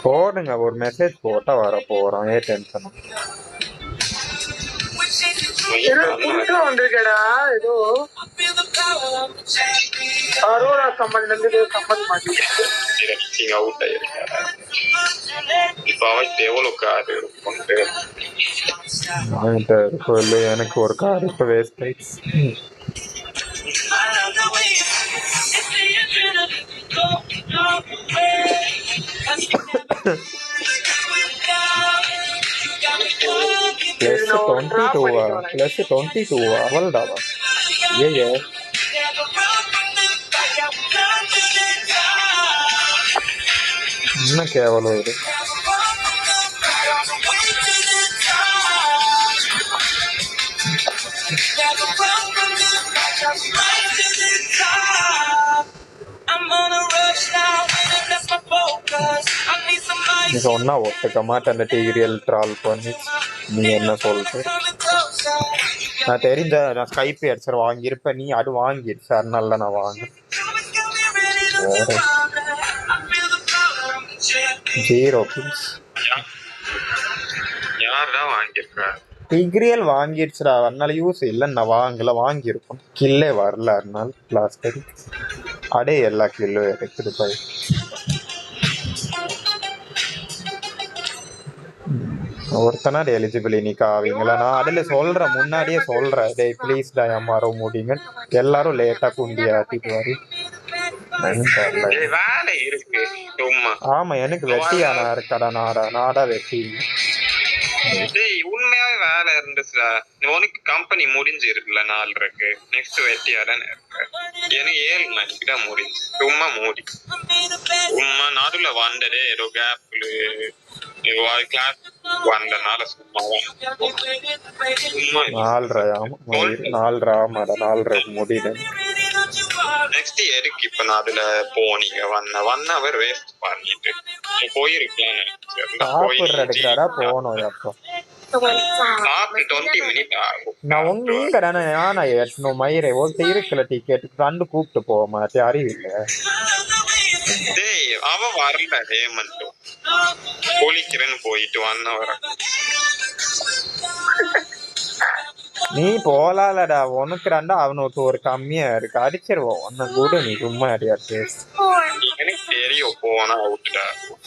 போடுங்க ஒரு மெசேஜ் போட்டா வர போறான் ஏ டென்ஷன் வந்திருக்கடா ஏதோ அரோரா கம்பெனில இருந்து கம்பெனி மாட்டி அவுட் ஆயிருக்காரு இப்ப அவன் எவ்வளவு காரு கொண்டு சொல்லு எனக்கு ஒரு கார் இப்ப வேஸ்ட் ஆயிடுச்சு +22 அவள்தாவா ஏ என்ன கேவலம் இது நீ சொன்னா ஒத்துக்க மாட்டேன் அந்த டிகிரியல் ட்ரால் பண்ணி நீ என்ன சொல்ற நான் தெரிஞ்ச நான் ஸ்கைப் ஹெட்செட் வாங்கியிருப்பேன் நீ அது வாங்கிடுச்சு அதனால நான் வாங்க 0 பில்ஸ் யாரா வாங்கியிருக்கா டிகிரியல் வாங்கிடுச்சுடா அதனால யூஸ் இல்லை நான் வாங்கியிருப்போம் கில்லே வரல அதனால லாஸ்ட் அடே எல்லா கில்லும் எடுத்துட்டு போய் ஒருத்தனாடு எலிஜிபிள் இன்னைக்கு ஆவீங்களா நான் அதுல சொல்றேன் முன்னாடியே சொல்றேன் டேய் ப்ளீஸ் டா MRO முடிங்க எல்லாரும் லேட்டா குண்டி ஆட்டிட்டு வரி ஆமா எனக்கு வெட்டியானா இருக்கடா நாடா வெட்டி உண்மையாவே வேலை இருந்துச்சுடா உனக்கு கம்பெனி முடிஞ்சு இருக்குல்ல 4:30 நெக்ஸ்ட் வெட்டியாதான் இருக்கு எனக்கு 7 மணிக்கு தான் முடிஞ்சு சும்மா நடுல வந்ததே ஏதோ கேப்ல கிளாஸ் வந்தனால சும்மா 4:30 முடியுது நெக்ஸ்ட் எதுக்கு இப்ப நான் அதுல போனீங்க ஒன் ஹவர் வேஸ்ட் பண்ணிட்டு போயிருக்கலாம்டா போனோம் அப்போ நான் உங்க நானா எட்டணும் மயிரை ஒருத்த இருக்கல டிக்கெட் கண்டு கூப்பிட்டு போக மாட்டேன் அறிவில்ல அவ வரல ஹேமந்த் போலிக்கிறேன்னு போயிட்டு 1 ஹவர் நீ போலாலடா உனக்கு ரெண்டா அவனுக்கு ஒரு கம்மியா இருக்கு அடிச்சிருவோம் ஒன்னு கூட நீ சும்மா அடியாச்சு எனக்கு தெரியும் போனா அவுட்டா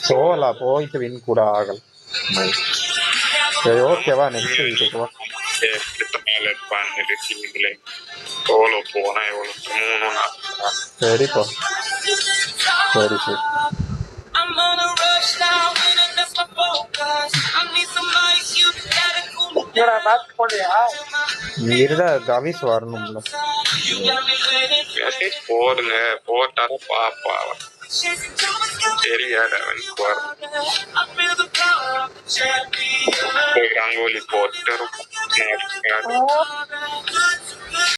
சோலா போயிட்டு வின் கூட ஆகல சரி ஓகேவா நெக்ஸ்ட் வீட்டுக்கு வா சோலோ போனா எவ்வளவு 3 சரிப்பா சரி சரி இருடா கவிஸ் வரணும்ல போடுங்க போட்டாலும் பாப்பா தெரியாத ரங்கோலி போட்டு